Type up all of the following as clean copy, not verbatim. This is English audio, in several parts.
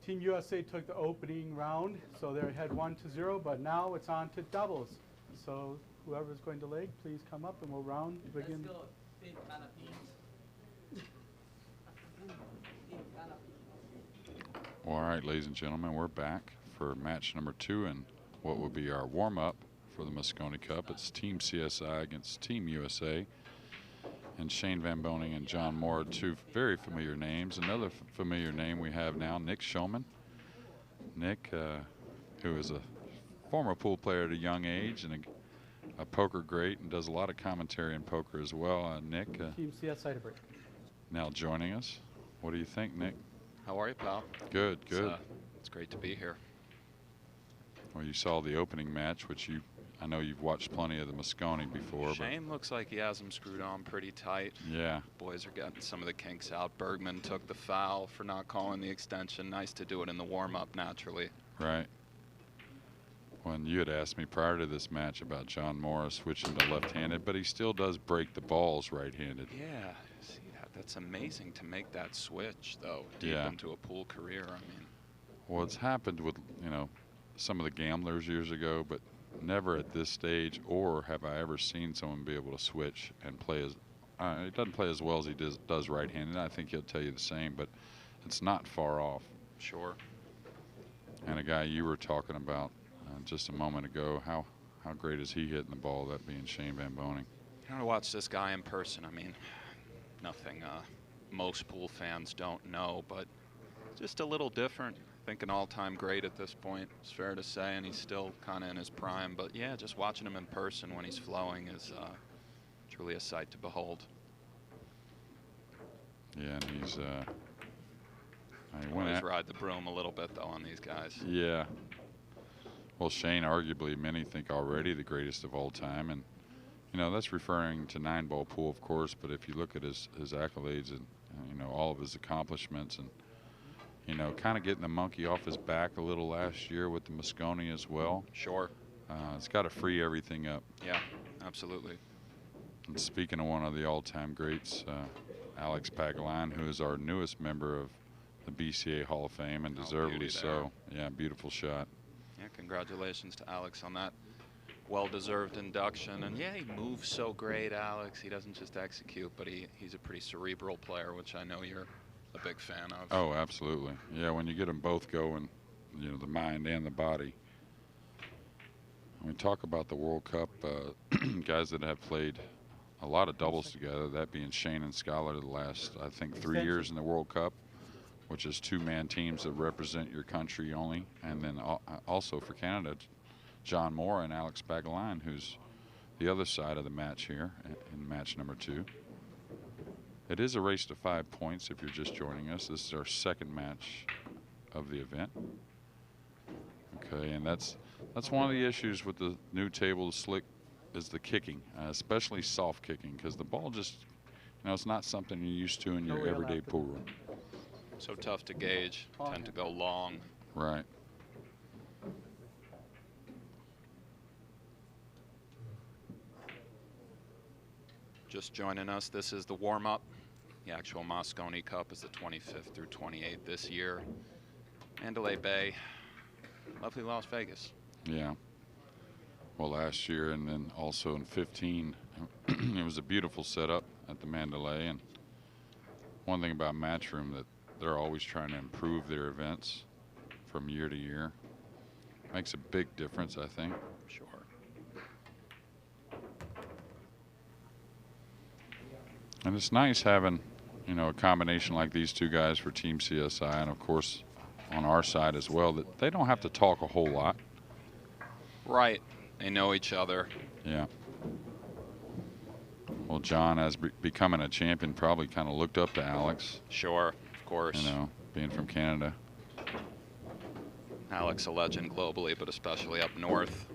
Team USA took the opening round, so they had 1-0, but now it's on to doubles. So whoever's going to leg, please come up and we'll begin. Let's go, big Philippines. Well, all right, ladies and gentlemen, we're back for match number 2 and what will be our warm-up for the Moscone Cup. It's Team CSI against Team USA. And Shane Van Boning and John Moore, two very familiar names. Another familiar name we have now, Nick Shulman. Nick, who is a former pool player at a young age and a poker great and does a lot of commentary in poker as well. Nick, Team CSI to break. Now joining us. What do you think, Nick? How are you, pal? Good, good. It's great to be here. Well, you saw the opening match, which I know you've watched plenty of the Moscone before. Shane looks like he has them screwed on pretty tight. Yeah. Boys are getting some of the kinks out. Bergman took the foul for not calling the extension. Nice to do it in the warm-up naturally. Right. When you had asked me prior to this match about John Morris switching to left-handed, but he still does break the balls right-handed. Yeah, see that? That's amazing to make that switch, though, deep into a pool career. I mean, well, it's happened with, you know, some of the gamblers years ago, but never at this stage, or have I ever seen someone be able to switch and play as he doesn't play as well as he does right-handed. I think he'll tell you the same, but it's not far off. Sure. And a guy you were talking about just a moment ago, how great is he hitting the ball, that being Shane Van Boning? You know, to watch this guy in person, I mean, nothing most pool fans don't know, but just a little different. I think an all-time great at this point, it's fair to say, and he's still kind of in his prime. But yeah, just watching him in person when he's flowing is truly a sight to behold. Yeah, and he's always ride the broom a little bit though on these guys. Yeah. Well, Shane, arguably many think already the greatest of all time, and you know that's referring to 9-ball pool, of course. But if you look at his accolades and you know all of his accomplishments and you know, kind of getting the monkey off his back a little last year with the Moscone as well. Sure. It's got to free everything up. Yeah, absolutely. And speaking of one of the all-time greats, Alex Pagaline, who is our newest member of the BCA Hall of Fame, and deservedly so. Yeah, beautiful shot. Yeah, congratulations to Alex on that well-deserved induction. And yeah, he moves so great, Alex. He doesn't just execute, but he's a pretty cerebral player, which I know you're a big fan of. Oh, absolutely. Yeah, when you get them both going, you know, the mind and the body. When we talk about the World Cup, guys that have played a lot of doubles together, that being Shane and Skylar the last, I think, 3 years in the World Cup, which is 2-man teams that represent your country only. And then also for Canada, John Moore and Alex Pagaline, who's the other side of the match here in match number 2. It is a race to 5 points if you're just joining us. This is our second match of the event. Okay, and that's one of the issues with the new table, the slick, is the kicking, especially soft kicking, because the ball just, you know, it's not something you're used to in your everyday pool room. So tough to gauge, tend to go long. Right. Just joining us, this is the warm-up. The actual Moscone Cup is the 25th through 28th this year. Mandalay Bay, lovely Las Vegas. Yeah. Well, last year and then also in 15, it was a beautiful setup at the Mandalay. And one thing about Matchroom, that they're always trying to improve their events from year to year. Makes a big difference, I think. Sure. And it's nice having, you know, a combination like these two guys for Team CSI, and of course on our side as well, that they don't have to talk a whole lot. Right. They know each other. Yeah. Well, John, as becoming a champion, probably kind of looked up to Alex. Sure, of course. You know, being from Canada. Alex, a legend globally, but especially up north.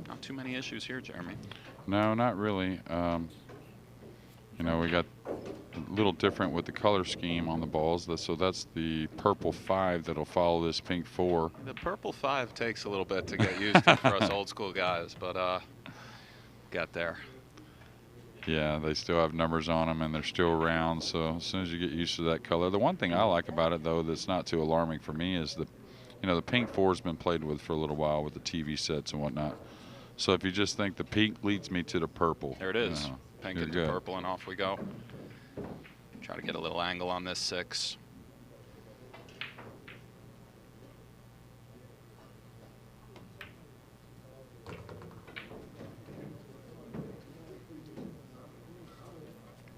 Not too many issues here, Jeremy. No, not really. You know, we got a little different with the color scheme on the balls. So that's the purple 5 that'll follow this pink 4. The purple 5 takes a little bit to get used to for us old school guys, but got there. Yeah, they still have numbers on them, and they're still round. So as soon as you get used to that color, the one thing I like about it though that's not too alarming for me is the pink 4's been played with for a little while with the TV sets and whatnot. So if you just think the pink leads me to the purple. There it is. Pink you're into good. purple, and off we go. Try to get a little angle on this 6.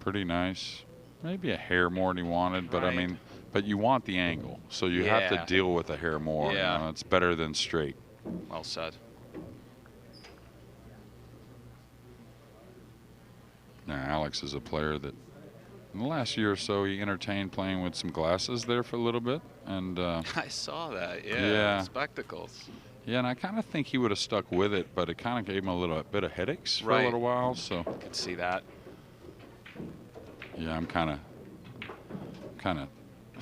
Pretty nice. Maybe a hair more than he wanted, but I Right. mean, but you want the angle, so you have to Yeah. deal with a hair more. Yeah. It's better than straight. Well said. Now, Alex is a player that in the last year or so he entertained playing with some glasses there for a little bit, and I saw that. Yeah. Yeah. Spectacles. yeah, and I kind of think he would have stuck with it, but it kind of gave him a little bit of headaches for a Right. little while. So Could see that. yeah, I'm kind of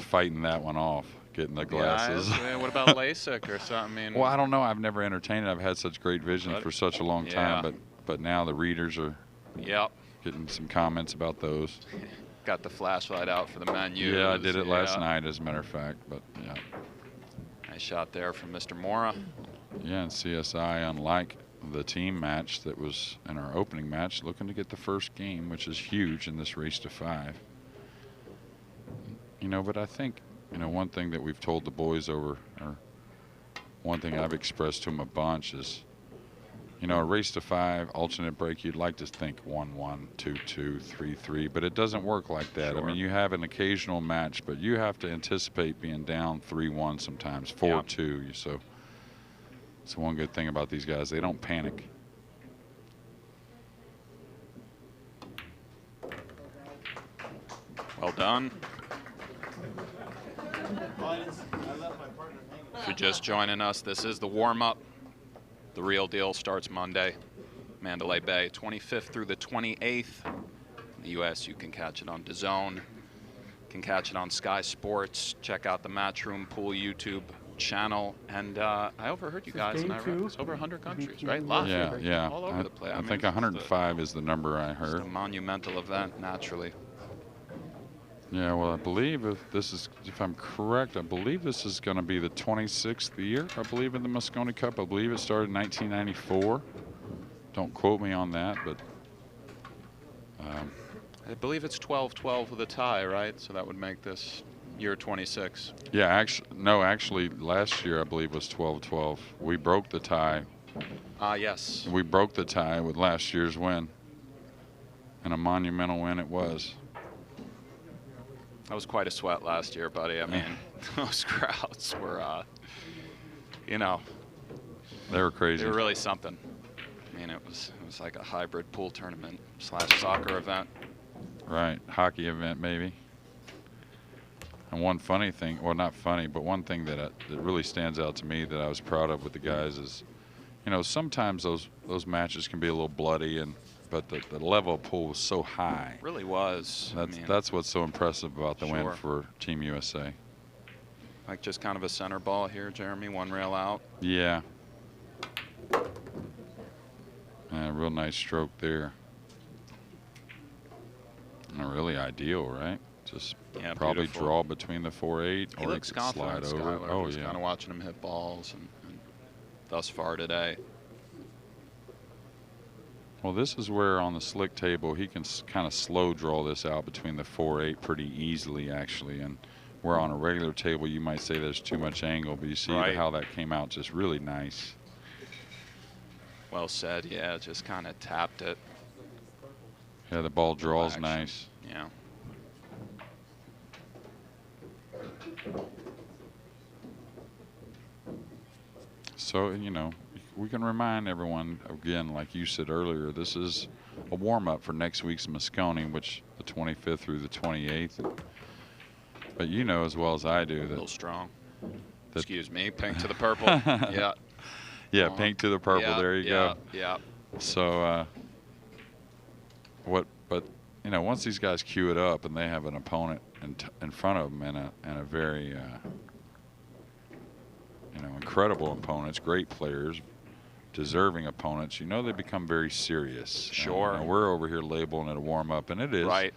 fighting that one off, getting the glasses. Yeah, what about LASIK or something? I mean, Well, I don't know. I've never entertained it. I've had such great vision But- for such a long time, yeah. but now the readers are Yep. getting some comments about those. Got the flashlight out for the menus. Yeah, I did it last Yeah. night, as a matter of fact. But yeah, Nice shot there from Mr. Mora. yeah, and CSI, unlike the team match that was in our opening match, looking to get the first game, which is huge in this race to 5. But I think one thing that we've told the boys over, or one thing I've expressed to them a bunch is, a race to 5 alternate break, you'd like to think 1-1, 2-2, 3-3, but it doesn't work like that. Sure. I mean, you have an occasional match, but you have to anticipate being down 3-1 sometimes, 4-2. So it's one good thing about these guys. They don't panic. Well done. If you're just joining us, this is the warm-up. The real deal starts Monday. Mandalay Bay, 25th through the 28th. In the U.S., you can catch it on DAZN. You can catch it on Sky Sports. Check out the Matchroom Pool YouTube channel. And I overheard you This is guys, and game I read 2. it's over 100 countries, Team right? Live. Yeah. All over the place. I mean, think it's 105 is the number I It's heard. a monumental event, naturally. Yeah, well, I believe if I'm correct, I believe this is going to be the 26th year, I believe, in the Moscone Cup. I believe it started in 1994. Don't quote me on that, but I believe it's 12-12 with a tie, right? So that would make this year 26. yeah, actually, last year I believe was 12-12. We broke the tie. Yes. We broke the tie with last year's win, and a monumental win it was. That was quite a sweat last year, buddy. I mean, those crowds were, They were crazy. they were really something. I mean, it was like a hybrid pool tournament / soccer event. Right, hockey event maybe. And one funny thing, well, not funny, but one thing that really stands out to me that I was proud of with the guys is, sometimes those matches can be a little bloody, but the level of pool was so high. It really was. That's what's so impressive about the win Sure. for Team USA. Like just kind of a center ball here, Jeremy, one rail out. Yeah. Real nice stroke there. And really ideal, right? Just Yeah, probably beautiful. draw between the 4-8, He or looks could slide confident, over. Skylar. Oh Just yeah. kind of watching him hit balls and thus far today. Well, this is where on the slick table he can kind of slow draw this out between the 4-8 pretty easily, actually. And where on a regular table you might say there's too much angle, but you see Right. how that came out just really nice. Well said. Yeah, just kind of tapped it. Yeah, the ball draws Action. nice. Yeah. So, we can remind everyone, again, like you said earlier, this is a warm-up for next week's Moscone, which the 25th through the 28th. But you know as well as I do A little that, strong. that Excuse me. Pink to the purple. Yeah. yeah, pink to the purple, Yeah, there you yeah, go. Yeah. So, but once these guys cue it up and they have an opponent in front of them and a very, incredible opponents, great players, deserving opponents, you know they become very serious. Sure. And we're over here labeling it a warm-up, and it is. Right.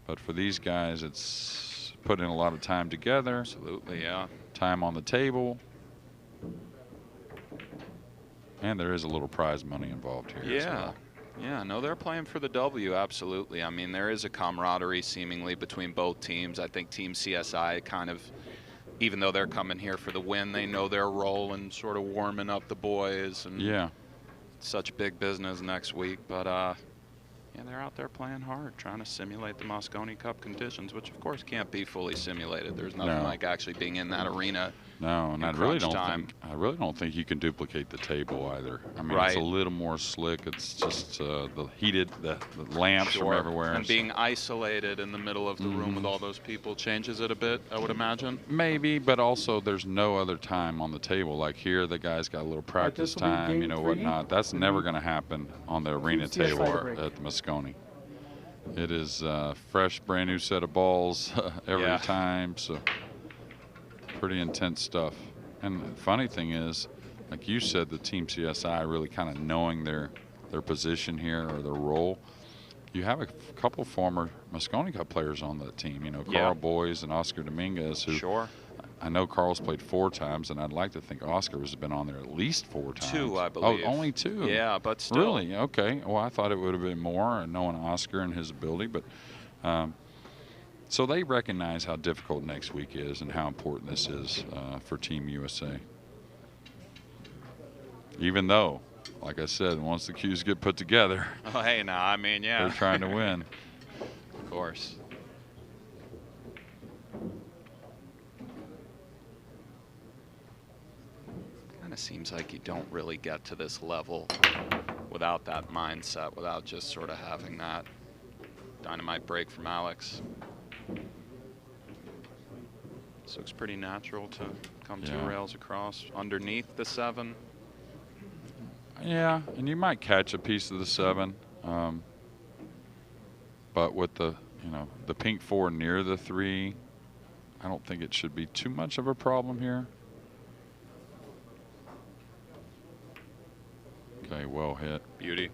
But for these guys, it's putting in a lot of time together. Absolutely, yeah. Time on the table. And there is a little prize money involved here as well. Yeah, no, they're playing for the W, absolutely. I mean, there is a camaraderie seemingly between both teams. I think Team CSI kind of, even though they're coming here for the win, they know their role in sort of warming up the boys. And Yeah. such big business next week. But, yeah, they're out there playing hard, trying to simulate the Moscone Cup conditions, which, of course, can't be fully simulated. There's nothing like actually being in that arena. No, and I really don't think you can duplicate the table either. I mean, it's a little more slick. It's just the lamps from everywhere. And being isolated in the middle of the room with all those people changes it a bit, I would imagine. Maybe, but also there's no other time on the table. Like here, the guys got a little practice time, you know, whatnot. That's never going to happen on the arena table at the Moscone. It is fresh, brand new set of balls every time. So. Pretty intense stuff. And the funny thing is, like you said, the Team CSI really kind of knowing their position here or their role. You have a couple former Moscone Cup players on the team, you know, Carl Boys and Oscar Dominguez, who I know Carl's played 4 times, and I'd like to think Oscar has been on there at least 4 times. 2, I believe. Oh, only 2? Yeah, but still. Really? Okay. Well, I thought it would have been more, knowing Oscar and his ability, but so they recognize how difficult next week is and how important this is for Team USA. Even though, like I said, once the cues get put together, oh, hey, now, I mean, they're trying to win. Of course. Kind of seems like you don't really get to this level without that mindset, without just sort of having that dynamite break from Alex. This looks pretty natural to come 2 rails across underneath the 7. Yeah, and you might catch a piece of the 7, but with the the pink 4 near the 3, I don't think it should be too much of a problem here. Okay, well hit. Beauty.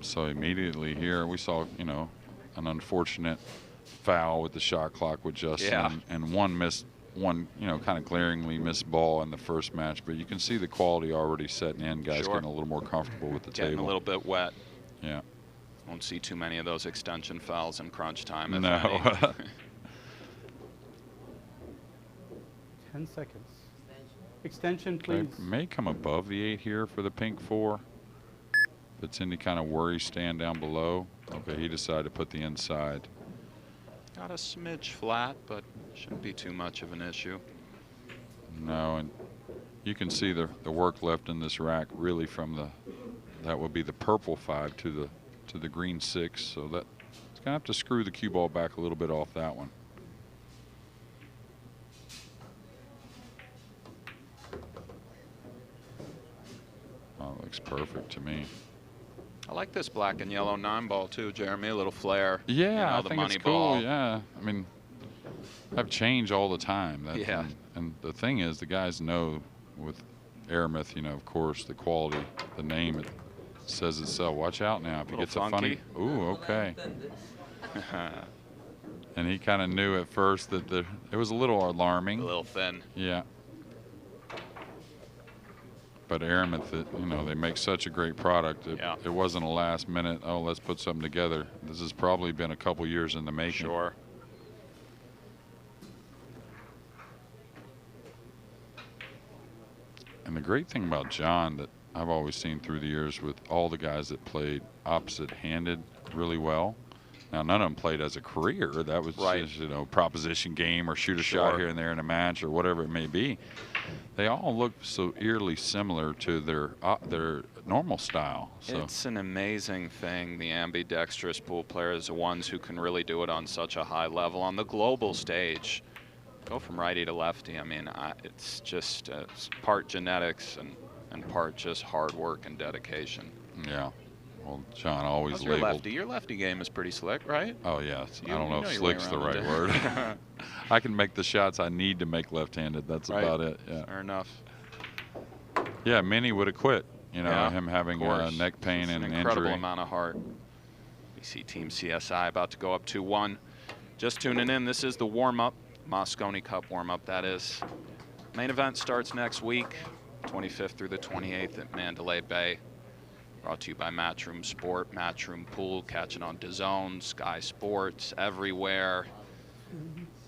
So immediately here we saw, you know, an unfortunate foul with the shot clock with Justin and one, you know, kind of glaringly missed ball in the first match. But you can see the quality already setting in. Guys getting a little more comfortable with the getting table. A little bit wet. Yeah. Won't see too many of those extension fouls in crunch time. If no. any. 10 seconds. Extension, please. Okay, may come above the 8 here for the pink 4. If it's any kind of worry, stand down below. Okay, he decided to put the inside. Got a smidge flat, but shouldn't be too much of an issue. No, and you can see the work left in this rack really from that would be the purple 5 to the green 6. So that it's gonna have to screw the cue ball back a little bit off that one. Oh, looks perfect to me. I like this black and yellow 9 ball too, Jeremy. A little flair. Yeah, you know, I the think money it's cool. ball. Yeah, I mean, I've changed all the time. Yeah. And the thing is, the guys know with Aramith, you know, of course, the quality, the name, it says itself. Watch out now if he gets a funny. Ooh, okay. And he kind of knew at first that it was a little alarming. A little thin. Yeah. But Aramith, you know, they make such a great product. It wasn't a last minute, oh, let's put something together. This has probably been a couple years in the making. Sure. And the great thing about John that I've always seen through the years with all the guys that played opposite-handed really well. Now, none of them played as a career. That was just, you know, proposition game or shoot a shot here and there in a match or whatever it may be. They all look so eerily similar to their normal style. So. It's an amazing thing, the ambidextrous pool players, the ones who can really do it on such a high level. On the global stage, go from righty to lefty. I mean, it's just part genetics and part just hard work and dedication. Yeah. Well, John always How's your labeled. lefty? Your lefty game is pretty slick, right? Oh yeah, I don't you know know if your way slick's the around right it. word. I can make the shots I need to make left-handed. That's Right. about it. Yeah. Fair enough. Yeah, Minnie would have quit. You know, Yeah, him having of course. neck pain It's and an an incredible injury. amount of heart. We see Team CSI about to go up 2-1. Just tuning in, this is the warm-up, Moscone Cup warm-up, that is. Main event starts next week, 25th through the 28th at Mandalay Bay. Brought to you by Matchroom Sport, Matchroom Pool, catch it on DAZN, Sky Sports, everywhere.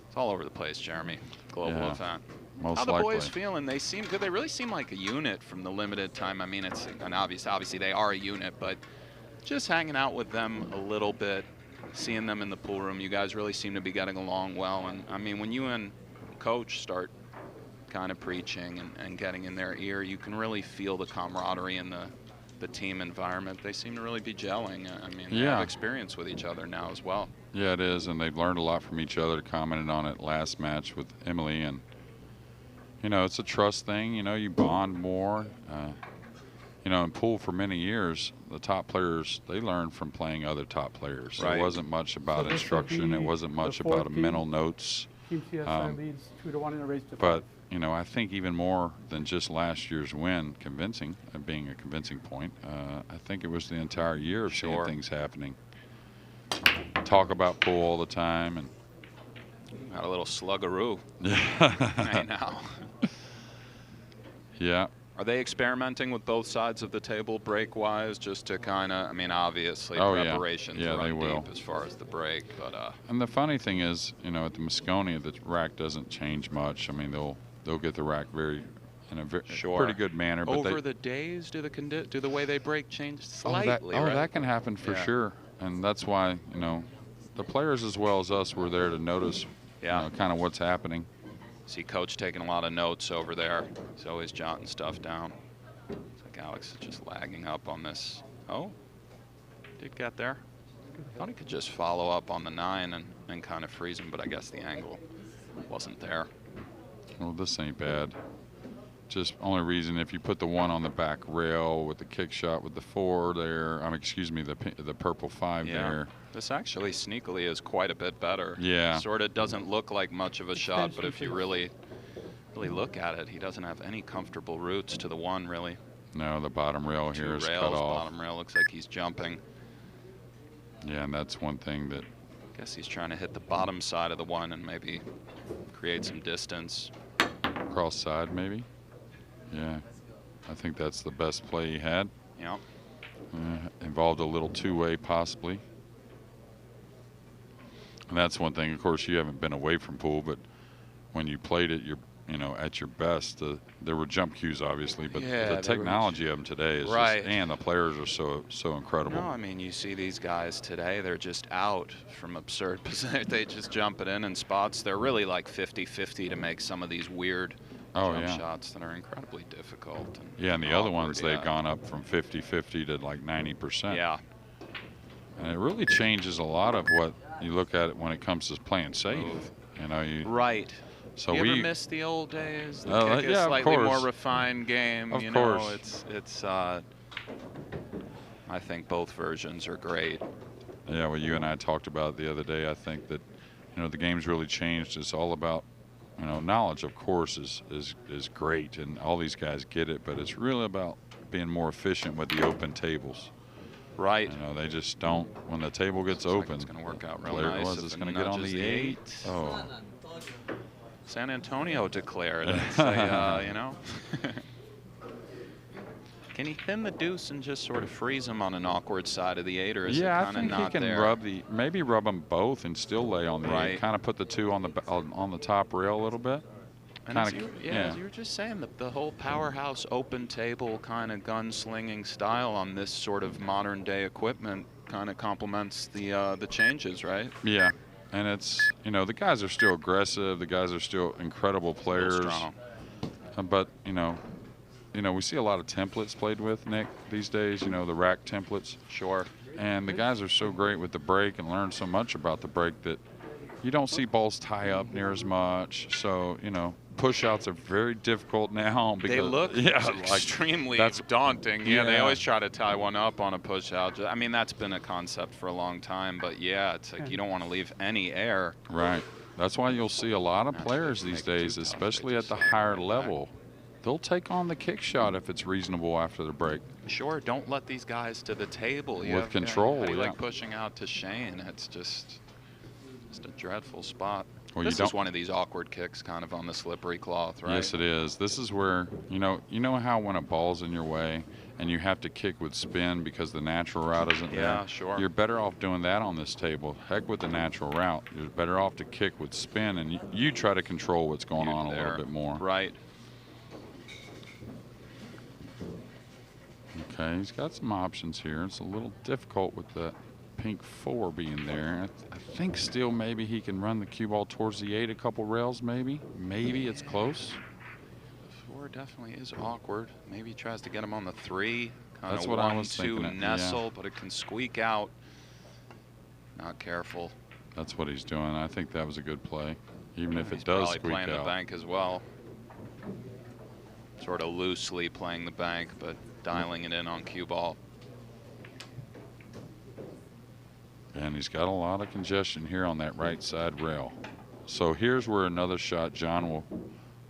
It's all over the place, Jeremy. Global Yeah. event. Most How the likely. boys feeling? They seem good. They really seem like a unit from the limited time. I mean, it's an obviously they are a unit, but just hanging out with them a little bit, seeing them in the pool room, you guys really seem to be getting along well. And I mean, when you and Coach start kind of preaching and getting in their ear, you can really feel the camaraderie and the team environment. They seem to really be gelling. I mean, they Yeah. have experience with each other now as well. Yeah, it is, and they've learned a lot from each other. Commented on it last match with Emily, and you know, it's a trust thing. You know, you bond more. You know, in pool for many years, the top players, they learned from playing other top players. Right. It wasn't much about So this would instruction. It be wasn't the much fourth about team? mental notes. Team CSI Um, leads 2-1 in a race to But 5. you know, I think even more than just last year's win, convincing, being a convincing point. I think it was the entire year of seeing Sure. things happening. Talk about pool all the time, and Got a little sluggaroo yeah, right now. yeah. Are they experimenting with both sides of the table break-wise, just to kind of, I mean, obviously Oh, yeah. preparations Yeah, run they will. deep as far as the break, but And the funny thing is, you know, at the Moscone, the rack doesn't change much. I mean, they'll get the rack in a Sure. pretty good manner. But over the days, do the way they break change slightly, that right? can happen for Yeah. sure, and that's why, you know, the players as well as us were there to notice, Yeah. you know, kind of what's happening. See Coach taking a lot of notes over there. He's always jotting stuff down. It's like Alex is just lagging up on this. Oh, did get there. Thought he could just follow up on the 9 and kind of freeze him, but I guess the angle wasn't there. Well, this ain't bad. Just only reason if you put the 1 on the back rail with the kick shot with the 4 there, excuse me, the purple 5 Yeah. there. This actually sneakily is quite a bit better. Yeah. Sort of doesn't look like much of a shot, but if you Extension really look at it, he doesn't have any comfortable routes to the 1, really. No, the bottom rail here 2 is rails, cut off. bottom rail looks like he's jumping. Yeah, and that's one thing that, Guess he's trying to hit the bottom side of the 1 and maybe create some distance. cross side maybe. Yeah, I think that's the best play he had. Yep. Involved a little two-way possibly. And that's one thing, of course, you haven't been away from pool, but when you played it, you know, at your best, there were jump cues, obviously, but Yeah, the technology of them today is Right. just, and the players are so incredible. No, I mean, you see these guys today, they're just out from absurd positions. They just jump it in spots. They're really like 50-50 to make some of these weird jump shots that are incredibly difficult. Yeah, and the other awkward, ones, yeah. they've gone up from 50-50 to like 90%. Yeah. And it really changes a lot of what you look at it when it comes to playing safe. You know, Right. So you ever we miss the old days? The Oh, kick yeah, a of slightly more course. refined game. Of you know, course. it's I think both versions are great. Yeah, well, you and I talked about it the other day. I think that, you know, the game's really changed. It's all about, you know, knowledge, of course, is great, and all these guys get it, but it's really about being more efficient with the open tables. Right. You know, they just don't. When the table gets Looks like open, it's going to work out real player nice. was if it's it going to get on nudges the 8. Oh, San Antonio declared. It's a, you know. Can he thin the deuce and just sort of freeze him on an awkward side of the 8, or is yeah, it I kind of think not he can there? maybe rub them both and still lay on the 8. Right. Kind of put the 2 on the top rail a little bit. And as Kinda- you, as you were just saying, the whole powerhouse open table kind of gunslinging style on this sort of modern day equipment kind of complements the changes, right? Yeah, and it's, you know, the guys are still aggressive. The guys are still incredible Real players. strong. But you know, we see a lot of templates played with, Nick, these days. You know, the rack templates. Sure. And the guys are so great with the break and learn so much about the break that, you don't see balls tie up near as much. So, you know, push-outs are very difficult now. Because, They look like, extremely daunting. Yeah, they always try to tie one up on a push-out. I mean, that's been a concept for a long time. But, yeah, it's like you don't want to leave any air. Right. That's why you'll see a lot of players these days, especially at the higher level. They'll take on the kick shot if it's reasonable after the break. Sure, don't let these guys to the table. With control, how do you like pushing out to Shane? It's just a dreadful spot. Well, this is one of these awkward kicks kind of on the slippery cloth, right? Yes, it is. This is where, you know how when a ball's in your way and you have to kick with spin because the natural route isn't there? Yeah, sure. You're better off doing that on this table. Heck with the natural route. You're better off to kick with spin, and you try to control what's going on a little bit more. Right. Okay, he's got some options here. It's a little difficult with the pink 4 being there. I think still maybe he can run the cue ball towards the 8 a couple rails, maybe. Maybe it's close. The 4 definitely is awkward. Maybe he tries to get him on the 3. That's what I was thinking. 1-2 nestle, but it can squeak out. Not careful. That's what he's doing. I think that was a good play, even if it does squeak out. He's probably playing the bank as well. Sort of loosely playing the bank, but dialing it in on cue ball. And he's got a lot of congestion here on that right side rail. So here's where another shot John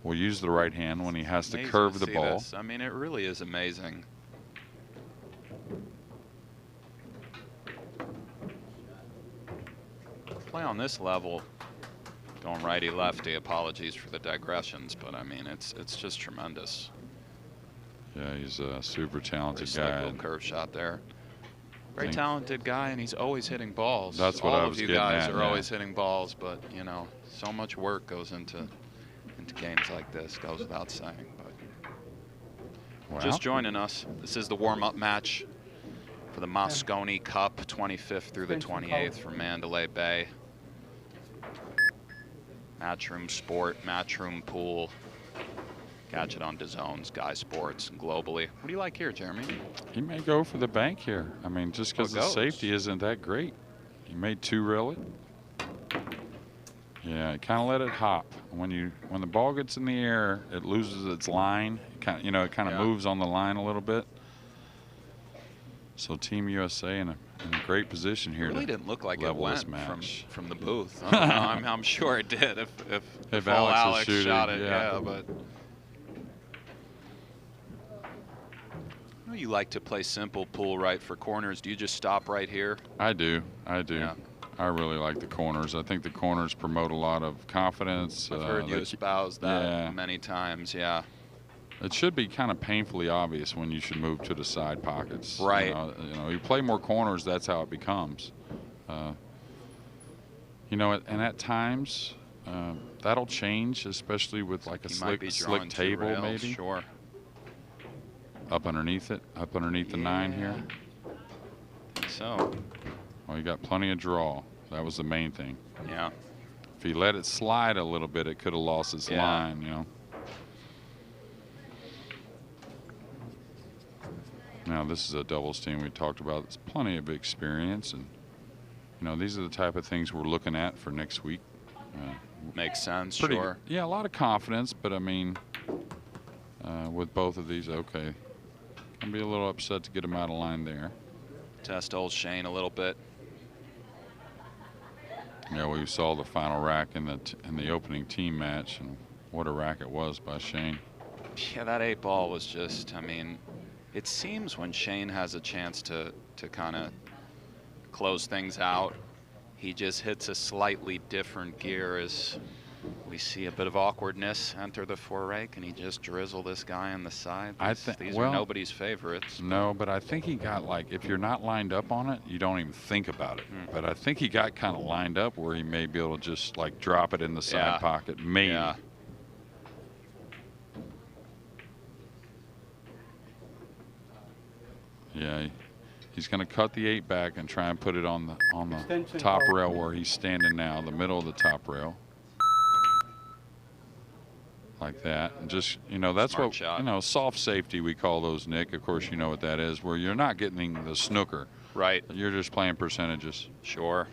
will use the right hand when he has to curve the ball. I mean, it really is amazing. Play on this level, going righty lefty. Apologies for the digressions, but I mean it's just tremendous. Yeah, he's a super talented Very guy. slick little curve shot there. Very talented guy, and he's always hitting balls. That's what I was getting at. All of you guys are always hitting balls, but you know, so much work goes into games like this. Goes without saying. But just joining us, this is the warm-up match for the Moscone Cup, 25th through the 28th from Mandalay Bay. Matchroom Sport, Matchroom Pool. Catch it on DAZN, Sky Sports, and globally. What do you like here, Jeremy? He may go for the bank here. I mean, just because the safety isn't that great. He may 2-reel it. Yeah, kind of let it hop. When the ball gets in the air, it loses its line. It kind of moves on the line a little bit. So Team USA in a great position here. It really didn't look like it went from the booth. I'm sure it did. If Alex shot it, but. You like to play simple pool right for corners. Do you just stop right here? I do. Yeah. I really like the corners. I think the corners promote a lot of confidence. I've heard you espouse that many times, yeah. It should be kind of painfully obvious when you should move to the side pockets. Right. You play more corners, that's how it becomes. And at times, that'll change, especially with like a slick table maybe. Sure. Up underneath it, up underneath the 9 here. So. Well, you got plenty of draw. That was the main thing. Yeah. If he let it slide a little bit, it could have lost its line, Now, this is a doubles team we talked about. It's plenty of experience, and these are the type of things we're looking at for next week. Makes sense. Sure. Yeah, a lot of confidence, but I mean, with both of these, okay. I'll be a little upset to get him out of line there. Test old Shane a little bit. Yeah, we saw the final rack in the opening team match, and what a rack it was by Shane. Yeah, that 8 ball was just, I mean, it seems when Shane has a chance to kind of close things out, he just hits a slightly different gear as we see a bit of awkwardness enter the 4 rake, and he just drizzle this guy on the side. These are nobody's favorites. No, but I think he got, like, if you're not lined up on it, you don't even think about it. But I think he got kind of lined up where he may be able to just, like, drop it in the side pocket. Maybe. Yeah. Yeah, he's going to cut the 8 back and try and put it on the top rail where he's standing now, the middle of the top rail. Like that. And just, that's Smart what, shot. Soft safety, we call those, Nick. Of course, you know what that is, where you're not getting the snooker. Right. You're just playing percentages. Sure.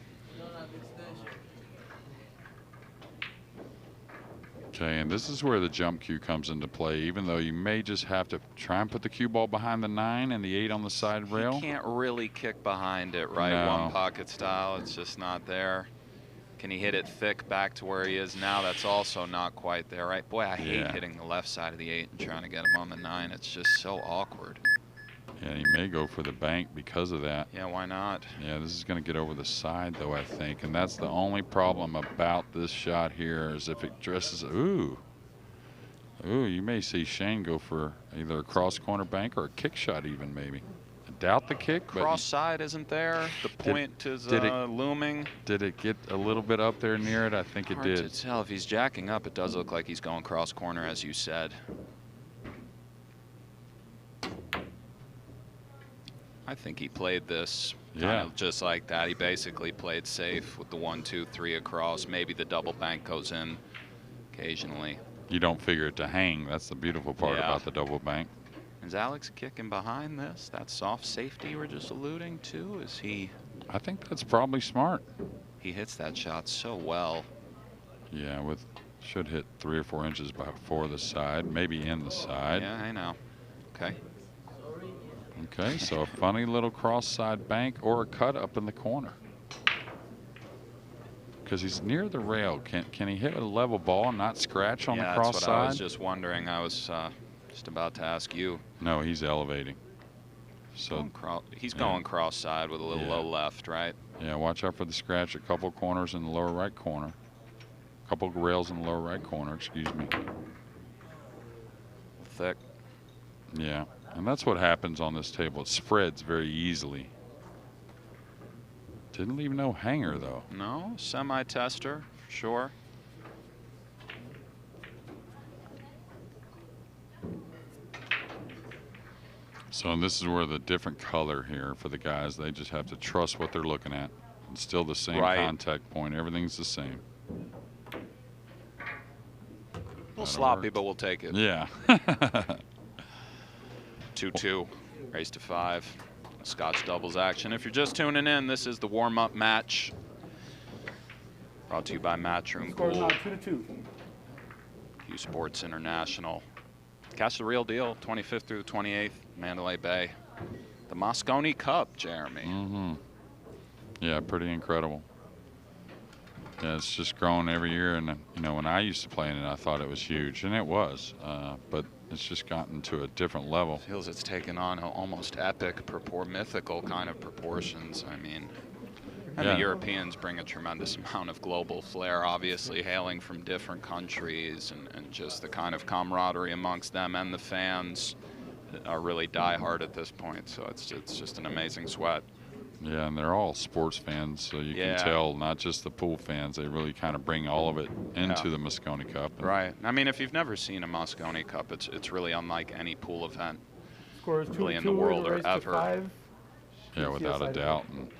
Okay, and this is where the jump cue comes into play, even though you may just have to try and put the cue ball behind the 9 and the 8 on the side rail. You can't really kick behind it, right? No. One pocket style, it's just not there. Can he hit it thick back to where he is now? That's also not quite there, right? Boy, I hate hitting the left side of the 8 and trying to get him on the 9. It's just so awkward. Yeah, he may go for the bank because of that. Yeah, why not? Yeah, this is going to get over the side, though, I think. And that's the only problem about this shot here is if it dresses. Ooh, you may see Shane go for either a cross corner bank or a kick shot even, maybe. I doubt the kick. Cross side isn't there. The point is looming. Did it get a little bit up there near it? I think it did. Hard to tell. If he's jacking up, it does look like he's going cross corner, as you said. I think he played this kind of just like that. He basically played safe with the 1, 2, 3 across. Maybe the double bank goes in occasionally. You don't figure it to hang. That's the beautiful part about the double bank. Is Alex kicking behind this? That soft safety we're just alluding to? Is he? I think that's probably smart. He hits that shot so well. Yeah, should hit 3 or 4 inches before the side, maybe in the side. Yeah, I know. Okay. Okay, so a funny little cross side bank or a cut up in the corner. Because he's near the rail. Can he hit a level ball and not scratch on the cross that's what side? I was just wondering. I was just about to ask you. No, he's elevating. So he's going cross side with a little low left, right? Yeah, watch out for the scratch. A couple corners in the lower right corner. A couple rails in the lower right corner, excuse me. Thick. Yeah, and that's what happens on this table. It spreads very easily. Didn't leave no hanger, though. No, semi-tester, for sure. So this is where the different color here for the guys, they just have to trust what they're looking at. It's still the same contact point. Everything's the same. A little sloppy, but we'll take it. Yeah. 2-2, race to 5. Scotch doubles action. If you're just tuning in, this is the warm-up match. Brought to you by Matchroom Score is now Pool. 2-2. Q Sports International. Catch the real deal, 25th through the 28th, Mandalay Bay. The Moscone Cup, Jeremy. Mm-hmm. Yeah, pretty incredible. Yeah, it's just grown every year, and you know, when I used to play in it, I thought it was huge, and it was, but it's just gotten to a different level. Feels it's taken on almost epic, mythical kind of proportions. I mean, and the Europeans bring a tremendous amount of global flair, obviously hailing from different countries, and just the kind of camaraderie amongst them and the fans are really diehard at this point. So it's just an amazing sweat. Yeah, and they're all sports fans, so you can tell, not just the pool fans. They really kind of bring all of it into the Moscone Cup. Right. I mean, if you've never seen a Moscone Cup, it's really unlike any pool event Score is really in the world or ever. Yeah, without a doubt. And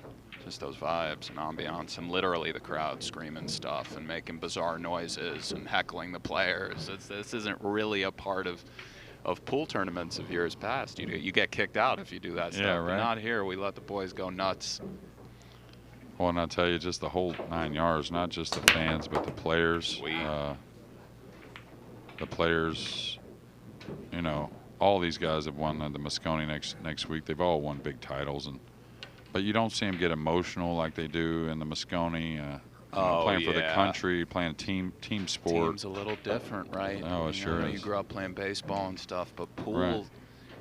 just those vibes and ambiance, and literally the crowd screaming stuff and making bizarre noises and heckling the players. This isn't really a part of pool tournaments of years past. You get kicked out if you do that stuff. Yeah, right. But not here. We let the boys go nuts. Well, and I'll tell you, just the whole 9 yards, not just the fans, but the players. The players, you know, all these guys have won the Moscone next week. They've all won big titles, but you don't see them get emotional like they do in the Moscone. Playing for the country, playing team sport. Team's a little different, right? Oh, it sure is. You grew up playing baseball and stuff, but pool,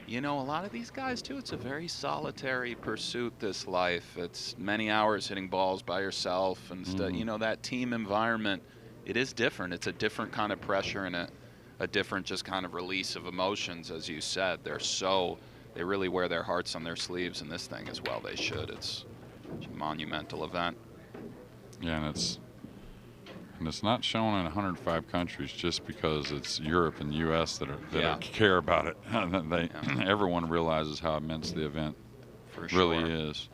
you know, a lot of these guys too, it's a very solitary pursuit, this life. It's many hours hitting balls by yourself and stuff. You know, that team environment, it is different. It's a different kind of pressure and a different just kind of release of emotions, as you said. They really wear their hearts on their sleeves in this thing as well. They should. It's a monumental event. Yeah, and it's not shown in 105 countries just because it's Europe and U.S. that care about it. Everyone realizes how immense the event really is.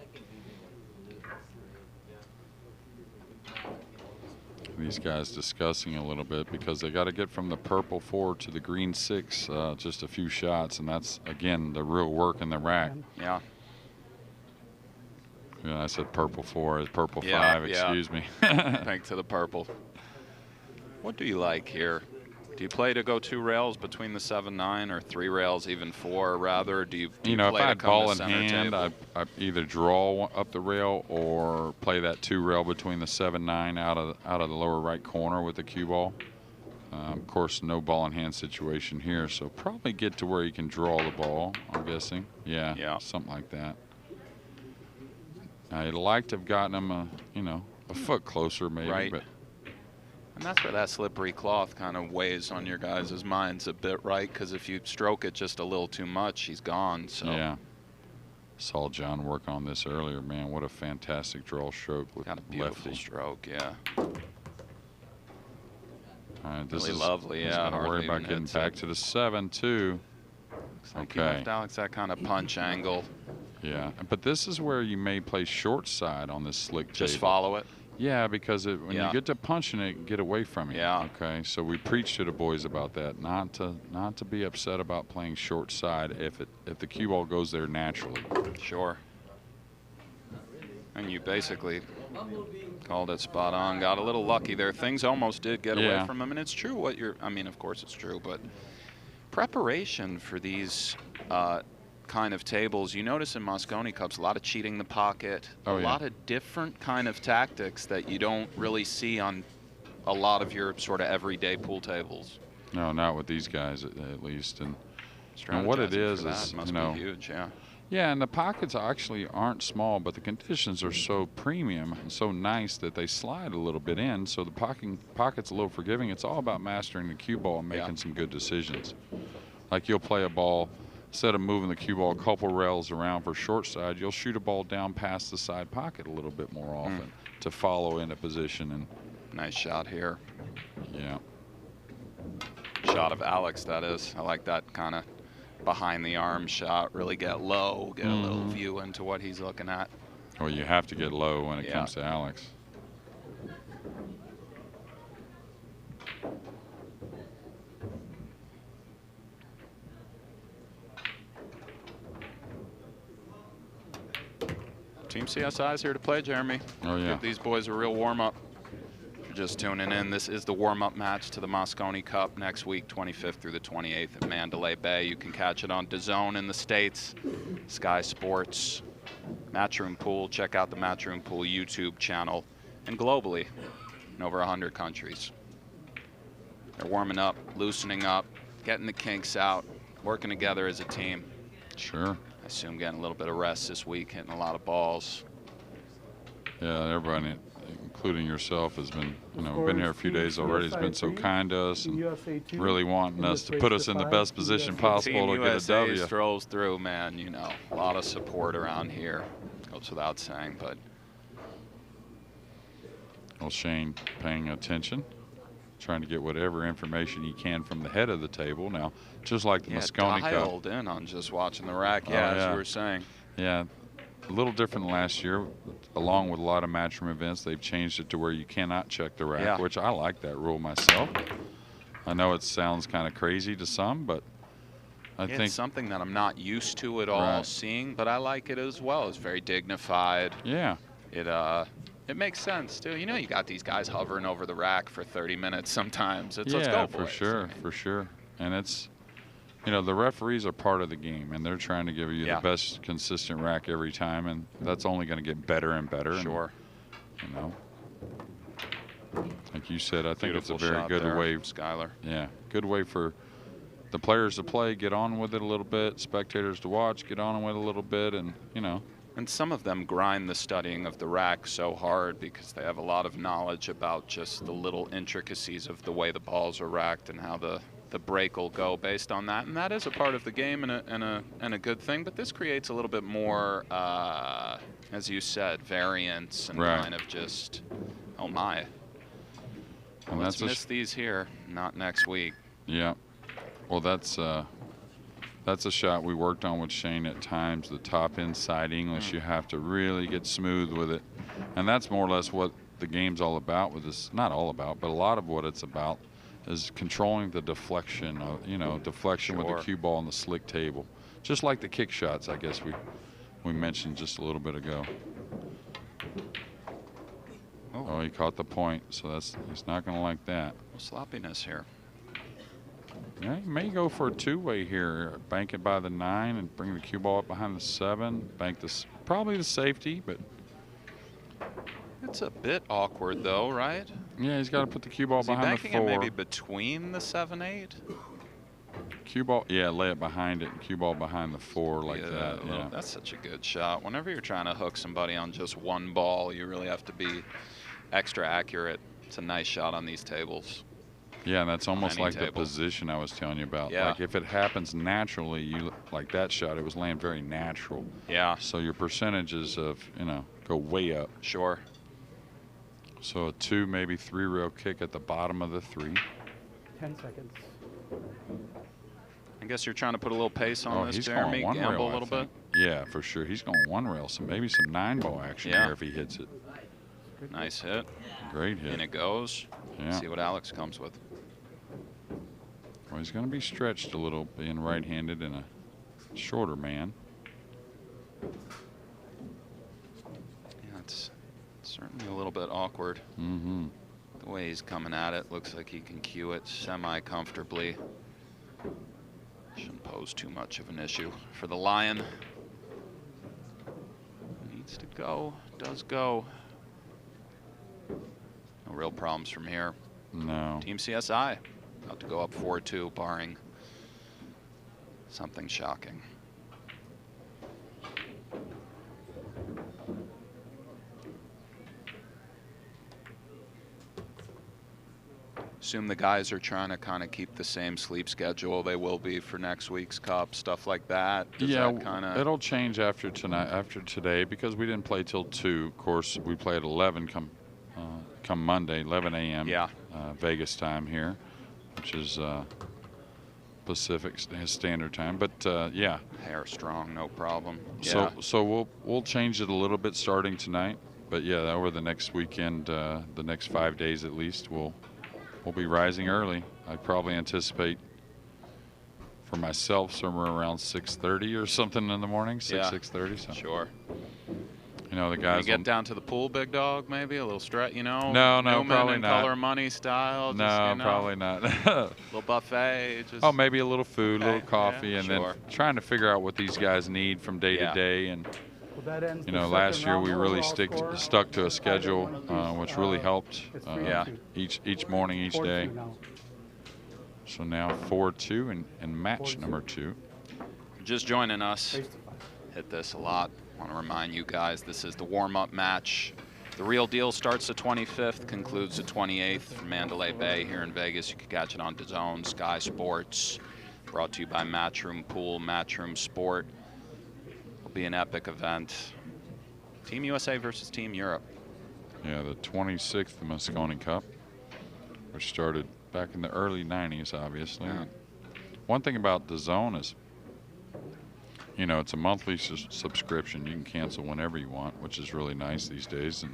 These guys discussing a little bit because they got to get from the purple 4 to the green 6, just a few shots, and that's again the real work in the rack. Yeah. Yeah, I said purple 4 is purple 5. Excuse me. Thanks to the purple. What do you like here? Do you play to go 2 rails between the 7-9 or 3 rails, even 4, rather? Do you You know, if play I to had come ball to in center hand, table? I'd either draw up the rail or play that 2 rail between the 7-9 out of the lower right corner with the cue ball. Of course, no ball in hand situation here, so probably get to where you can draw the ball, I'm guessing. Yeah. Something like that. I'd like to have gotten him a foot closer maybe, Right. but And that's where that slippery cloth kind of weighs on your guys' minds a bit, right? Because if you stroke it just a little too much, he's gone. So yeah. Saw John work on this earlier. Man, what a fantastic draw stroke with got a beautiful lefty. stroke, yeah. All right, this Really is lovely, he's yeah. gonna hardly worry about even getting hits back it. to the 7-2. Looks like he Okay. left Alex that kind of punch angle. Yeah, but this is where you may play short side on this slick Just table. follow it. Yeah, because when Yeah. you get to punching it, get away from it. Yeah. Okay, so we preach to the boys about that, not to be upset about playing short side if the cue ball goes there naturally. Sure. And you basically called it spot on. Got a little lucky there. Things almost did get away Yeah. from him. And it's true what you're, I mean, of course it's true, but preparation for these kind of tables, you notice in Mosconi Cups, a lot of cheating the pocket, Oh, a yeah. lot of different kind of tactics that you don't really see on a lot of your sort of everyday pool tables. No, not with these guys at least. And Strategizing what it for is that must you know, be huge, yeah. yeah, and the pockets actually aren't small, but the conditions are so premium and so nice that they slide a little bit in, so the pocket's a little forgiving. It's all about mastering the cue ball and making some good decisions. Like you'll play a ball, instead of moving the cue ball a couple rails around for short side, you'll shoot a ball down past the side pocket a little bit more often to follow into position. And Nice shot here. yeah. Shot of Alex, that is. I like that kind of behind the arm shot. Really get low, get a little view into what he's looking at. Well, you have to get low when it Yeah. comes to Alex. Team CSI is here to play, Jeremy. Oh, yeah. Give these boys a real warm-up. If you're just tuning in, this is the warm-up match to the Mosconi Cup next week, 25th through the 28th at Mandalay Bay. You can catch it on DAZN in the States, Sky Sports, Matchroom Pool. Check out the Matchroom Pool YouTube channel, and globally in over 100 countries. They're warming up, loosening up, getting the kinks out, working together as a team. Sure. I assume getting a little bit of rest this week, hitting a lot of balls. Yeah, everybody, including yourself, has been, Of been here a course, few Team days already. Has been so CSI kind to us Team and USA 2, really wanting in us this to race put to us in the 5, best Team position USA possible Team to get a USA W. strolls through, man. You know, a lot of support around here. Goes without saying, but Well, Shane paying attention, trying to get whatever information he can from the head of the table. Now, just like the yeah, Mosconi Cup. dialed in on just watching the rack. Oh, Yeah, as yeah. you were saying. Yeah, a little different than last year. Along with a lot of matchroom events, they've changed it to where you cannot check the rack, Yeah. which I like that rule myself. I know it sounds kind of crazy to some, but I think It's something that I'm not used to at all Right. seeing, but I like it as well. It's very dignified. yeah, It makes sense too. You know, you got these guys hovering over the rack for 30 minutes sometimes. It's let's yeah, go, for boys. sure, for sure. And it's, the referees are part of the game, and they're trying to give you Yeah. the best consistent rack every time, and that's only going to get better and better. and, Sure. like you said, I think Beautiful it's a very shot good there, way. Skylar. Yeah, good way for the players to play, get on with it a little bit, spectators to watch, get on with it a little bit, and And some of them grind the studying of the rack so hard because they have a lot of knowledge about just the little intricacies of the way the balls are racked and how the break will go based on that. And that is a part of the game and a good thing. But this creates a little bit more, as you said, variance and Right. kind of just, oh my. And Let's that's miss these here, not next week. yeah. Well, that's a shot we worked on with Shane at times. The top inside English, you have to really get smooth with it, and that's more or less what the game's all about. With this, not all about, but a lot of what it's about is controlling the deflection. Deflection with Sure. the cue ball on the slick table, just like the kick shots. I guess we mentioned just a little bit ago. Oh, he caught the point, so he's not going to like that. Sloppiness here. Yeah, he may go for a two-way here. Bank it by the 9 and bring the cue ball up behind the 7. Bank this, probably the safety, but It's a bit awkward though, right? yeah, he's got to put the cue ball Is he behind the banking 4. it maybe between the 7-8? Cue ball, yeah, lay it behind it. Cue ball behind the 4 like Yeah, that. well, Yeah. that's such a good shot. Whenever you're trying to hook somebody on just one ball, you really have to be extra accurate. It's a nice shot on these tables. Yeah, and that's almost Any like the table. position I was telling you about. Yeah. Like if it happens naturally, you like that shot, it was laying very natural. Yeah, So your percentages of, go way up. sure. So a 2, maybe 3 rail kick at the bottom of the 3. 10 seconds. I guess you're trying to put a little pace on this, he's Jeremy. going 1 Gamble rail, a I little bit. think. Yeah, for sure. He's going 1 rail, so maybe some 9-ball action Yeah. here if he hits it. Nice hit. Great hit. In it goes. Yeah. See what Alex comes with. Well, he's going to be stretched a little, being right-handed and a shorter man. Yeah, it's certainly a little bit awkward. Mm-hmm. The way he's coming at it, looks like he can cue it semi-comfortably. Shouldn't pose too much of an issue for the Lion. Needs to go, does go. No real problems from here. No. Team CSI about to go up 4-2, barring something shocking. Assume the guys are trying to kind of keep the same sleep schedule they will be for next week's cup, stuff like that. Does Yeah, that kind of it'll change after tonight, after today, because we didn't play till 2. Of course, we play at 11 come Monday, 11 a.m. Yeah. Vegas time here, which is Pacific Standard Time. But yeah, hair strong, no problem. so we'll change it a little bit starting tonight. But yeah, over the next weekend, the next 5 days at least, we'll be rising early. I probably anticipate for myself somewhere around 6:30 or something in the morning, 6:30. So Sure. the Can guys you get down to the pool, big dog? Maybe a little stretch, No, Newman probably and not. Color Money style. Just, No, probably not. Little buffet. Just Oh, maybe a little food, a Okay, little coffee, yeah, and sure. then trying to figure out what these guys need from day Yeah. to day. And Well, that ends the last second year round. we really Overall score, stuck to a schedule, 5-1 which really helped. It's Yeah. 3-2. Each morning, each 4-2 day. now. So now 4-2 and match 4-2. number 2. just joining us. Race to 5. Hit this a lot. Want to remind you guys, this is the warm-up match. The real deal starts the 25th, concludes the 28th from Mandalay Bay here in Vegas. You can catch it on DAZN, Sky Sports. Brought to you by Matchroom Pool, Matchroom Sport. Will be an epic event. Team USA versus Team Europe. Yeah, the 26th Moscone Cup, which started back in the early 90s, obviously. Yeah. One thing about DAZN is, it's a monthly subscription. You can cancel whenever you want, which is really nice these days.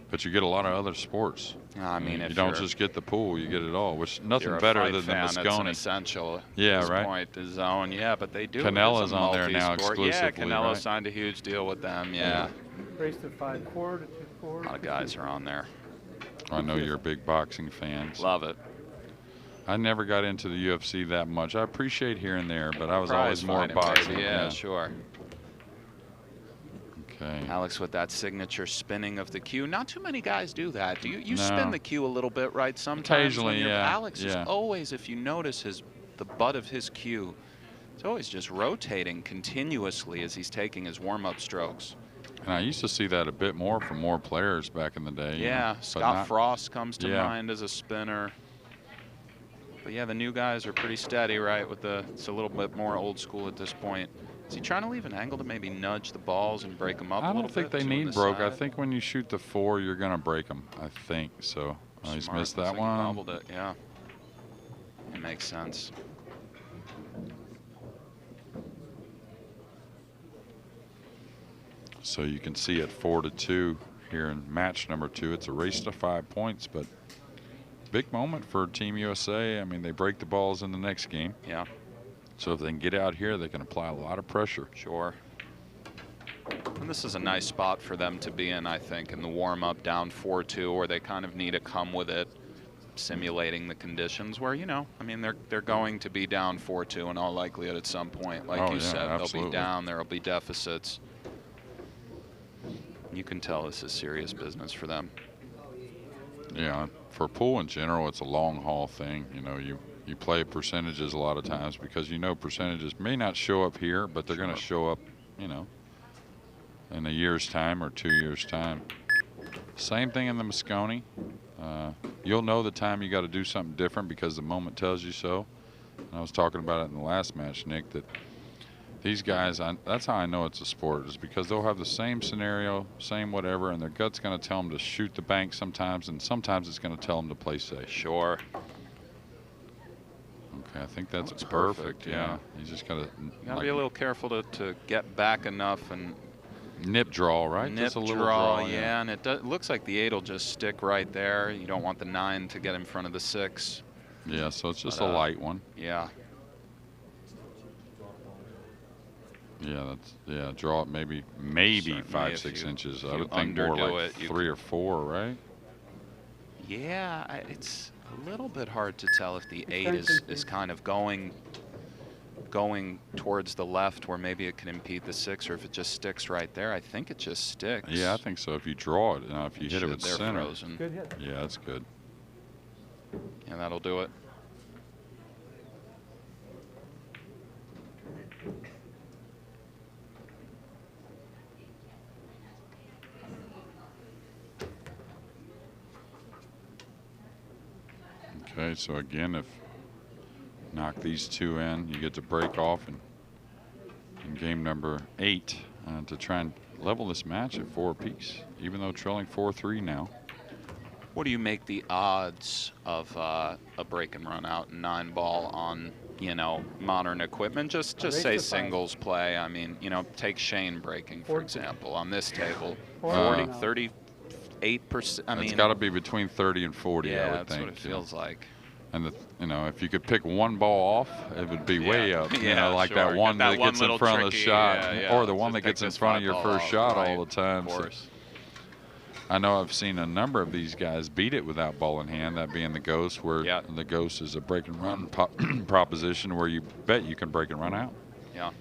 But you get a lot of other sports. I mean, if you don't you're- just get the pool, you get it all, which nothing You're a better fight than fan, the it's an Moscone. essential Yeah, at this right. point. The zone, yeah, but they do. Canella's It's a on there now multi-sport. Yeah, exclusively, Canelo right? signed a huge deal with them. Yeah, Race to 5-4 to 2-4. a lot of guys are on there. I know you're a big boxing fan. so Love it. I never got into the UFC that much. I appreciate here and there, but I was Prize always more fighting, boxing. baby. Yeah, sure. Okay. Alex with that signature spinning of the cue. Not too many guys do that. Do you spin No. the cue a little bit, right? Sometimes Occasionally, when you're, yeah, Alex is yeah. always, if you notice the butt of his cue, it's always just rotating continuously as he's taking his warm-up strokes. And I used to see that a bit more from more players back in the day. Yeah, but Scott not- Frost comes to Yeah. mind as a spinner. But yeah, the new guys are pretty steady, right? It's a little bit more old school at this point. Is he trying to leave an angle to maybe nudge the balls and break them up a I little don't think bit? they two on need the broke. I side? think when you shoot the 4, you're going to break them. I think so. He's Smart. missed Looks that like he one. bobbled it, yeah. It makes sense. So you can see at 4-2 here in match number 2. It's a race to 5 points, but big moment for Team USA. I mean, they break the balls in the next game. Yeah, So if they can get out here, they can apply a lot of pressure. sure. And this is a nice spot for them to be in, I think, in the warm-up down 4-2, where they kind of need to come with it. simulating the conditions where, I mean, they're going to be down 4-2 in all likelihood at some point. Like you said, absolutely. they'll be down, there'll be deficits. You can tell this is serious business for them. Yeah, for pool in general, it's a long haul thing. You play percentages a lot of times because percentages may not show up here, but they're going to show up, in a year's time or 2 years' time. Same thing in the Moscone. You'll know the time you got to do something different because the moment tells you so. And I was talking about it in the last match, Nick, that these guys, that's how I know it's a sport, is because they'll have the same scenario, same whatever, and their gut's going to tell them to shoot the bank sometimes, and sometimes it's going to tell them to play safe. Sure. Okay, I think that's perfect. Yeah. You just got to be a little careful to get back enough and nip draw, right? Nip just a little draw, draw, yeah. And it looks like the 8 will just stick right there. You don't want the 9 to get in front of the 6. Yeah, so it's just a light one. Yeah. Yeah, draw it maybe certainly 5-6 inches. I would think more like 3 or 4, right? Yeah, it's a little bit hard to tell if the 8 is kind of going towards the left where maybe it can impede the 6, or if it just sticks right there. I think it just sticks. Yeah, I think so. If you draw it, if you hit it with center. Frozen. Good hit. Yeah, that's good. Yeah, that'll do it. Okay, so again, if knock these 2 in, you get to break off in game number 8 to try and level this match at 4 apiece, even though trailing 4-3 now. What do you make the odds of a break and run out 9 ball on, modern equipment? Just say singles play. I mean, take Shane breaking, for example, on this table. 38%. I mean, it's got to be between 30 and 40, yeah, I would that's think. what it feels like. And if you could pick 1 ball off, it would be way up. Like sure. that one that gets in front of the shot, or the Let's one that just gets pick in this front of your 5 first ball shot out. all the time. Of course. I know I've seen a number of these guys beat it without ball in hand, that being the Ghost, where the Ghost is a break and run proposition where you bet you can break and run out. Yeah.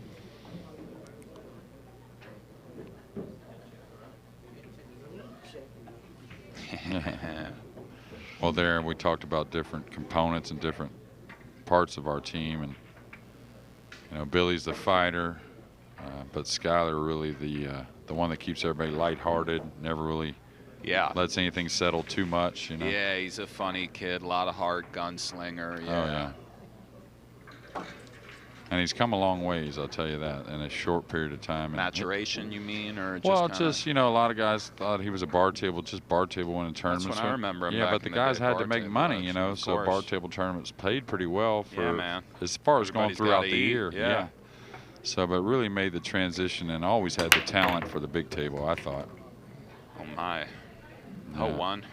Well, there we talked about different components and different parts of our team, and Billy's the fighter, but Skyler really the one that keeps everybody lighthearted, never really lets anything settle too much. Yeah, he's a funny kid, a lot of heart, gunslinger. Yeah. Oh yeah. And he's come a long ways, I'll tell you that, in a short period of time. Maturation, you mean, or just well, just a lot of guys thought he was a bar table winning tournaments. That's when I remember him. Yeah, but the guys had to make money, so bar table tournaments paid pretty well for man. as far as going throughout the year. Yeah. So, but really made the transition and always had the talent for the big table, I thought. Oh my. Yeah. 0-1.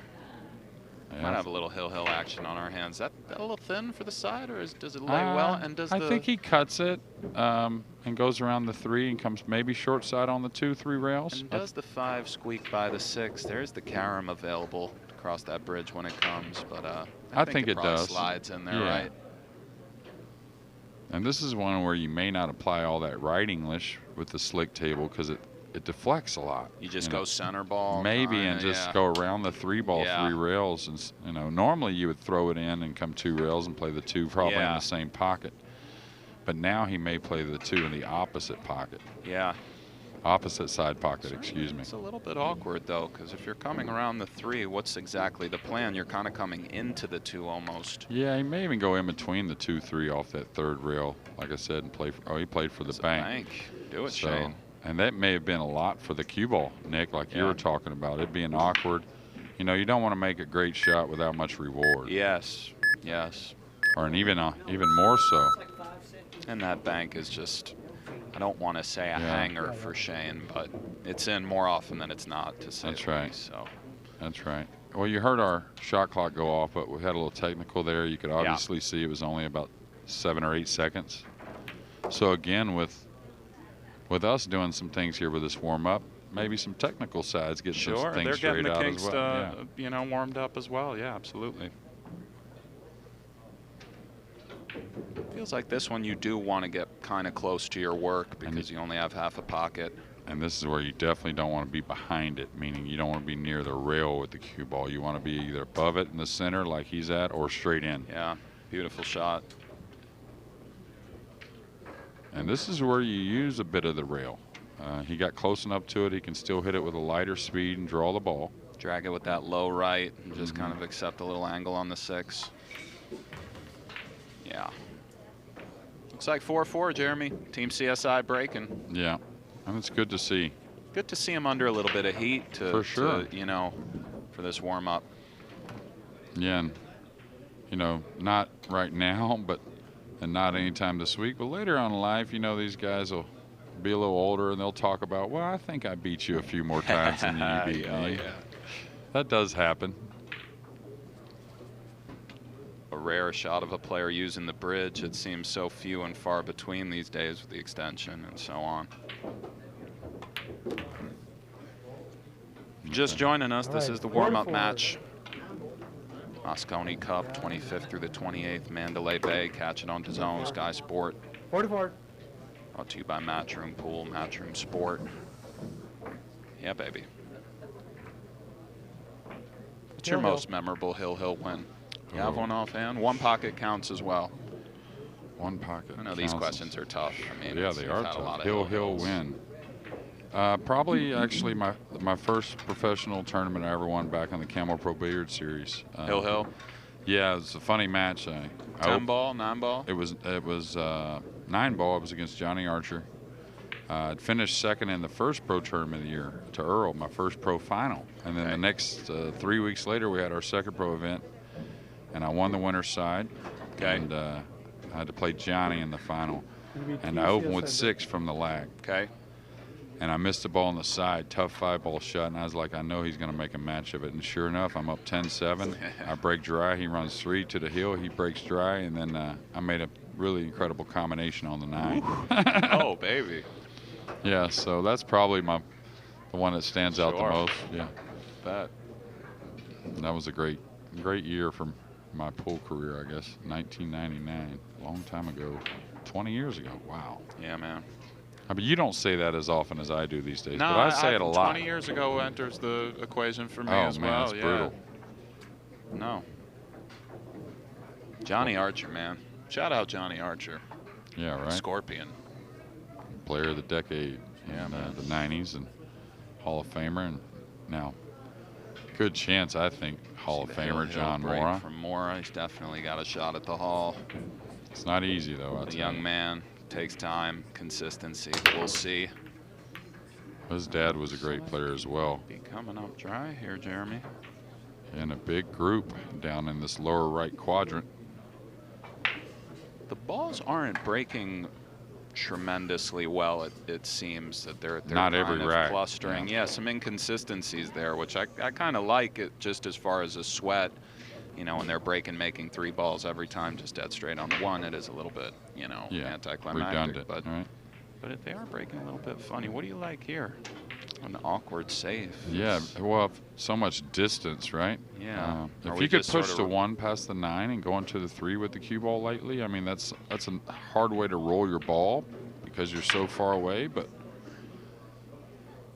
Yeah. Might have a little hill action on our hands. That a little thin for the side, or does it lay well? And I think he cuts it and goes around the 3 and comes maybe short side on the 2-3 rails. And does the 5 squeak by the 6? There's the carom available to cross that bridge when it comes, but I think it does. Slides in there, right? And this is one where you may not apply all that right English with the slick table because it deflects a lot. You just go center ball. Maybe, and just go around the 3 ball, 3 rails. And, normally you would throw it in and come 2 rails and play the 2 probably in the same pocket. But now he may play the 2 in the opposite pocket. Yeah. Opposite side pocket, excuse me. It's a little bit awkward, though, because if you're coming around the 3, what's exactly the plan? You're kind of coming into the 2 almost. Yeah, he may even go in between the 2-3 off that 3rd rail, like I said, and play. He played for the bank. Do it, Shane. And that may have been a lot for the cue ball, Nick, like you were talking about. It being awkward. You don't want to make a great shot without much reward. Yes. Or even more so. And that bank is just, I don't want to say a hanger for Shane, but it's in more often than it's not, to say That's the right. least, so. That's right. Well, you heard our shot clock go off, but we had a little technical there. You could obviously see it was only about 7 or 8 seconds. So again, with us doing some things here with this warm-up, maybe some technical sides getting some things straight out as well. Warmed up as well. Yeah, absolutely. Feels like this one you do want to get kind of close to your work because you only have half a pocket. And this is where you definitely don't want to be behind it, meaning you don't want to be near the rail with the cue ball. You want to be either above it in the center like he's at or straight in. Yeah, beautiful shot. And this is where you use a bit of the rail. He got close enough to it, he can still hit it with a lighter speed and draw the ball. Drag it with that low right and just kind of accept a little angle on the 6. Yeah. Looks like 4-4, Jeremy. Team CSI breaking. Yeah, and it's good to see. Good to see him under a little bit of heat For sure. you know, for this warm-up. Yeah, and, you know, not right now, and not anytime this week, but later on in life, you know, these guys will be a little older and they'll talk about, well, I think I beat you a few more times than you beat me. Yeah. That does happen. A rare shot of a player using the bridge. It seems so few and far between these days with the extension and so on. Just joining us, this is the warm-up match. Moscone Cup, 25th through the 28th, Mandalay Bay. Catch it on DAZN, Sky Sport. 44. Brought to you by Matchroom Pool, Matchroom Sport. Yeah, baby. What's your Hill. most memorable Hill win? You have one offhand? One pocket counts as well. One pocket. I know these counts. questions are tough. I mean, Yeah, it's- they we've are had a lot tough. of Hill win. Probably actually my first professional tournament I ever won back on the Camel Pro Billiard Series. Hill. Yeah, it was a funny match. 10 ball, 9 ball? It was 9 ball. It was against Johnny Archer. I'd finished second in the first pro tournament of the year to Earl, my first pro final. And then the next 3 weeks later, we had our second pro event, and I won the winner's side. Okay. And I had to play Johnny in the final. Gonna be And Team I opened with CSI. 6 from the lag. Okay. And I missed the ball on the side, tough 5-ball shot, and I was like, I know he's going to make a match of it. And sure enough, I'm up 10-7. I break dry. He runs 3 to the hill. He breaks dry, and then I made a really incredible combination on the 9. Oh, baby. Yeah, so that's probably the one that stands out the Sure. most. Yeah, Bet. and that was a great year from my pool career, I guess. 1999, a long time ago, 20 years ago. Wow. Yeah, man. I mean, you don't say that as often as I do these days, No, but I say it a lot. 20 years ago enters the equation for me Oh, as man, well. it's yeah. brutal. No. Johnny Archer, man. Shout out Johnny Archer. Yeah, right. Scorpion. Player of the decade Yeah, in man. the 90s and Hall of Famer, and now good chance, I think, Hall of See the Famer hill John break Mora. From Mora, he's definitely got a shot at the Hall. It's not easy, though. I'll The tell young you. man takes time, consistency. We'll see. His dad was a great player as well. Be coming up dry here, Jeremy. In a big group down in this lower right quadrant. The balls aren't breaking tremendously well. It seems that they're Not kind every of rack, clustering. yeah. Yeah, some inconsistencies there, which I kind of like it just as far as a sweat. You know, when they're breaking, making 3 balls every time, just dead straight on the 1, it is a little bit, you know, Yeah, anticlimactic. redundant, But right? if they are breaking a little bit funny, what do you like here? An awkward save. Yeah, well, so much distance, right? Yeah. Are If we you could just sort push of- the 1 past the 9 and go into the 3 with the cue ball lightly, I mean, that's a hard way to roll your ball because you're so far away,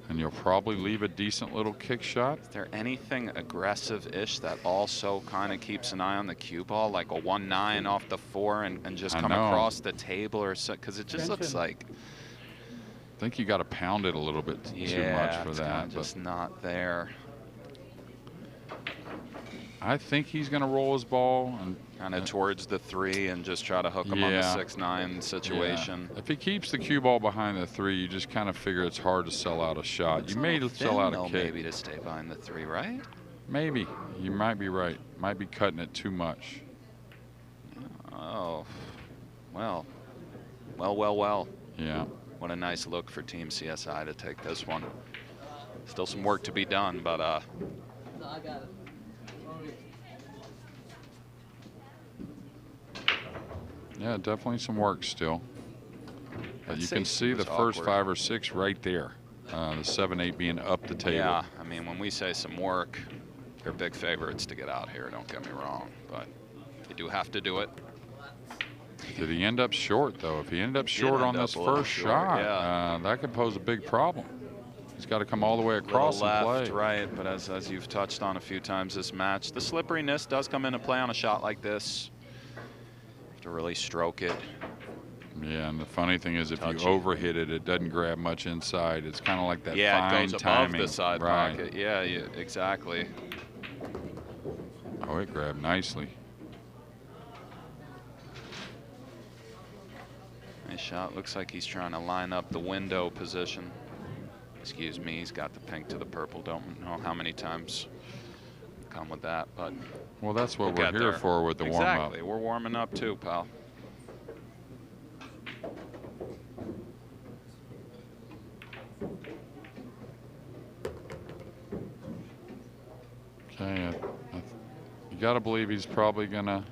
and you'll probably leave a decent little kick shot. Is there anything aggressive-ish that also kind of keeps an eye on the cue ball, like a 1-9 off the 4 and just I come know. across the table or so? Because it just looks Tension. like I think you got to pound it a little bit too much for it's that. kinda But just not there. I think he's going to roll his ball and Kind of towards the 3 and just try to hook him on the Yeah. 6-9 situation. Yeah. If he keeps the cue ball behind the 3, you just kind of figure it's hard to sell out a shot. It's You a may little sell thin, out though, a kick. maybe to stay behind the 3, right? Maybe. You might be right. Might be cutting it too much. Oh, well. Well. Yeah. What a nice look for Team CSI to take this one. Still some work to be done, but No, I got it. Yeah, definitely some work still. But That you can safety see the was first awkward. 5 or 6 right there. The 7-8 being up the table. yeah, I mean, when we say some work, they're big favorites to get out here, don't get me wrong, but you do have to do it. Did he end up short, though? If he ended up short on this first shot, that could pose a big problem. He's got to come all the way across and play. Left, right, but as you've touched on a few times this match, the slipperiness does come into play on a shot like this. You have to really stroke it. Yeah, and the funny thing is, if you overhit it, it doesn't grab much inside. It's kind of like that yeah, fine it goes timing. above the side right. pocket. Yeah, exactly. Oh, it grabbed nicely. Nice shot. Looks like he's trying to line up the window position. Excuse me, he's got the pink to the purple. Don't know how many times come with that, but well, that's what we're here for with the warm-up. Exactly, we're warming up too, pal. Okay, you got to believe he's probably gonna.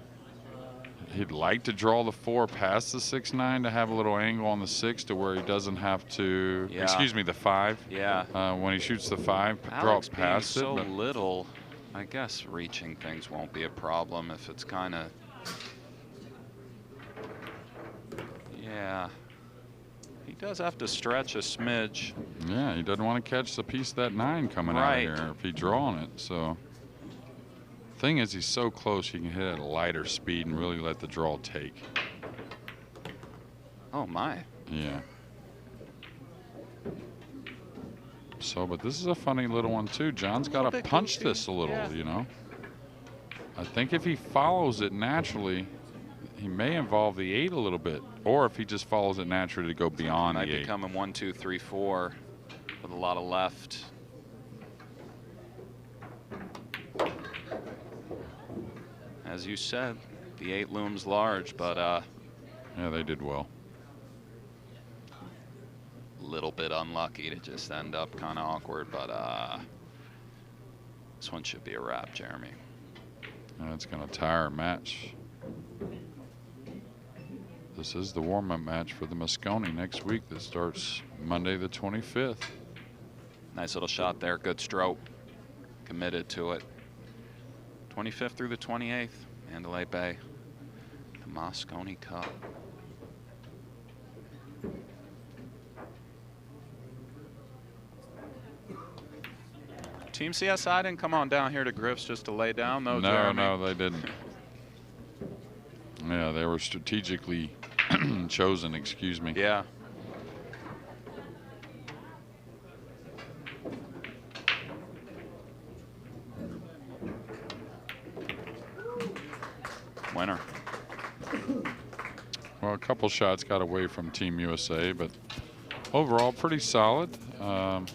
He'd like to draw the 4 past the 6-9 to have a little angle on the 6 to where he doesn't have to. Yeah. Excuse me, the 5. Yeah. When he shoots the 5, draw it past it. So little, I guess reaching things won't be a problem if it's kind of. Yeah. He does have to stretch a smidge. Yeah, he doesn't want to catch the piece of that 9 coming out of here if he's drawing it. So. Thing is, he's so close, he can hit at a lighter speed and really let the draw take. Oh my. Yeah. So, but this is a funny little one too. John's got to punch this a little, you know. I think if he follows it naturally, he may involve the 8 a little bit, or if he just follows it naturally to go beyond the 8. Might be coming 1, 2, 3, 4 with a lot of left. As you said, the 8 looms large, but yeah, they did well. A little bit unlucky to just end up kind of awkward, but this one should be a wrap, Jeremy. And it's going to tire our match. This is the warm-up match for the Moscone next week that starts Monday the 25th. Nice little shot there, good stroke. Committed to it. 25th through the 28th, Mandalay Bay, the Moscone Cup. Team CSI didn't come on down here to Griff's just to lay down, though, Jeremy. No, they didn't. Yeah, they were strategically chosen, excuse me. Yeah. Winner. Well, a couple shots got away from Team USA, but overall pretty solid.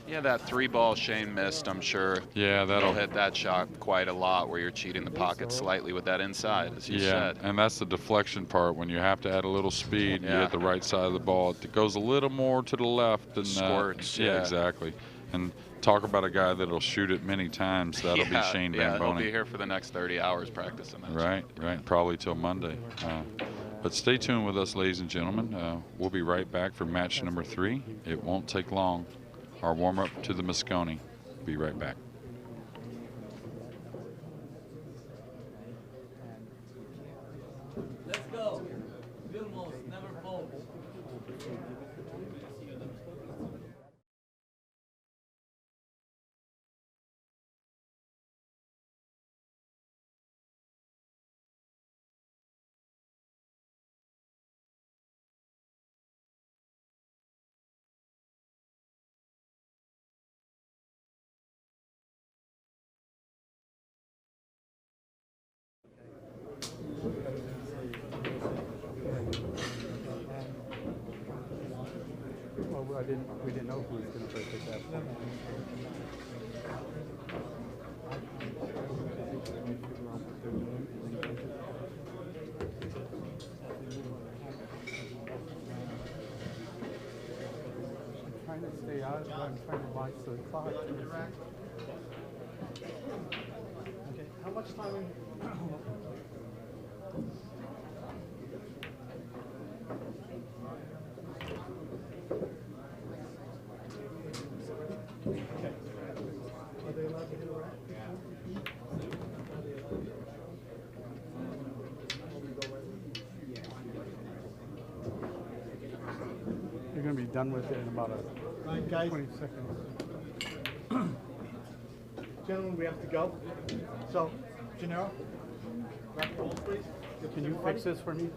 Yeah, that 3-ball Shane missed, I'm sure. Yeah, that'll hit that shot quite a lot where you're cheating the pocket slightly with that inside, as you said. And that's the deflection part. When you have to add a little speed, you hit the right side of the ball. It goes a little more to the left. And, squirts. Yeah, exactly. And talk about a guy that'll shoot it many times. That'll be Shane Van Yeah, he'll Boning. be here for the next 30 hours practicing that. Right. Probably till Monday. But stay tuned with us, ladies and gentlemen. We'll be right back for match number 3. It won't take long. Our warm-up to the Moscone. Be right back. Let's go. Vilmos, never fold. Well, we didn't know who was going to break at that point. I'm trying to stay out, but I'm trying to watch the clock. Okay, how much time? Are they allowed to do a rack? You're going to be done with it in about Right, guys. 20 seconds. Gentlemen, we have to go. So, Gennaro, grab the balls, please. Can you fix this for me?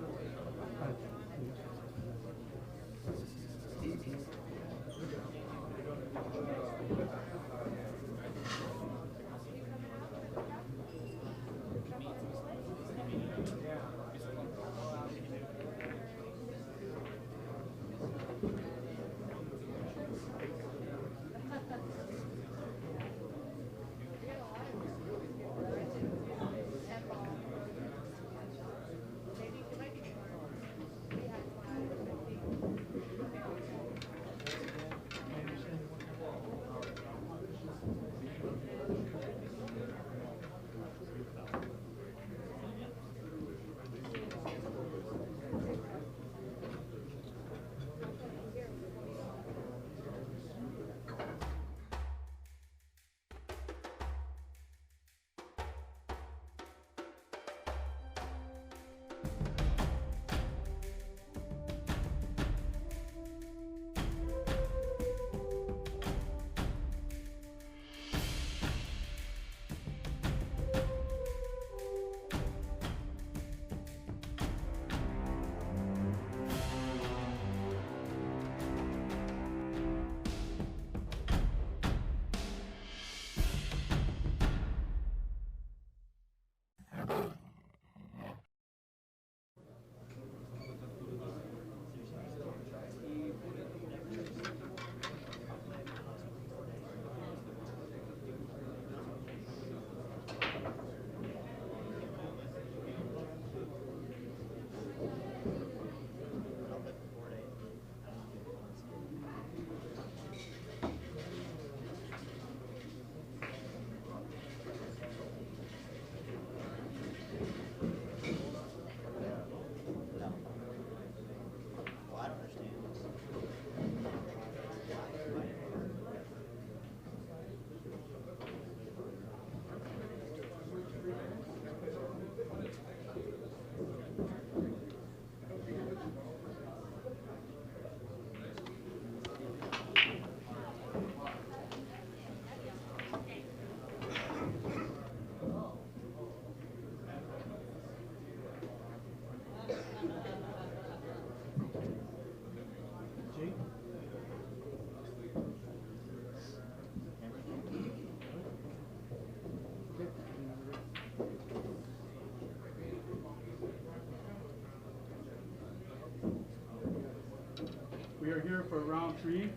We are here for round 3,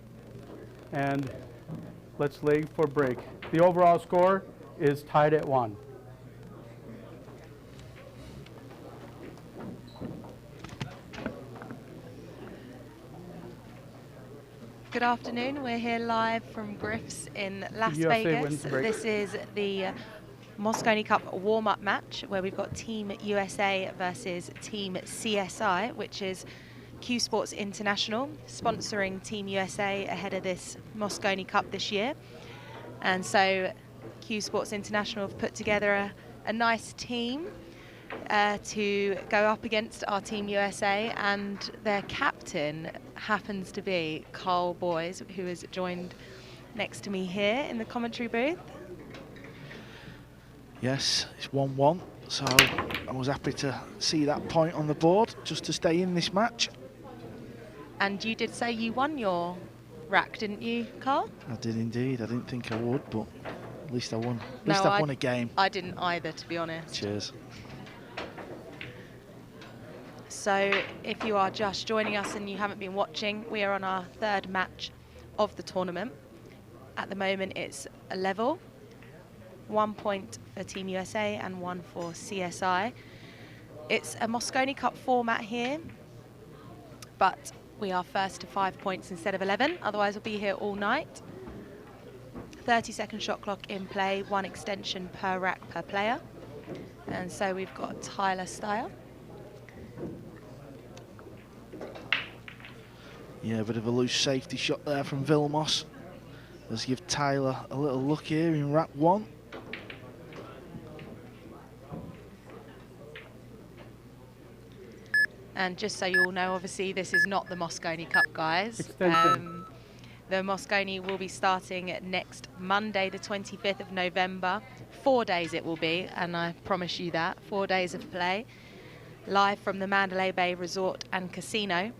and let's leg for break. The overall score is tied at 1. Good afternoon. We're here live from Griff's in Las USA wins Vegas. the break. This is the Mosconi Cup warm-up match where we've got Team USA versus Team CSI, which is Q Sports International, sponsoring Team USA ahead of this Mosconi Cup this year. And so Q Sports International have put together a nice team to go up against our Team USA, and their captain happens to be Carl Boys, who has joined next to me here in the commentary booth. Yes, it's 1-1, so I was happy to see that point on the board just to stay in this match. And you did say you won your rack, didn't you, Carl? I did indeed. I didn't think I would, but at least I won. At No, least I've won a game. I didn't either, to be honest. Cheers. So if you are just joining us and you haven't been watching, we are on our third match of the tournament. At the moment it's a level, 1 point for Team USA and 1 for CSI. It's a Mosconi Cup format here, but we are first to 5 points instead of 11, otherwise we'll be here all night. 30-second shot clock in play, 1 extension per rack per player. And so we've got Tyler style. Yeah, a bit of a loose safety shot there from Vilmos. Let's give Tyler a little look here in rack 1. And just so you all know, obviously this is not the Moscone Cup, guys. Extension. The Moscone will be starting next Monday, the 25th of November. 4 days it will be, and I promise you that. 4 days of play. Live from the Mandalay Bay Resort and Casino.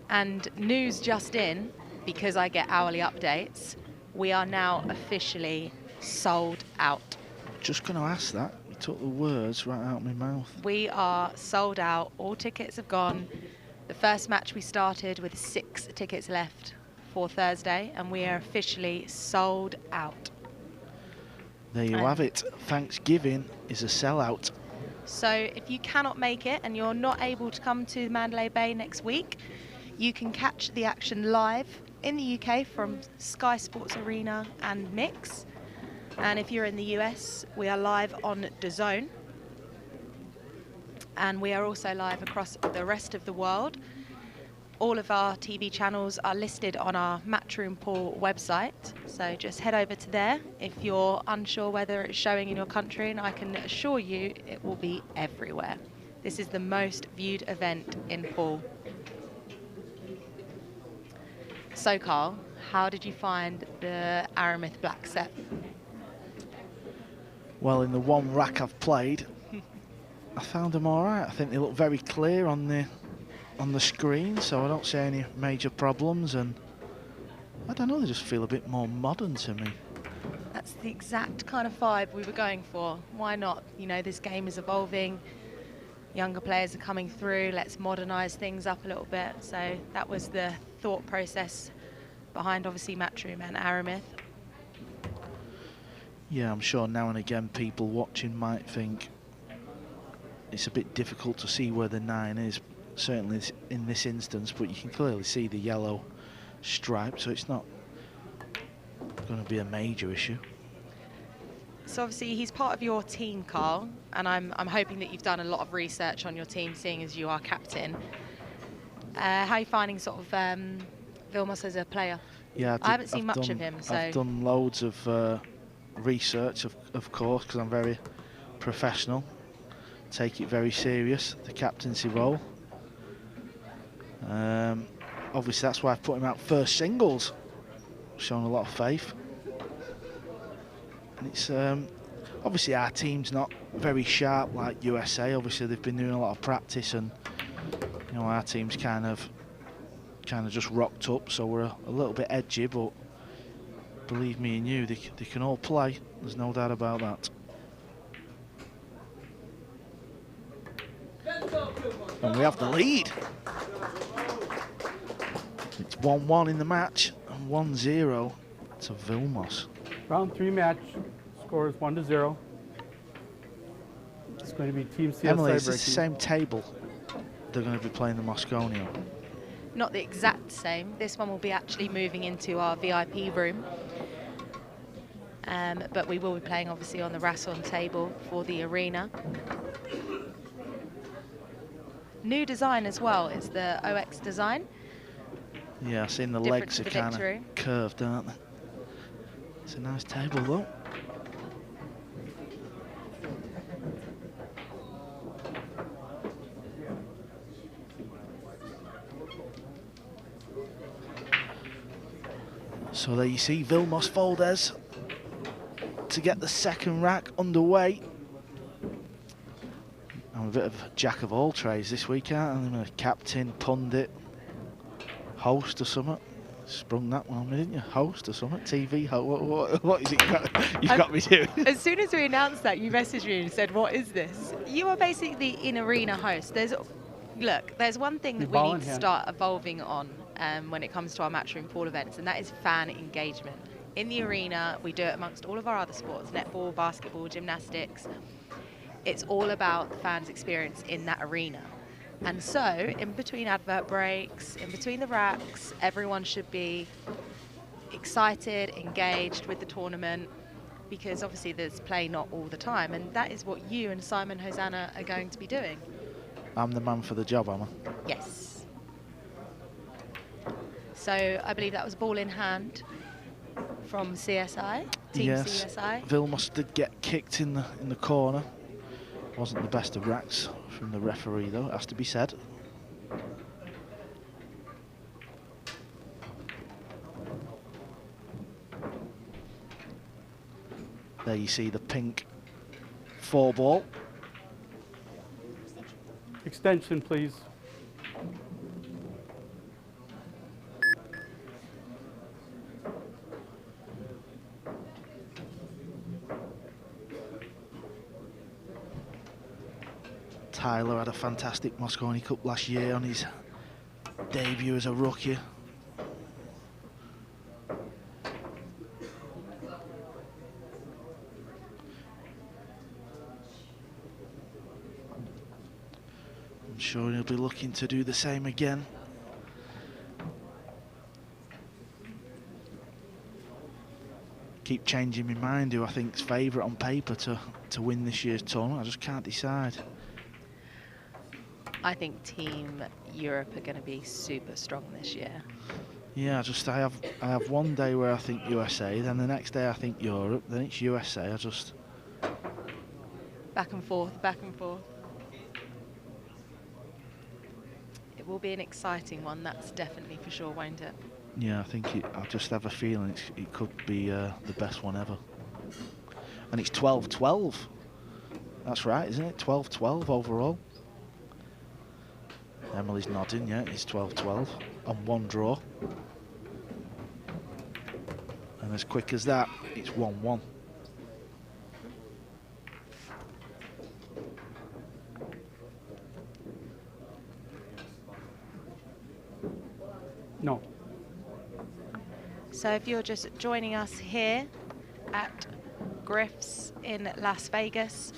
And news just in, because I get hourly updates, we are now officially sold out. Just going to ask that. You took the words right out of my mouth. We are sold out. All tickets have gone. The first match we started with 6 tickets left for Thursday, and we are officially sold out. There you have it. Thanksgiving is a sellout. So if you cannot make it and you're not able to come to Mandalay Bay next week, you can catch the action live in the UK from Sky Sports Arena and Mix. And if you're in the US, we are live on DAZN. And we are also live across the rest of the world. All of our TV channels are listed on our Matchroom Pool website. So just head over to there if you're unsure whether it's showing in your country, and I can assure you it will be everywhere. This is the most viewed event in pool. So Carl, how did you find the Aramith Black set? Well, in the one rack I've played, I found them all right. I think they look very clear on the screen, so I don't see any major problems, and I don't know, they just feel a bit more modern to me. That's the exact kind of vibe we were going for. Why not? You know, this game is evolving. Younger players are coming through. Let's modernise things up a little bit. So that was the thought process behind, obviously, Matchroom and Aramith. Yeah, I'm sure now and again people watching might think it's a bit difficult to see where the 9 is, certainly in this instance, but you can clearly see the yellow stripe, so it's not going to be a major issue. So obviously he's part of your team, Carl, and I'm hoping that you've done a lot of research on your team, seeing as you are captain. How are you finding sort of Vilmos as a player? Yeah, I haven't seen much of him, so I've done loads of research, of course, because I'm very professional. Take it very serious, the captaincy role. Obviously that's why I've put him out first singles. Shown a lot of faith. And it's obviously our team's not very sharp like USA. Obviously they've been doing a lot of practice, and you know, our team's kind of just rocked up, so we're a little bit edgy, but believe me and you, they can all play. There's no doubt about that. And we have the lead. It's 1-1 in the match and 1-0 to Vilmos. Round 3 match score is 1-0. It's going to be Team CSI Emily, is this breaking. the same table they're going to be playing the Moscone on? not the exact same. This one will be actually moving into our VIP room. But we will be playing obviously on the Rasson table for the arena. New design as well, it's the OX design. Yeah, I've seen the Different legs to are the kind Victory. of curved, aren't they? It's a nice table though. So there you see Vilmos Valdez to get the second rack underway. I'm a bit of a jack of all trades this week, aren't I? I'm a captain, pundit, host or something. Sprung that one on me, didn't you? Host or something? TV host? What is it you've got me doing? As soon as we announced that, you messaged me and said, "What is this?" You are basically the in-arena host. There's one thing that we need to start evolving on when it comes to our Matchroom pool events, and that is fan engagement. In the arena, we do it amongst all of our other sports, netball, basketball, gymnastics. It's all about the fans' experience in that arena. And so, in between advert breaks, in between the racks, everyone should be excited, engaged with the tournament, because obviously there's play not all the time, and that is what you and Simon Hosanna are going to be doing. I'm the man for the job, am I? Yes. So I believe that was ball in hand from CSI, Team yes. CSI. Vilmos did get kicked in the corner. Wasn't the best of racks from the referee, though, it has to be said. There you see the pink 4-ball. Extension, please. Tyler had a fantastic Mosconi Cup last year on his debut as a rookie. I'm sure he'll be looking to do the same again. Keep changing my mind who I think's favourite on paper to win this year's tournament. I just can't decide. I think Team Europe are going to be super strong this year. Yeah, I have one day where I think USA, then the next day I think Europe, then it's USA. Back and forth, back and forth. It will be an exciting one, that's definitely for sure, won't it? Yeah, I just have a feeling it could be the best one ever. And it's 12-12. That's right, isn't it? 12-12 overall. Emily's nodding, yeah, it's 12-12 on one draw. And as quick as that, it's 1-1. No. So if you're just joining us here at Griff's in Las Vegas,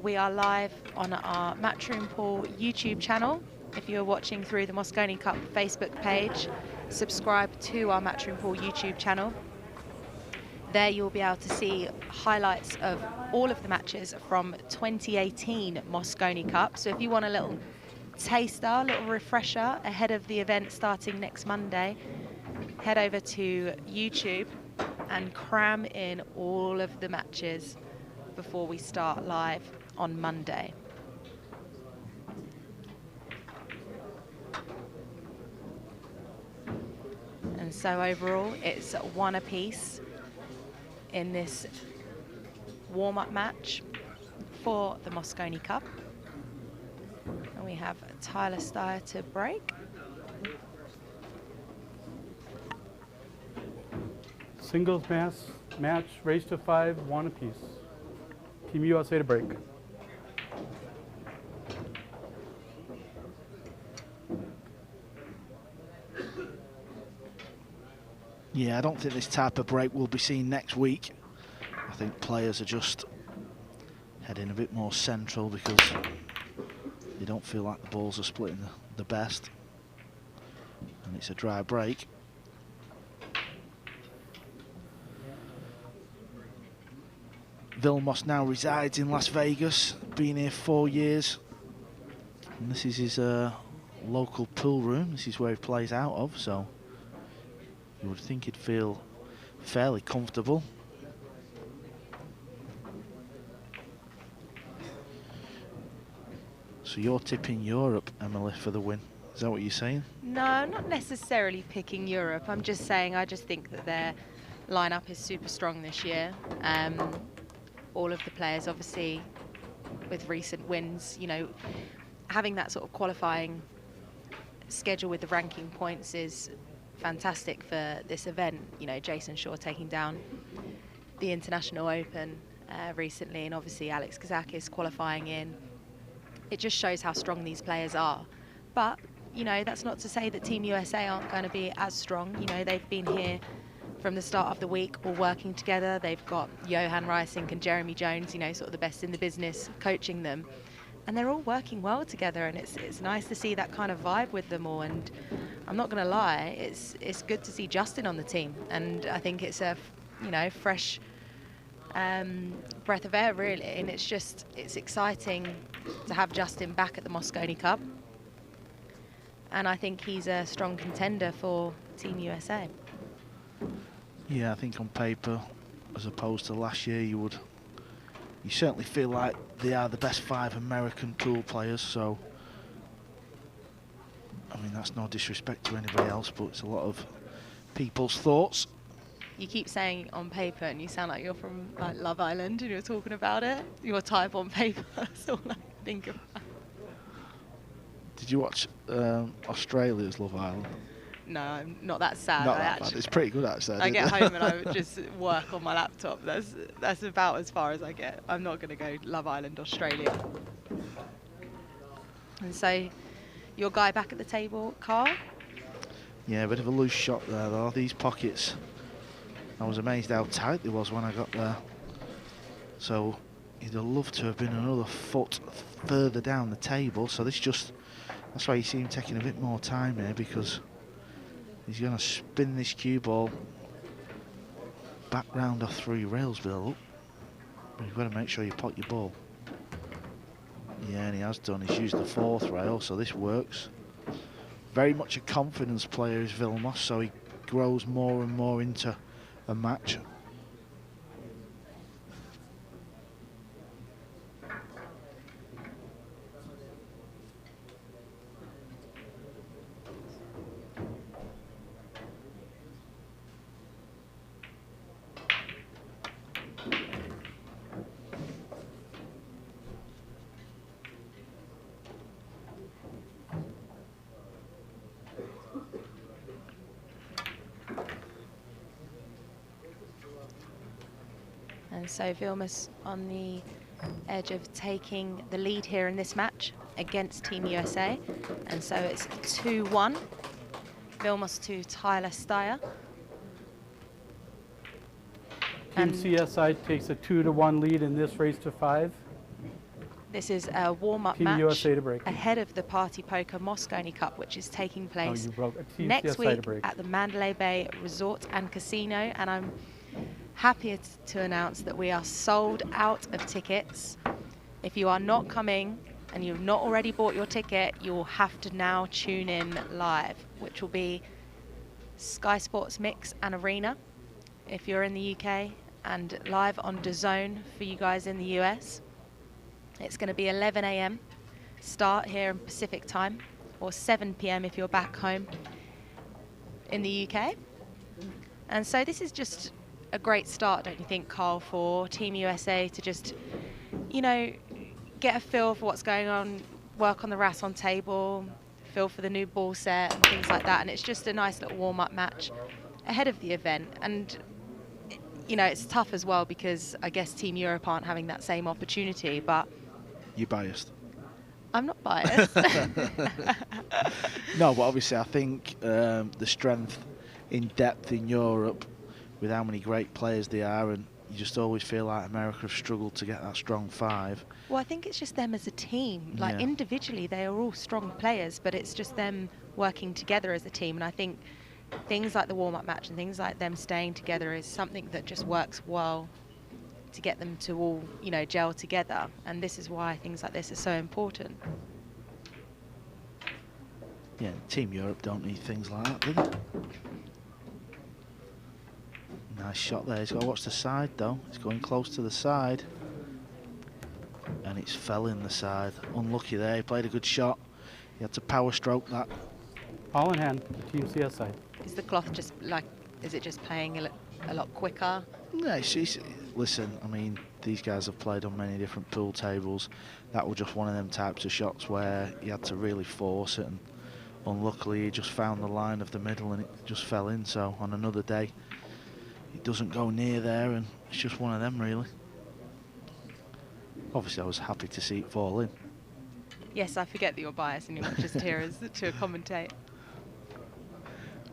we are live on our Matchroom Pool YouTube channel. If you're watching through the Mosconi Cup Facebook page, subscribe to our Matchroom Pool YouTube channel. There you'll be able to see highlights of all of the matches from 2018 Mosconi Cup. So if you want a little taster, a little refresher ahead of the event starting next Monday, head over to YouTube and cram in all of the matches before we start live on Monday. And so overall, it's 1 apiece in this warm-up match for the Mosconi Cup. And we have Tyler Steyer to break. Singles match, race to 5, 1 apiece. Team USA to break. Yeah, I don't think this type of break will be seen next week. I think players are just heading a bit more central because they don't feel like the balls are splitting the best. And it's a dry break. Vilmos now resides in Las Vegas, been here 4 years. And this is his local pool room. This is where he plays out of, so you would think he'd feel fairly comfortable. So you're tipping Europe, Emily, for the win. Is that what you're saying? No, not necessarily picking Europe. I'm just saying I just think that their lineup is super strong this year. All of the players, obviously, with recent wins, you know, having that sort of qualifying schedule with the ranking points is fantastic for this event. You know, Jason Shaw taking down the International Open recently, and obviously Alex Kazakis qualifying in. It just shows how strong these players are. But, you know, that's not to say that Team USA aren't going to be as strong. You know, they've been here from the start of the week, all working together. They've got Johan Reising and Jeremy Jones, you know, sort of the best in the business, coaching them. And they're all working well together, and it's nice to see that kind of vibe with them all. And I'm not going to lie, it's good to see Justin on the team. And I think it's a, you know, fresh breath of air, really. And it's exciting to have Justin back at the Mosconi Cup. And I think he's a strong contender for Team USA. Yeah, I think on paper, as opposed to last year, you would you certainly feel like they are the best 5 American pool players, so I mean, that's no disrespect to anybody else, but it's a lot of people's thoughts. You keep saying on paper, and you sound like you're from like Love Island, and you're talking about it. Your type on paper. That's all I think about. Did you watch Australia's Love Island? No, I'm not that sad. Not that bad. It's pretty good, actually. I get home and I would just work on my laptop. That's about as far as I get. I'm not going to go Love Island Australia. And so, your guy back at the table, Carl? Yeah, a bit of a loose shot there, though. These pockets, I was amazed how tight they was when I got there. So, he'd have loved to have been another foot further down the table. So that's why you see him taking a bit more time here, because he's going to spin this cue ball back round off 3 rails, Bill. But you've got to make sure you pot your ball. Yeah, and he has done. He's used the 4th rail, so this works. Very much a confidence player is Vilmos, so he grows more and more into a match. And so Vilmos on the edge of taking the lead here in this match against Team USA. And so it's 2-1. Vilmos to Tyler Steyer. Team CSI takes a 2-1 lead in this race to 5. This is a warm-up Team match USA to break. ahead of the Party Poker Moscone Cup, which is taking place you broke Team next CSI to week break. at the Mandalay Bay Resort and Casino. And I'm happy to announce that we are sold out of tickets. If you are not coming and you've not already bought your ticket, you will have to now tune in live, which will be Sky Sports Mix and Arena if you're in the UK, and live on DAZN for you guys in the US. It's going to be 11 a.m. start here in Pacific time, or 7 p.m. if you're back home in the UK. And so this is just a great start, don't you think, Carl, for Team USA to just, you know, get a feel for what's going on, work on the Rasson table, feel for the new ball set and things like that. And it's just a nice little warm-up match ahead of the event. And, you know, it's tough as well because I guess Team Europe aren't having that same opportunity, but... You're biased. I'm not biased. No, but obviously I think the strength in depth in Europe, with how many great players they are, and you just always feel like America have struggled to get that strong 5. Well, I think it's just them as a team. Like, Yeah. individually, they are all strong players, but it's just them working together as a team. And I think things like the warm-up match and things like them staying together is something that just works well to get them to all, you know, gel together. And this is why things like this are so important. Yeah, Team Europe don't need things like that, do they? Nice shot there. He's got to watch the side, though. It's going close to the side. And it's fell in the side. Unlucky there. He played a good shot. He had to power stroke that. All in hand, Team CSI. Is the cloth just like, is it just playing a lot quicker? No, listen, I mean, these guys have played on many different pool tables. That was just one of them types of shots where he had to really force it, and unluckily he just found the line of the middle and it just fell in. So on another day, it doesn't go near there, and it's just one of them, really. Obviously, I was happy to see it fall in. Yes, I forget that you're biased and you're not just here as to commentate.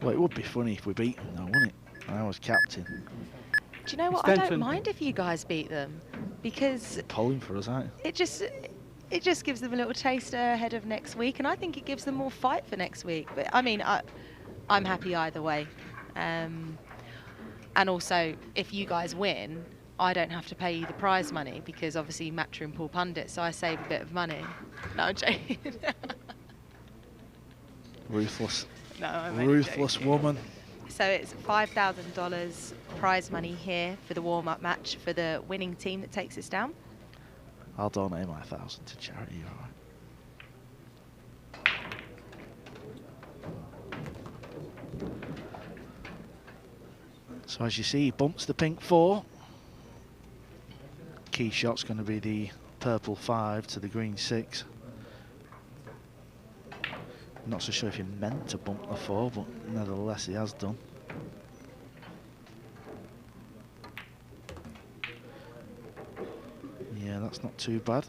Well, it would be funny if we beat them, though, wouldn't it? And I was captain. Do you know what? I don't Extension. mind if you guys beat them, because Polling for us, aren't it? it just gives them a little taster ahead of next week, and I think it gives them more fight for next week. But I mean, I'm happy either way. And also, if you guys win, I don't have to pay you the prize money, because obviously Matchroom Pool Pundit, so I save a bit of money. No, I'm joking. Ruthless. No, I'm only Ruthless joking. woman. So it's $5,000 prize money here for the warm-up match for the winning team that takes us down. I'll donate my 1,000 to charity, all right. So as you see, he bumps the pink 4. Key shot's going to be the purple 5 to the green 6. Not so sure if he meant to bump the 4, but nevertheless he has done. Yeah, that's not too bad.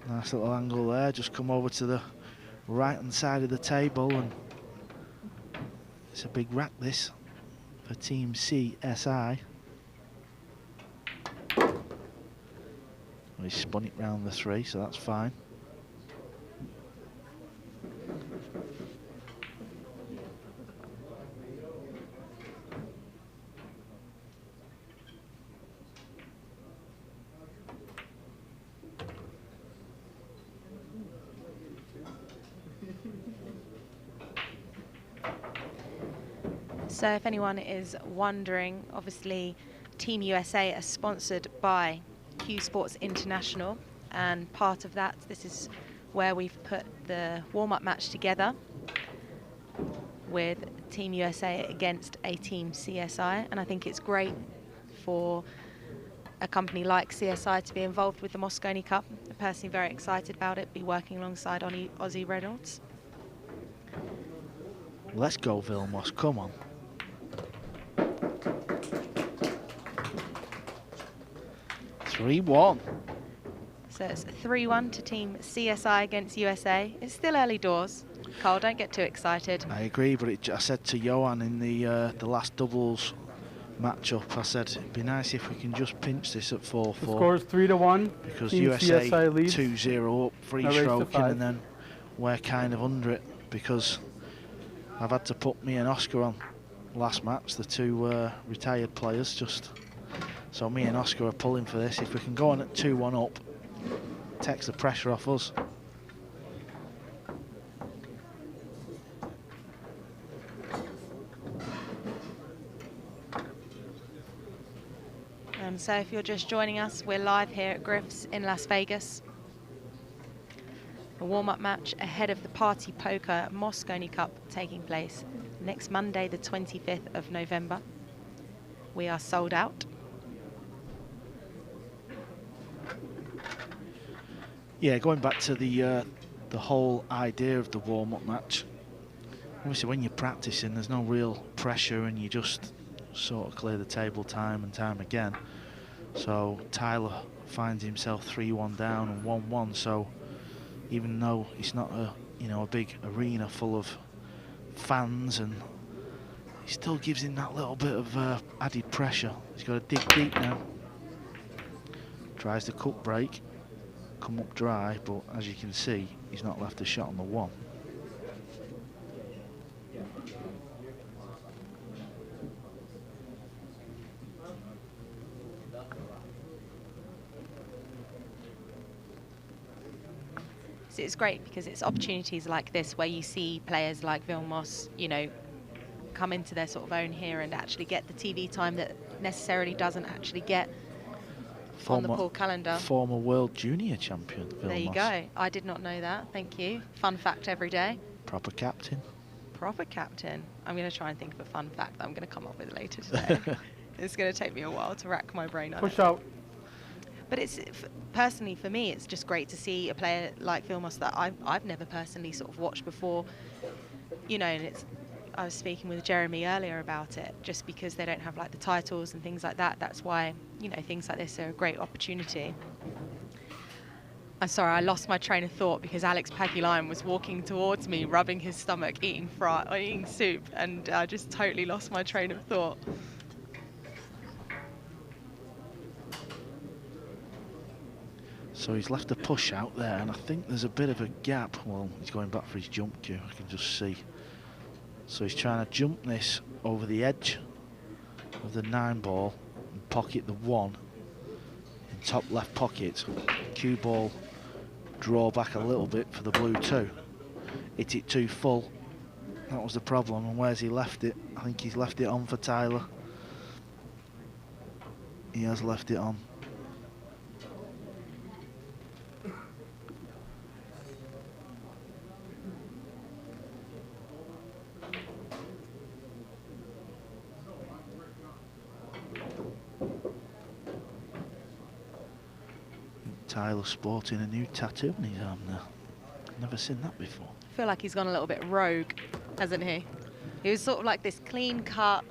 Nice little angle there. Just come over to the right hand side of the table, and it's a big rack this for Team CSI. Well, he spun it round the 3, so that's fine. So if anyone is wondering, obviously Team USA are sponsored by Q Sports International, and part of that, this is where we've put the warm-up match together with Team USA against a Team CSI, and I think it's great for a company like CSI to be involved with the Moscone Cup. I'm personally very excited about it, be working alongside Ozzy Reynolds. Let's go, Vilmos, come on. (3-1). So it's 3-1 to Team CSI against USA. It's still early doors. Carl, don't get too excited. I agree, but I said to Johan in the last doubles matchup, I said it'd be nice if we can just pinch this at 4-4. The score's 3-1. Because Team USA CSI leads. 2-0 up, free Now race to stroking, 5. and then we're kind of under it because I've had to put me and Oscar on last match, the 2 retired players, just so me and Oscar are pulling for this. If we can go on at 2-1 up, it takes the pressure off us. So if you're just joining us, we're live here at Griff's in Las Vegas. A warm-up match ahead of the Party Poker Moscone Cup taking place next Monday, the 25th of November. We are sold out. Yeah, going back to the whole idea of the warm-up match. Obviously, when you're practicing, there's no real pressure, and you just sort of clear the table time and time again. So Tyler finds himself 3-1 down and 1-1. So even though it's not a a big arena full of fans, and he still gives him that little bit of added pressure. He's got to dig deep now. Tries the cup break, come up dry, but as you can see, he's not left a shot on the 1. It's great because it's opportunities like this where you see players like Vilmos, come into their sort of own here and actually get the TV time that necessarily doesn't actually get on the pool calendar. Former world junior champion, Vilmos. There you go. I did not know that. Thank you. Fun fact every day. Proper captain. Proper captain. I'm going to try and think of a fun fact that I'm going to come up with later today. It's going to take me a while to rack my brain on it. Push out. But it's personally for me, it's just great to see a player like Vilmos that I've never personally sort of watched before. And I was speaking with Jeremy earlier about it, just because they don't have like the titles and things like that. That's why things like this are a great opportunity. I'm sorry, I lost my train of thought because Alex Pagulayan was walking towards me, rubbing his stomach, eating soup, and I just totally lost my train of thought. So he's left a push out there, and I think there's a bit of a gap. Well, he's going back for his jump cue, I can just see. So he's trying to jump this over the edge of the 9 ball and pocket the 1 in top left pocket. Cue ball draw back a little bit for the blue 2. Hit it too full. That was the problem. And where's he left it? I think he's left it on for Tyler. He has left it on. Tyler sporting a new tattoo on his arm there. Never seen that before. I feel like he's gone a little bit rogue, hasn't he? He was sort of like this clean cut,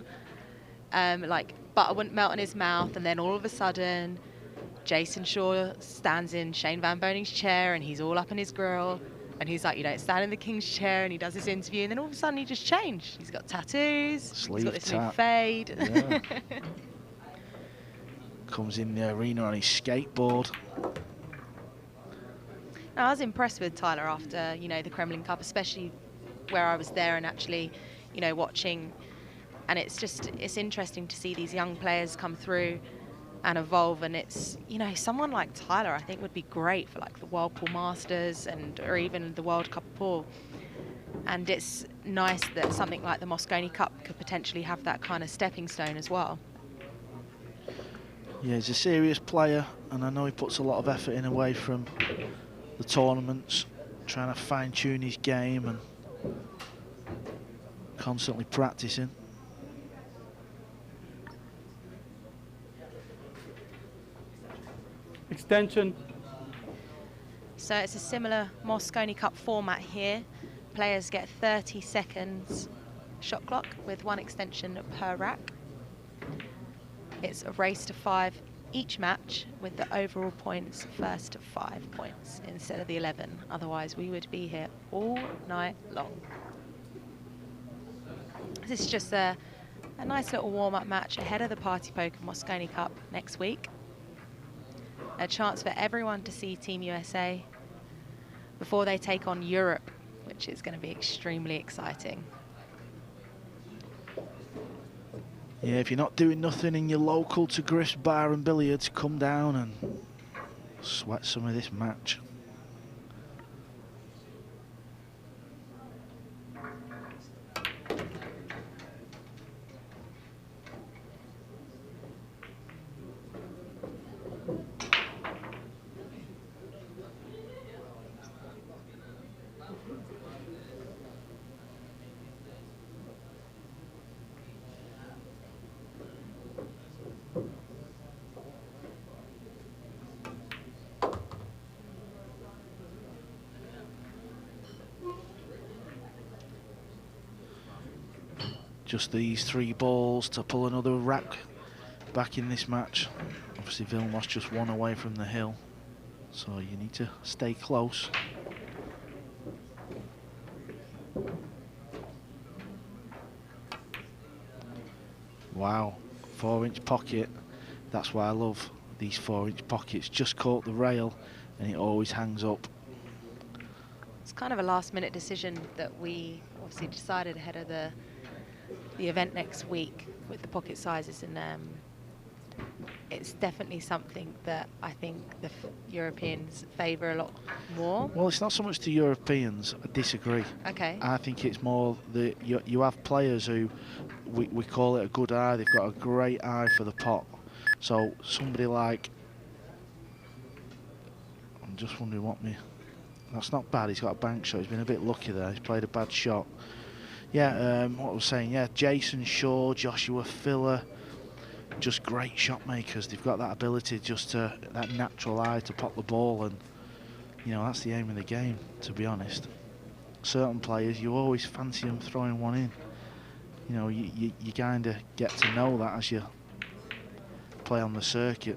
like butter wouldn't melt in his mouth, and then all of a sudden, Jason Shaw stands in Shane Van Boning's chair, and he's all up in his grill, and he's like, you don't stand in the king's chair, and he does this interview, and then all of a sudden he just changed. He's got tattoos, Sleeve he's got this new tap. fade. Yeah. Comes in the arena on his skateboard. I was impressed with Tyler after, you know, the Kremlin Cup, especially where I was there and actually, you know, watching. And it's interesting to see these young players come through and evolve. And it's, you know, someone like Tyler, I think, would be great for like the World Pool Masters or even the World Cup Pool. And it's nice that something like the Mosconi Cup could potentially have that kind of stepping stone as well. Yeah, he's a serious player, and I know he puts a lot of effort in away from the tournaments, trying to fine-tune his game and constantly practicing. Extension. So it's a similar Mosconi Cup format here. Players get 30 seconds shot clock with 1 extension per rack. It's a race to 5 each match with the overall points first to 5 points instead of the 11. Otherwise, we would be here all night long. This is just a nice little warm-up match ahead of the Party Poker Mosconi Cup next week. A chance for everyone to see Team USA before they take on Europe, which is going to be extremely exciting. Yeah, if you're not doing nothing in your local to Griff's Bar and Billiards, come down and sweat some of this match. Just these 3 balls to pull another rack back in this match. Obviously Vilmos just 1 away from the hill, so you need to stay close. Wow, 4-inch pocket. That's why I love these 4-inch pockets. Just caught the rail and it always hangs up. It's kind of a last-minute decision that we obviously decided ahead of the event next week with the pocket sizes, and it's definitely something that I think the Europeans favour a lot more. Well, it's not so much the Europeans, I disagree. Okay. I think it's more that you have players who, we call it a good eye, they've got a great eye for the pot. So somebody like, I'm just wondering that's not bad, he's got a bank shot, he's been a bit lucky there, he's played a bad shot. Yeah, what I was saying, yeah, Jason Shaw, Joshua Filler, just great shot makers. They've got that ability that natural eye to pop the ball, and, you know, that's the aim of the game, to be honest. Certain players, you always fancy them throwing one in. You know, you kind of get to know that as you play on the circuit.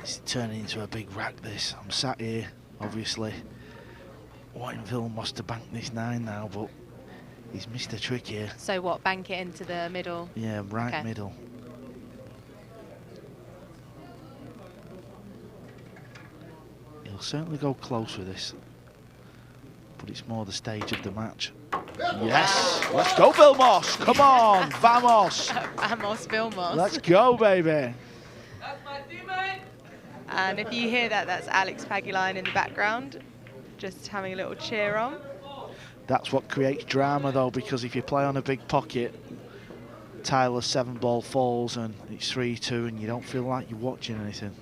It's turning into a big rack, this. I'm sat here, obviously, wanting Vilmos to bank this 9 now, but he's missed a trick here. So what, bank it into the middle? Yeah, right Okay. middle. He'll certainly go close with this, but it's more the stage of the match. Yes, let's go Vilmos, come on, vamos. Vamos, Vilmos. Let's go, baby. That's my teammate. And if you hear that, that's Alex Paguline in the background, just having a little cheer on. That's what creates drama, though, because if you play on a big pocket, Tyler's 7-ball falls and it's 3-2 and you don't feel like you're watching anything.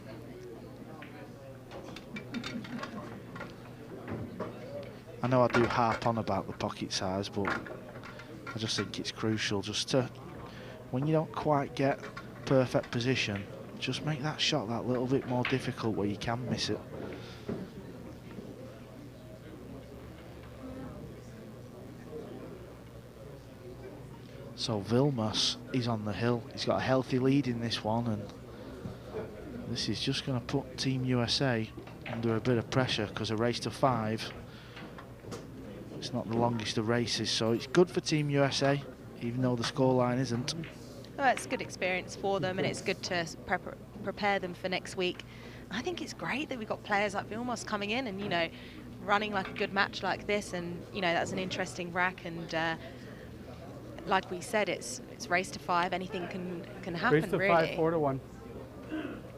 I know I do harp on about the pocket size, but I just think it's crucial just to when you don't quite get perfect position, just make that shot that little bit more difficult where you can miss it. So Vilmos is on the hill. He's got a healthy lead in this one, and this is just going to put Team USA under a bit of pressure, because a race to 5, it's not the longest of races, so it's good for Team USA, even though the scoreline isn't. Well, it's good experience for them, and it's good to prepare them for next week. I think it's great that we've got players like Vilmos coming in and, you know, running like a good match like this, and, you know, that's an interesting rack, and like we said, it's race to 5. Anything can happen, Race to really. 5, 4-1.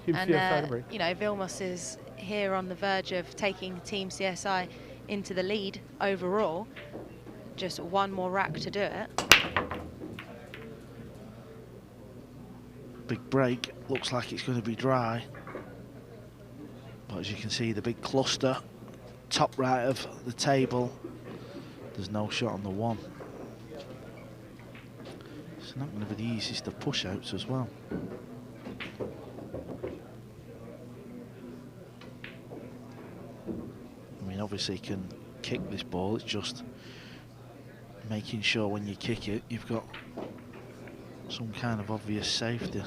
Team CSI to break. You know, Vilmos is here on the verge of taking Team CSI into the lead overall. Just one more rack to do it. Big break, looks like it's going to be dry. But as you can see, the big cluster, top right of the table, there's no shot on the 1. It's not going to be the easiest of push-outs as well. I mean, obviously you can kick this ball, it's just making sure when you kick it, you've got some kind of obvious safety.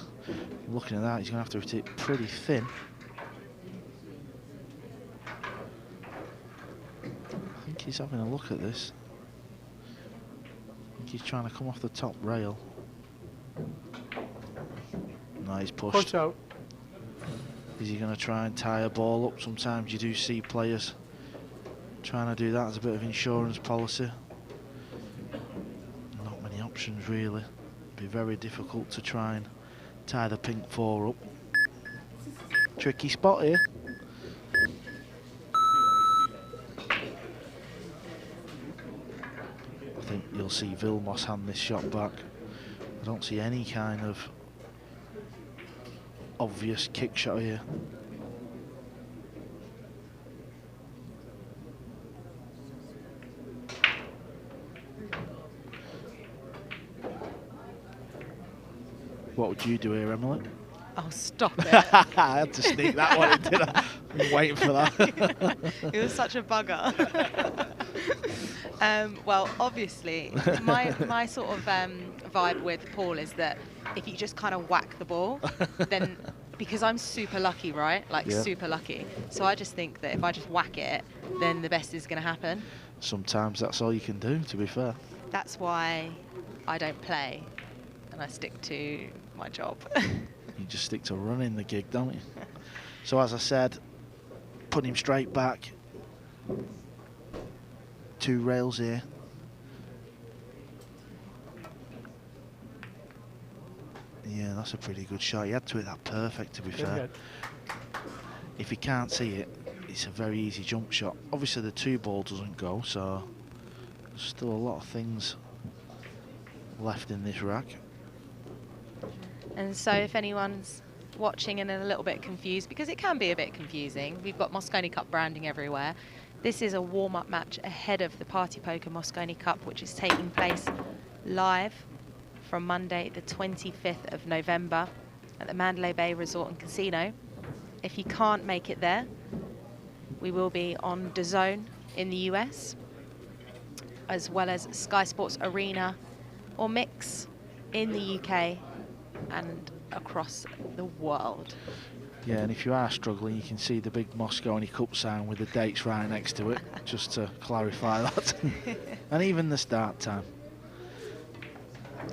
Looking at that, he's going to have to hit it pretty thin. I think he's having a look at this. I think he's trying to come off the top rail. No, he's pushed. Push out. Is he going to try and tie a ball up? Sometimes you do see players trying to do that as a bit of insurance policy. Not many options really. Be very difficult to try and tie the pink 4 up. Tricky spot here. I think you'll see Vilmos hand this shot back. I don't see any kind of obvious kick shot here. What would you do here, Emily? Oh, stop it. I had to sneak that one in, didn't I? I've been waiting for that. It was such a bugger. Well, obviously, my sort of vibe with Paul is that if you just kind of whack the ball, then, because I'm super lucky, right? Like, Yeah. super lucky. So I just think that if I just whack it, then the best is going to happen. Sometimes that's all you can do, to be fair. That's why I don't play, and I stick to my job. You just stick to running the gig, don't you? So as I said, put him straight back. 2 rails here. Yeah, that's a pretty good shot. He had to hit that perfect, to be fair. If he can't see it, it's a very easy jump shot. Obviously the 2 ball doesn't go, so there's still a lot of things left in this rack. And so if anyone's watching and a little bit confused, because it can be a bit confusing, we've got Mosconi Cup branding everywhere. This is a warm-up match ahead of the Party Poker Mosconi Cup, which is taking place live from Monday the 25th of November at the Mandalay Bay Resort and Casino. If you can't make it there, we will be on DAZN in the US, as well as Sky Sports Arena or Mix in the UK and across the world. Yeah, and if you are struggling, you can see the big Mosconi Cup sign with the dates right next to it, just to clarify that. And even the start time.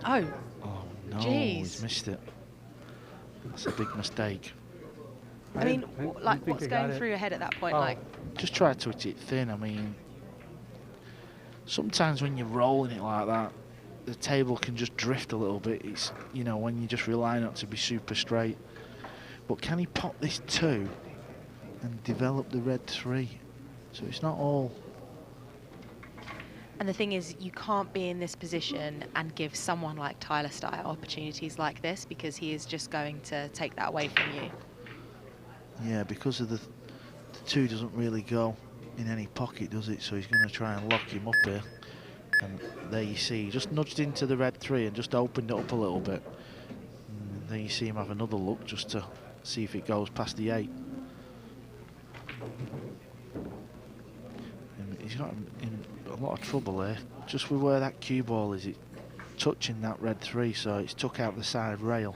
Oh. Oh no, Jeez. he's missed it. That's a big mistake. I mean, didn't like, think what's I got going it. through your head at that point? Oh. Like, Just try to hit it thin. I mean, sometimes when you're rolling it like that, the table can just drift a little bit. It's, you know, when you just rely on it to be super straight. But can he pop this 2 and develop the red 3? So it's not all. and the thing is, you can't be in this position and give someone like Tyler Style opportunities like this, because he is just going to take that away from you. Yeah, because of the 2 doesn't really go in any pocket, does it? So he's going to try and lock him up here. And there you see, he just nudged into the red 3 and just opened it up a little bit. And there you see him have another look just to see if it goes past the 8. And he's got in a lot of trouble there. Just with where that cue ball is, it's touching that red 3, so it's took out the side rail.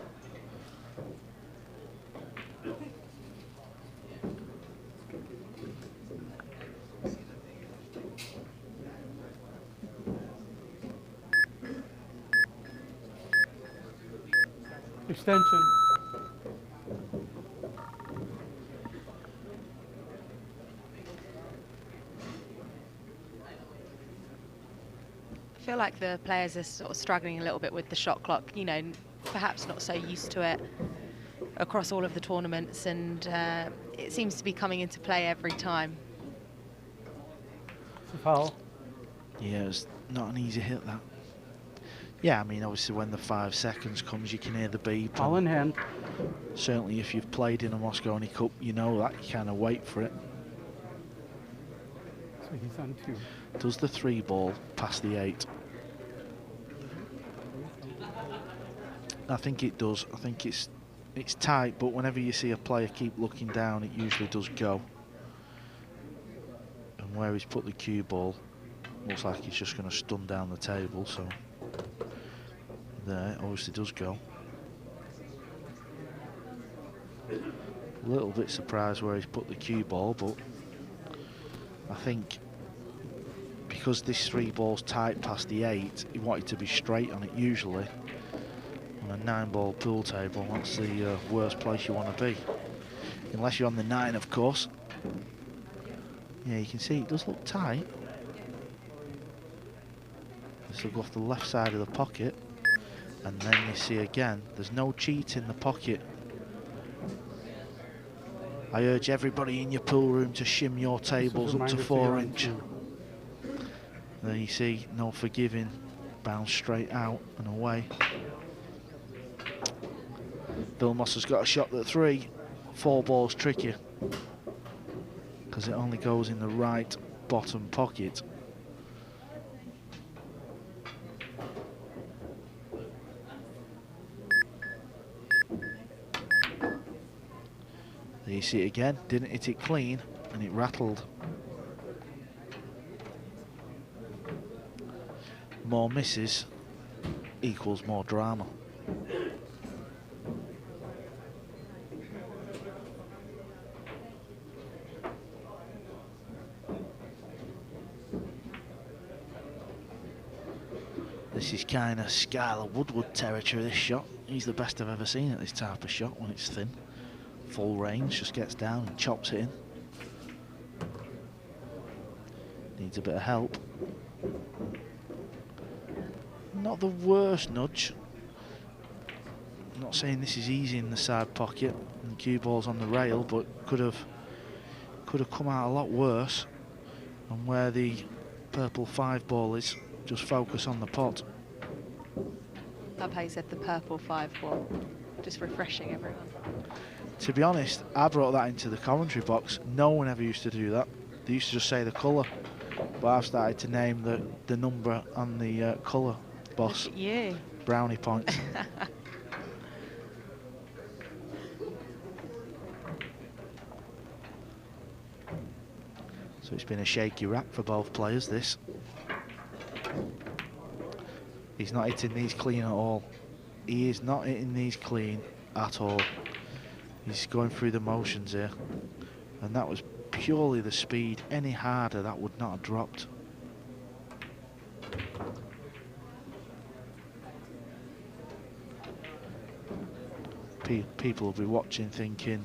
Extension. I feel like the players are sort of struggling a little bit with the shot clock, you know, perhaps not so used to it across all of the tournaments, and it seems to be coming into play every time. It's a foul. Yeah, it's not an easy hit, that. Yeah, I mean, obviously when the 5 seconds comes, you can hear the beep. All in hand. Certainly if you've played in a Mosconi Cup, you know that. You kind of wait for it. So he's on 2. Does the 3 ball pass the 8? I think it does. I think it's tight, but whenever you see a player keep looking down, it usually does go. And where he's put the cue ball, looks like he's just going to stun down the table, so there, it obviously does go. A little bit surprised where he's put the cue ball, but I think because this 3 ball's tight past the 8, he wanted to be straight on it usually. On a 9 ball pool table, that's the worst place you want to be. Unless you're on the 9, of course. Yeah, you can see it does look tight. This will go off the left side of the pocket. And then you see again, there's no cheat in the pocket. I urge everybody in your pool room to shim your tables up to 4 inch. There you see, no forgiving, bounce straight out and away. Bill Moss has got a shot at 3. 4 balls trickier because it only goes in the right bottom pocket. There you see it again, didn't hit it clean and it rattled. More misses equals more drama. This is kind of Skylar Woodward territory, this shot. He's the best I've ever seen at this type of shot when it's thin. Full range, just gets down and chops it in. Needs a bit of help. Not the worst nudge. I'm not saying this is easy in the side pocket and cue ball's on the rail, but could have come out a lot worse. And where the purple 5 ball is, just focus on the pot. Love how you said the purple 5 ball. Just refreshing everyone. To be honest, I brought that into the commentary box. No one ever used to do that. They used to just say the colour. But I've started to name the number on the colour, boss. Look at you. Brownie points. So it's been a shaky wrap for both players, this. He's not hitting these clean at all. He is not hitting these clean at all. He's going through the motions here. And that was purely the speed. Any harder, that would not have dropped. People will be watching thinking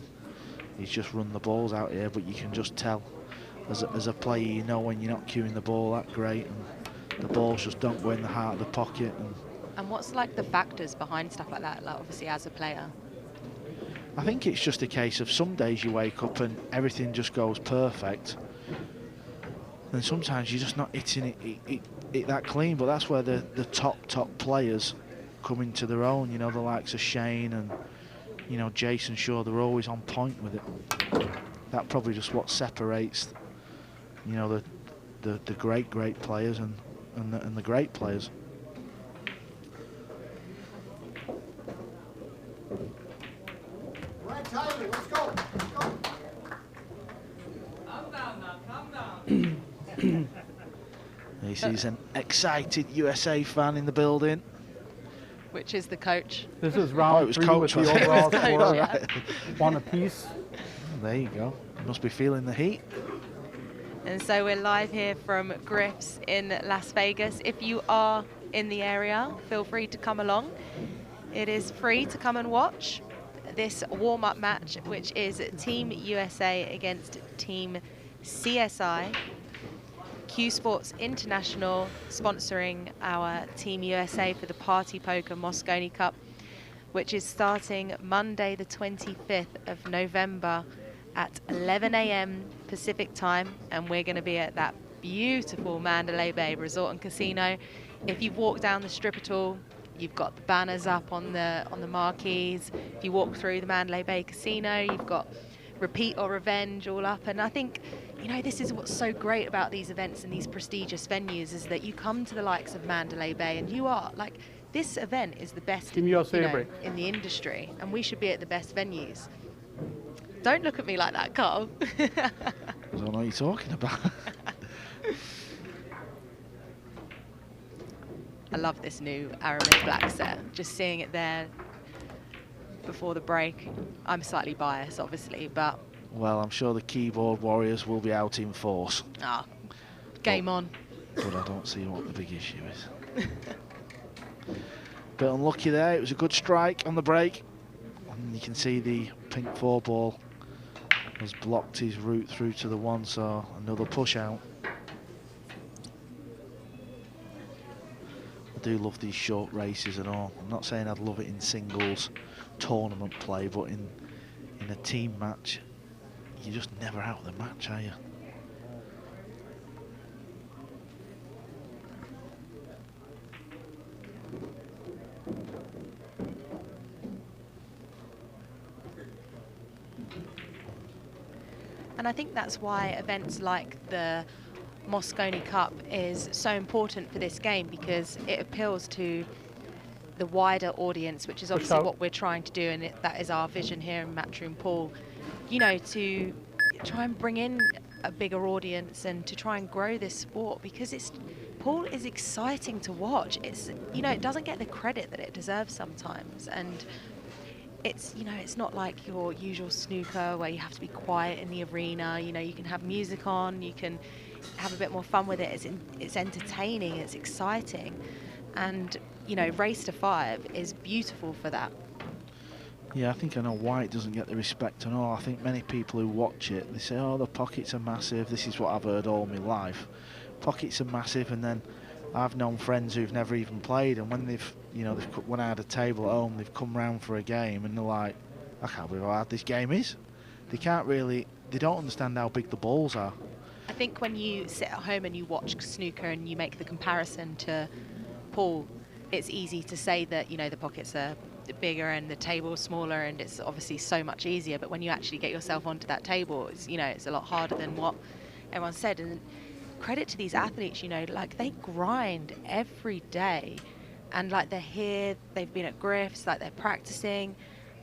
he's just run the balls out here, but you can just tell as a player, you know when you're not cueing the ball that great and the balls just don't go in the heart of the pocket. And what's like the factors behind stuff like that, like obviously as a player? I think it's just a case of some days you wake up and everything just goes perfect, and sometimes you're just not hitting it that clean. But that's where the top players come into their own. You know, the likes of Shane and, you know, Jason Shaw, they're always on point with it. That probably just what separates, you know, the great players and and the great players. Right, Tyler, let's go. Let's go. Calm down now, calm down. He sees an excited USA fan in the building. Which is the coach. This is Oh, round it was 3 coach, with the was it? overall It was coach, score. yeah. One apiece. There you go. Must be feeling the heat. And so we're live here from Griff's in Las Vegas. If you are in the area, feel free to come along. It is free to come and watch this warm-up match, which is Team USA against Team CSI. Q Sports International sponsoring our Team USA for the Party Poker Moscone Cup, which is starting Monday the 25th of November at 11 a.m. Pacific time, and we're going to be at that beautiful Mandalay Bay Resort and Casino. If you've walked down the strip at all, you've got the banners up on the marquees. If you walk through the Mandalay Bay Casino, you've got Repeat or Revenge all up. And I think, you know, this is what's so great about these events and these prestigious venues, is that you come to the likes of Mandalay Bay and you are like, this event is the best Team USA break. in the industry, and we should be at the best venues. Don't look at me like that, Carl. I don't know what you're talking about. I love this new Aramid Black set. Just seeing it there before the break. I'm slightly biased, obviously, but... Well, I'm sure the keyboard warriors will be out in force. Game on. But I don't see what the big issue is. Bit unlucky there. It was a good strike on the break. And you can see the pink 4-ball has blocked his route through to the 1, so another push out. I do love these short races and all. I'm not saying I'd love it in singles tournament play, but in a team match, you're just never out of the match, are you? And I think that's why events like the Moscone Cup is so important for this game, because it appeals to the wider audience, which is obviously what we're trying to do, and that is our vision here in Matchroom Pool, you know, to try and bring in a bigger audience and to try and grow this sport, because pool is exciting to watch. It's, you know, it doesn't get the credit that it deserves sometimes, and it's, you know, it's not like your usual snooker where you have to be quiet in the arena. You know, you can have music on, you can have a bit more fun with it. It's entertaining, it's exciting, and, you know, Race to 5 is beautiful for that. Yeah, I think I know why it doesn't get the respect and all. I think many people who watch it, they say, oh, the pockets are massive. This is what I've heard all my life. Pockets are massive, and then I've known friends who've never even played, and when they've, you know, when I had a table at home, they've come round for a game and they're like, I can't believe how hard this game is. They don't understand how big the balls are. I think when you sit at home and you watch snooker and you make the comparison to pool, it's easy to say that, you know, the pockets are bigger and the table smaller, and it's obviously so much easier. But when you actually get yourself onto that table, it's, you know, it's a lot harder than what everyone said. And credit to these athletes, you know, like they grind every day, and like they're here, they've been at Griff's, like they're practicing,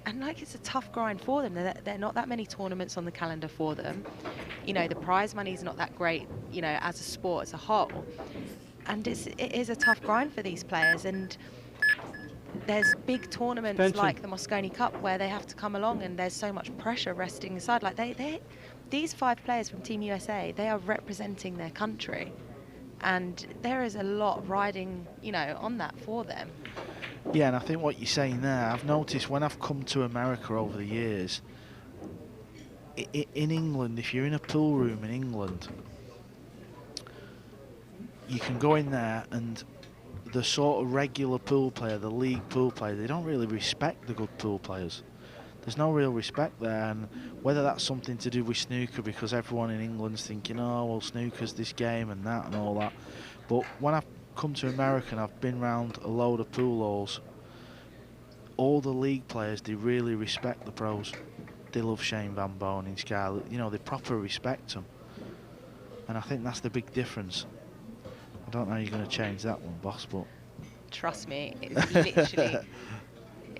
and like it's a tough grind for them. There are not that many tournaments on the calendar for them. You know, the prize money is not that great, you know, as a sport as a whole, and it is a tough grind for these players. And there's big tournaments like the Moscone Cup where they have to come along, and there's so much pressure resting aside. Like these 5 players from Team USA, they are representing their country, and there is a lot riding, you know, on that for them. Yeah, and I think what you're saying there, I've noticed when I've come to America over the years, in England, if you're in a pool room in England, you can go in there and the sort of regular pool player, the league pool player, they don't really respect the good pool players. There's no real respect there, and whether that's something to do with snooker, because everyone in England's thinking, oh, well, snooker's this game and that and all that. But when I've come to America and I've been around a load of pool halls, all the league players, they really respect the pros. They love Shane Van Bonen, Scarlett, you know, they proper respect them. And I think that's the big difference. I don't know how you're going to change that one, boss, but... Trust me, it's literally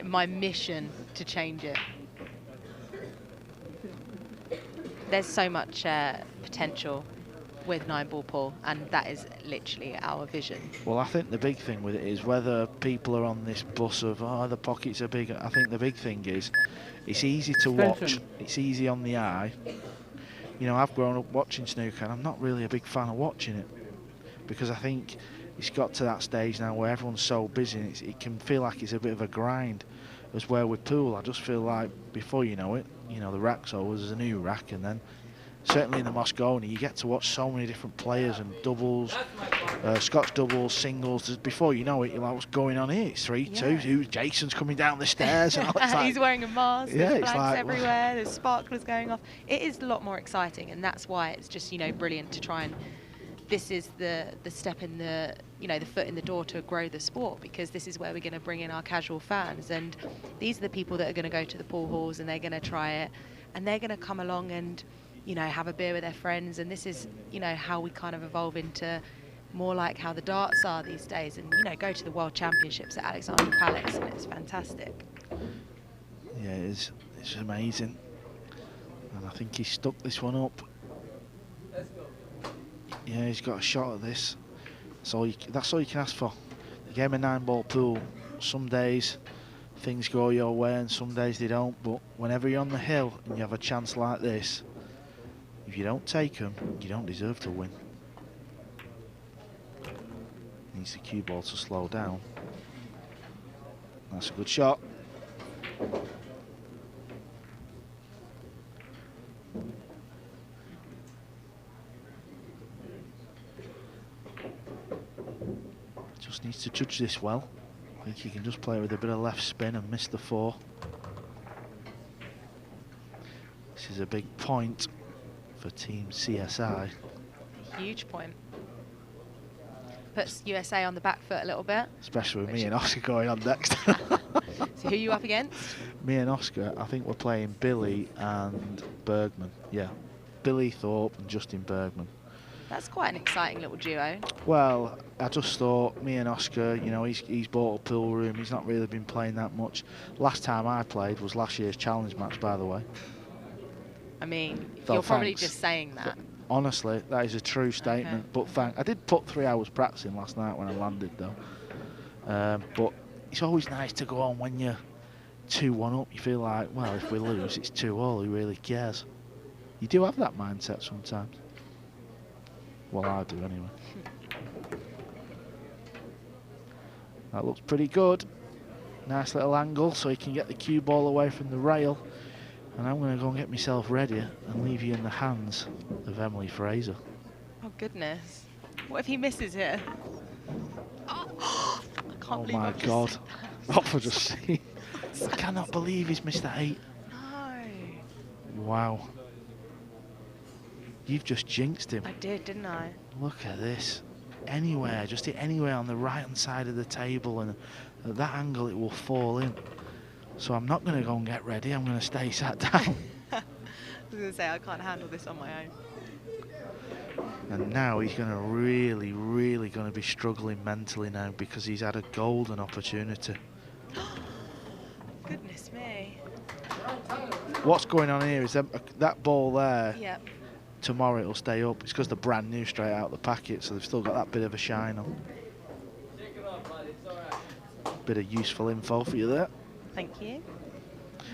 my mission to change it. There's so much potential with 9-ball pool, and that is literally our vision. Well, I think the big thing with it is whether people are on this bus of, oh, the pockets are big. I think the big thing is it's easy to watch. It's easy on the eye. You know, I've grown up watching snooker, and I'm not really a big fan of watching it because I think it's got to that stage now where everyone's so busy and it can feel like it's a bit of a grind. As where with pool, I just feel like before you know it, you know, the rack's over, there's a new rack, and then certainly in the Moscone, you get to watch so many different players and doubles, Scotch doubles, singles. Before you know it, you're like, what's going on here? It's 3-2. Jason's coming down the stairs. And it's like, he's wearing a mask. Yeah, there's it's flags like, everywhere. There's sparklers going off. It is a lot more exciting, and that's why it's just, you know, brilliant to try and. This is the step in the, you know, the foot in the door to grow the sport, because this is where we're going to bring in our casual fans, and these are the people that are going to go to the pool halls and they're going to try it, and they're going to come along and, you know, have a beer with their friends, and this is, you know, how we kind of evolve into more like how the darts are these days, and, you know, go to the World Championships at Alexandra Palace, and it's fantastic. Yeah, it's amazing, and I think he stuck this one up. Yeah, he's got a shot at this. That's all you can ask for. The game of 9-ball pool, some days things go your way and some days they don't, but whenever you're on the hill and you have a chance like this, if you don't take them, you don't deserve to win. Needs the cue ball to slow down. That's a good shot. Just needs to judge this well. I think he can just play with a bit of left spin and miss the 4. This is a big point for Team CSI. Huge point. Puts USA on the back foot a little bit. Especially with me and Oscar going on next. So who are you up against? Me and Oscar, I think we're playing Billy and Bergman. Yeah, Billy Thorpe and Justin Bergman. That's quite an exciting little duo. Well, I just thought, me and Oscar, you know, he's bought a pool room. He's not really been playing that much. Last time I played was last year's challenge match, by the way. I mean, So you're probably thanks. just saying that. Honestly, that is a true statement. Okay. But I did put 3 hours practicing last night when I landed, though. But it's always nice to go on when you're 2-1 up. You feel like, well, if we lose, it's 2-all. Who really cares? You do have that mindset sometimes. Well, I do anyway. That looks pretty good. Nice little angle so he can get the cue ball away from the rail. And I'm going to go and get myself ready and leave you in the hands of Emily Fraser. Oh, goodness. What if he misses here? Oh, I can't believe my I've just God. said What for just see? I cannot believe he's missed that 8. No. Wow. You've just jinxed him. I did, didn't I? Look at this. Anywhere, just hit anywhere on the right-hand side of the table, and at that angle it will fall in. So I'm not going to go and get ready. I'm going to stay sat down. I was going to say, I can't handle this on my own. And now he's going to really going to be struggling mentally now because he's had a golden opportunity. Goodness me. What's going on here is that ball there. Yep. Tomorrow it'll stay up. It's because they're brand new straight out of the packet, so they've still got that bit of a shine on. Bit of useful info for you there. Thank you.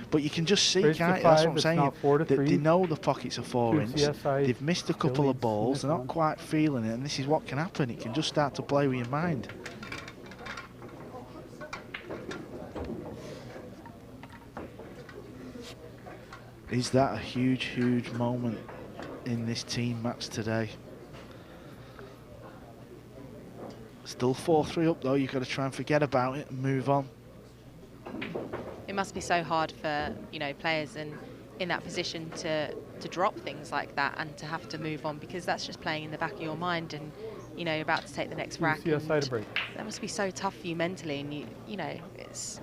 But you can just see, Race to can't you? That's what 5, I'm it's saying. now 4-3. They know the pockets are 4 inch. CSI They've missed a couple still of leads balls. this They're not one. quite feeling it, and this is what can happen. It can just start to play with your mind. Is that a huge moment in this team match today? Still 4-3 up though. You've got to try and forget about it and move on. It must be so hard for, you know, players in that position to drop things like that and to have to move on, because that's just playing in the back of your mind, and, you know, you're about to take the next rack. CSI to break. That must be so tough for you mentally, and you know, it's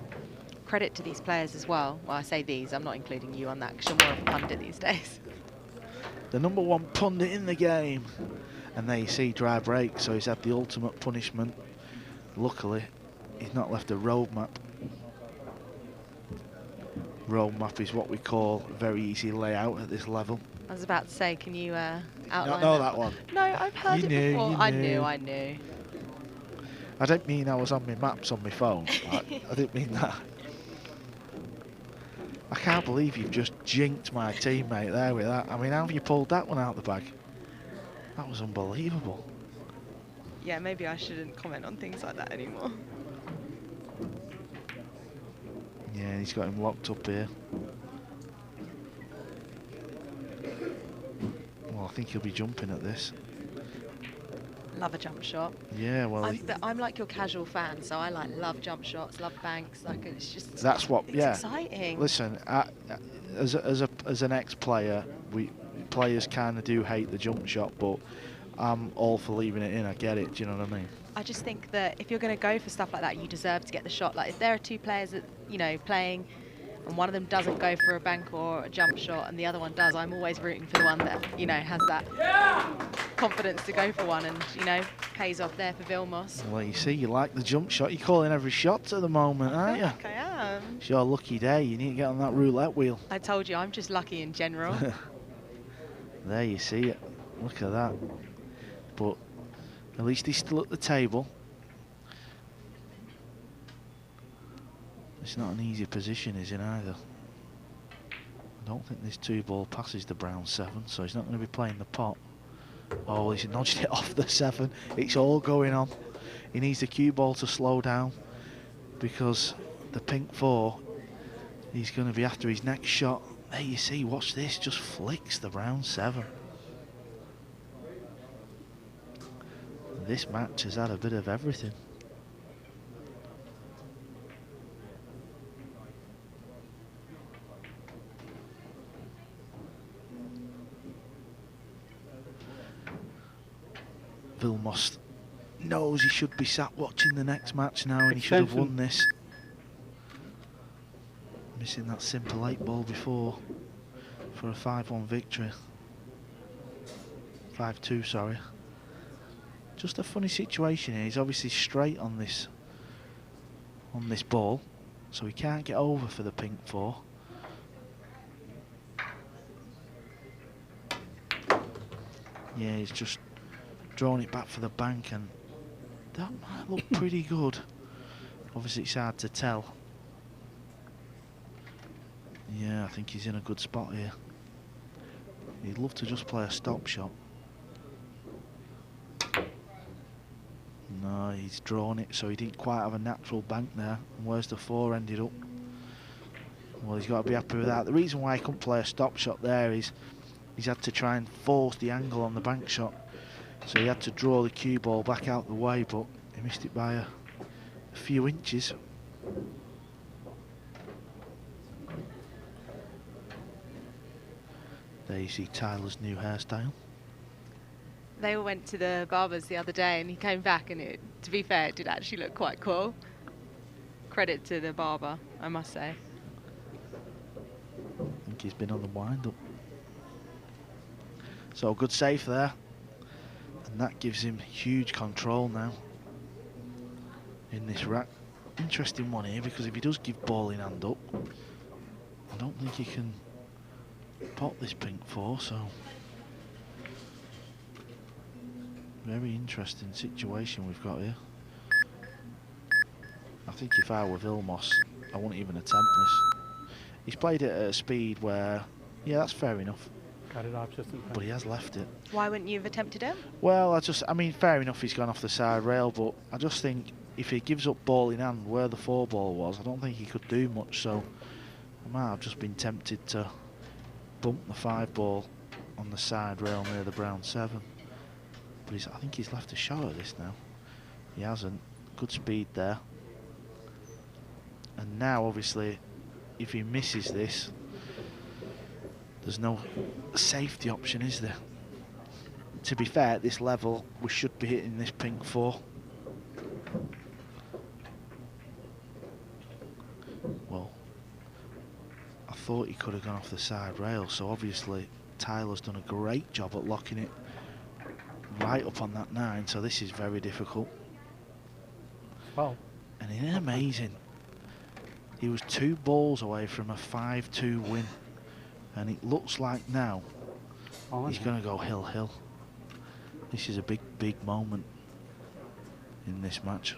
credit to these players as well. Well, I say these, I'm not including you on that because you're more of a pundit these days. The #1 pundit in the game. And there you see dry break, so he's had the ultimate punishment. Luckily, he's not left a road map. Road map is what we call a very easy layout at this level. I was about to say, can you outline Not know that one? No, I've heard You it knew, before. you I knew. knew. I don't mean I was on my maps on my phone. I didn't mean that. I can't believe you've just jinked my teammate there with that. I mean, how have you pulled that one out of the bag? That was unbelievable. Yeah, maybe I shouldn't comment on things like that anymore. Yeah, he's got him locked up here. Well, I think he'll be jumping at this. Love a jump shot. Yeah, well, But I'm like your casual fan, so I love jump shots, love banks. Like it's just that's what. it's Yeah. exciting. Listen, as an ex-player, players kind of do hate the jump shot, but I'm all for leaving it in. I get it. Do you know what I mean? I just think that if you're going to go for stuff like that, you deserve to get the shot. Like if there are two players that playing, and one of them doesn't go for a bank or a jump shot, and the other one does, I'm always rooting for the one that has that confidence to go for one, and pays off there for Vilmos. Well, you see, you like the jump shot. You're calling every shot at the moment, aren't you? Like I am. It's your lucky day. You need to get on that roulette wheel. I told you, I'm just lucky in general. There you see it. Look at that. But at least he's still at the table. It's not an easy position, is it, either? I don't think this 2-ball passes the brown 7, so he's not going to be playing the pot. Oh, he's nudged it off the 7. It's all going on. He needs the cue ball to slow down because the pink 4, he's going to be after his next shot. There you see, watch this, just flicks the brown 7. This match has had a bit of everything. Vilmos knows he should be sat watching the next match now, and he should have won this. Missing that simple 8-ball before for a 5-1 victory. 5-2, sorry. Just a funny situation here. He's obviously straight on this ball, so he can't get over for the pink 4. Yeah, he's just drawn it back for the bank, and that might look pretty good. Obviously it's hard to tell. Yeah, I think he's in a good spot here. He'd love to just play a stop shot. No, he's drawn it, so he didn't quite have a natural bank there. And where's the 4 ended up? Well, he's got to be happy with that. The reason why he couldn't play a stop shot there is he's had to try and force the angle on the bank shot. So he had to draw the cue ball back out the way, but he missed it by a few inches. There you see Tyler's new hairstyle. They all went to the barber's the other day, and he came back, and to be fair, it did actually look quite cool. Credit to the barber, I must say. I think he's been on the wind-up. So good save there. And that gives him huge control now in this rack. Interesting one here, because if he does give ball in hand up, I don't think he can pot this pink 4, so very interesting situation we've got here. I think if I were Vilmos, I wouldn't even attempt this. He's played it at a speed where, yeah, that's fair enough. Got it off just in time. But he has left it. Why wouldn't you have attempted it? Well, I mean, fair enough he's gone off the side rail, but I just think if he gives up ball in hand where the 4-ball was, I don't think he could do much, so I might have just been tempted to bump the 5-ball on the side rail near the brown 7. But I think he's left a shot at this now. He hasn't. Good speed there. And now, obviously, if he misses this, there's no safety option, is there? To be fair, at this level, we should be hitting this pink 4. Well, I thought he could have gone off the side rail, so obviously Tyler's done a great job at locking it right up on that 9, so this is very difficult. Well, And it is amazing. He was 2 balls away from a 5-2 win. And it looks like now he's going to go hill. This is a big, big moment in this match.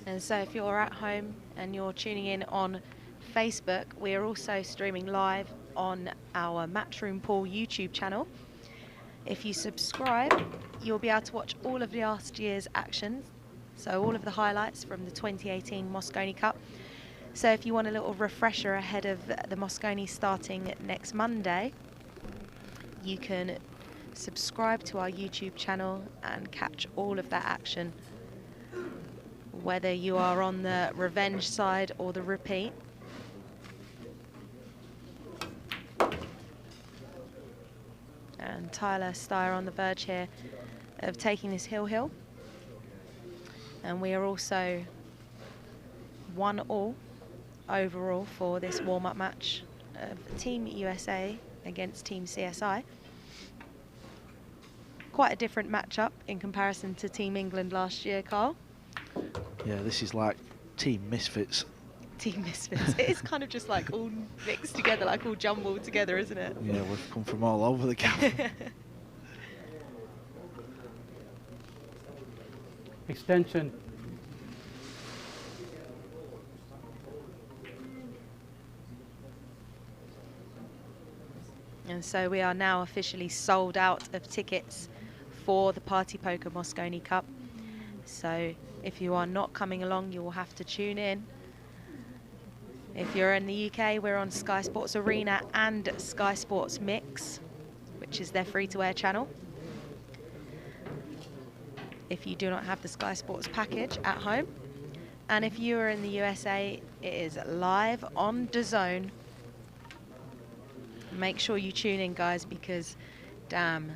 And so if you're at home and you're tuning in on Facebook, we are also streaming live on our Matchroom Pool YouTube channel. If you subscribe, you'll be able to watch all of last year's actions, so all of the highlights from the 2018 Mosconi Cup. So if you want a little refresher ahead of the Mosconi starting next Monday, you can subscribe to our YouTube channel and catch all of that action, whether you are on the revenge side or the repeat. And Tyler Steyer on the verge here of taking this hill. And we are also 1-1 overall for this warm-up match of Team USA against Team CSI. Quite a different matchup in comparison to Team England last year, Carl. Yeah, this is like Team Misfits. Team Misfits. It is kind of just like all mixed together, like all jumbled together, isn't it? Yeah, we've come from all over the camp. extension. And so we are now officially sold out of tickets for the Party Poker Mosconi Cup. So if you are not coming along, you will have to tune in. If you're in the UK, we're on Sky Sports Arena and Sky Sports Mix, which is their free-to-air channel. If you do not have the Sky Sports package at home. And if you are in the USA, it is live on DAZN. Make sure you tune in, guys, because damn,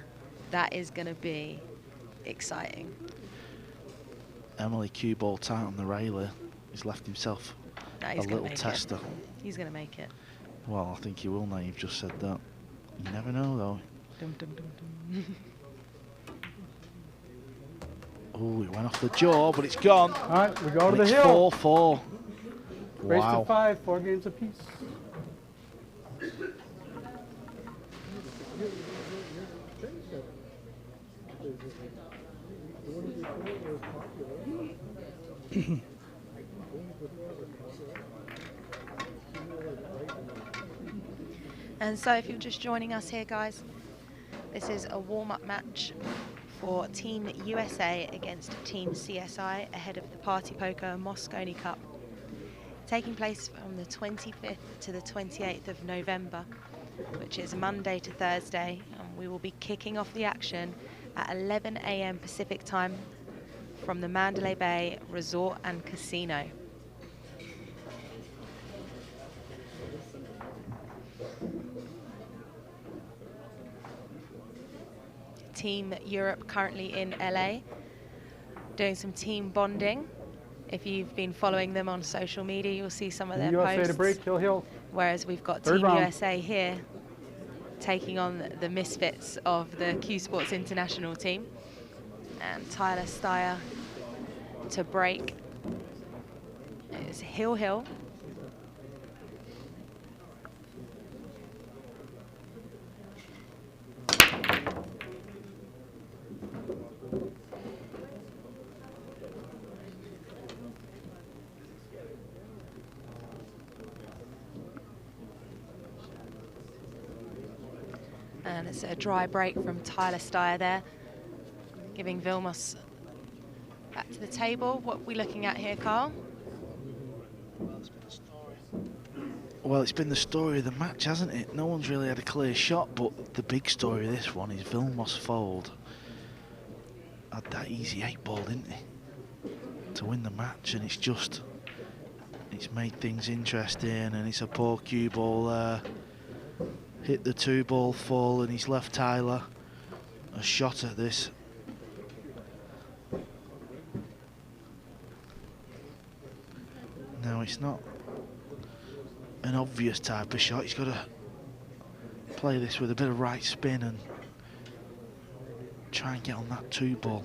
that is going to be exciting. Emily cue ball tight on the rail. He's left himself a little tester. He's going to make it. Well, I think he will now. You've just said that. You never know, though. Dum, dum, dum, dum. Oh, it went off the jaw, but it's gone. All right, we go to And the it's hill. 4-4. Race Wow. to 5, 4 games apiece. And so if you're just joining us here, guys, this is a warm-up match for Team USA against Team CSI ahead of the Party Poker Mosconi Cup, taking place from the 25th to the 28th of November, which is Monday to Thursday, and we will be kicking off the action at 11 AM Pacific time from the Mandalay Bay Resort and Casino. Team Europe currently in LA doing some team bonding. If you've been following them on social media, you'll see some of their USA posts. to break, hill. Whereas we've got Third Team round. USA here taking on the misfits of the Q Sports International team. And Tyler Steyer to break. It's hill. And it's a dry break from Tyler Steyer there, giving Vilmos back to the table. What are we looking at here, Carl? Well, it's been the story of the match, hasn't it? No one's really had a clear shot, but the big story of this one is Vilmos Fold had that easy 8-ball, didn't he, to win the match, and it's made things interesting, and it's a poor cue ball there. Hit the 2-ball full, and he's left Tyler a shot at this. Now it's not an obvious type of shot. He's got to play this with a bit of right spin and try and get on that 2-ball.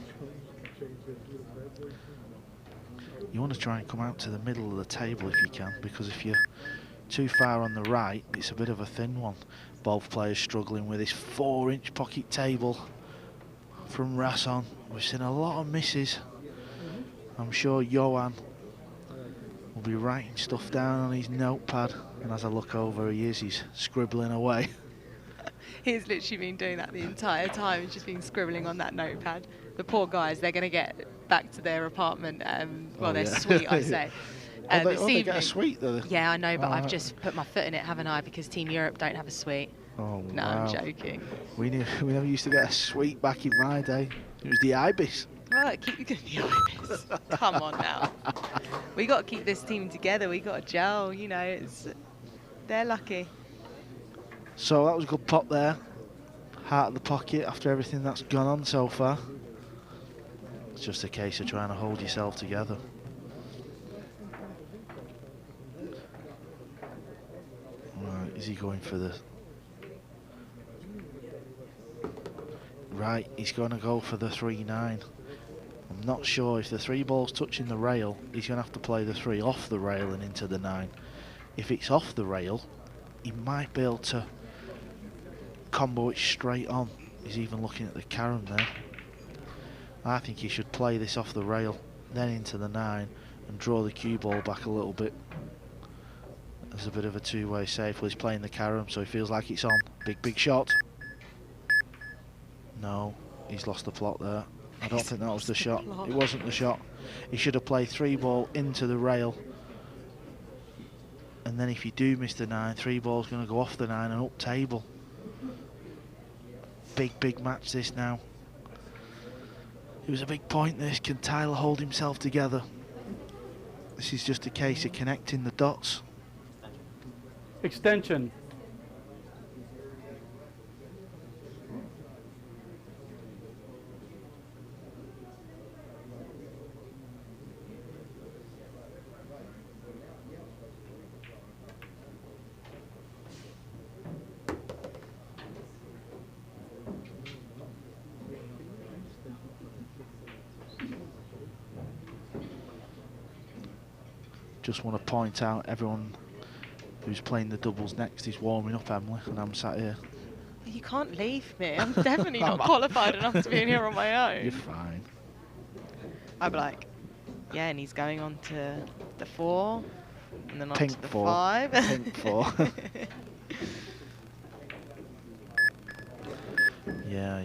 You want to try and come out to the middle of the table if you can, because if you're too far on the right, it's a bit of a thin one. Both players struggling with this 4-inch pocket table from Rasson. We've seen a lot of misses. I'm sure Johan will be writing stuff down on his notepad, and as I look over, he's scribbling away. He's literally been doing that the entire time. He's just been scribbling on that notepad. The poor guys, they're going to get back to their apartment, well, their suite, I say. They get a suite, though. Yeah, I know, but I've just put my foot in it, haven't I? Because Team Europe don't have a suite. Oh, no, wow. I'm joking. We never used to get a suite back in my day. It was the Ibis. Well, keep the Ibis. Come on now. We got to keep this team together. We got to gel. You know, they're lucky. So that was a good pop there. Heart of the pocket after everything that's gone on so far. It's just a case of trying to hold yourself together. Right, is he going for the... Right, he's going to go for the 3-9. I'm not sure if the 3 ball's touching the rail, he's going to have to play the 3 off the rail and into the 9. If it's off the rail, he might be able to combo it straight on. He's even looking at the carom there. I think he should play this off the rail, then into the 9, and draw the cue ball back a little bit. There's a bit of a two-way save. Well, he's playing the carom, so he feels like it's on. Big shot. No, he's lost the plot there. I don't think that was the shot. It wasn't the shot. He should have played 3 ball into the rail. And then if you do miss the 9, 3 ball's going to go off the 9 and up table. Big match this now. It was a big point this. Can Tyler hold himself together? This is just a case of connecting the dots. Extension. Just want to point out everyone who's playing the doubles next is warming up, Emily, and I'm sat here. You can't leave me. I'm definitely not qualified enough to be in here on my own. You're fine. I'd be like, yeah, and he's going on to the 4, and then on Pink to the 4. 5. Pink 4. Yeah,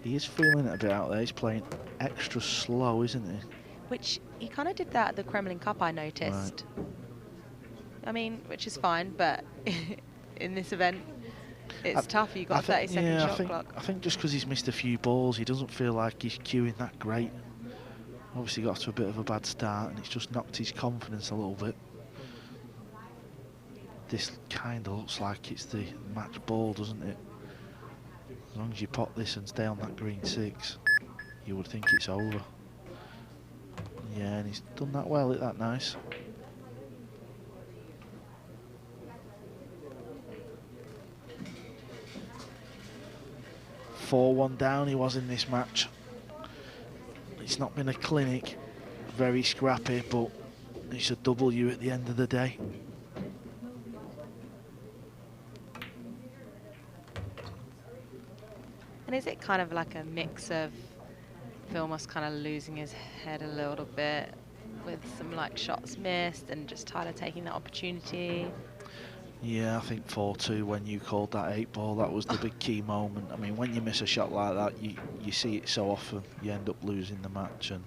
he is feeling it a bit out there. He's playing extra slow, isn't he? Which he kind of did that at the Kremlin Cup, I noticed. Right. I mean, which is fine, but in this event, it's tough. You've got a 30-second shot clock. I think just because he's missed a few balls, he doesn't feel like he's cueing that great. Obviously got off to a bit of a bad start, and it's just knocked his confidence a little bit. This kind of looks like it's the match ball, doesn't it? As long as you pot this and stay on that green 6, you would think it's over. Yeah, and he's done that well, isn't that nice? (4-1) down he was in this match. It's not been a clinic, very scrappy, but it's a W at the end of the day. And is it kind of like a mix of Vilmos kind of losing his head a little bit with some like shots missed and just Tyler taking that opportunity? Yeah, I think 4-2 when you called that 8 ball, that was the big key moment. I mean, when you miss a shot like that, you see it so often, you end up losing the match. And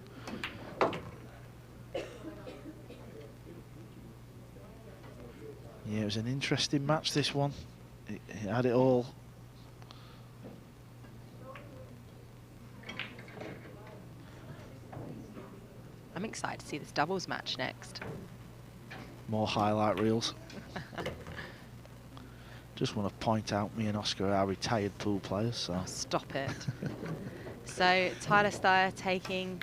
yeah, it was an interesting match, this one. It had it all. I'm excited to see this doubles match next. More highlight reels. Just want to point out, me and Oscar are retired pool players, so. Oh, stop it. So Tyler Steyer taking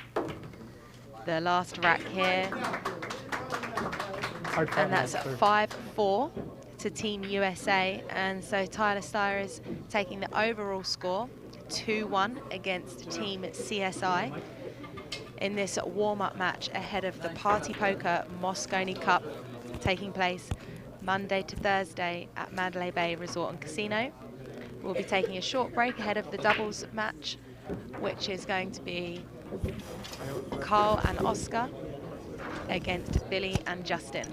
the last rack here. And that's 5-4 to Team USA. And so Tyler Steyer is taking the overall score, 2-1 against Team CSI in this warm-up match ahead of the Party Poker Moscone Cup taking place Monday to Thursday at Mandalay Bay Resort and Casino. We'll be taking a short break ahead of the doubles match, which is going to be Carl and Oscar against Billy and Justin.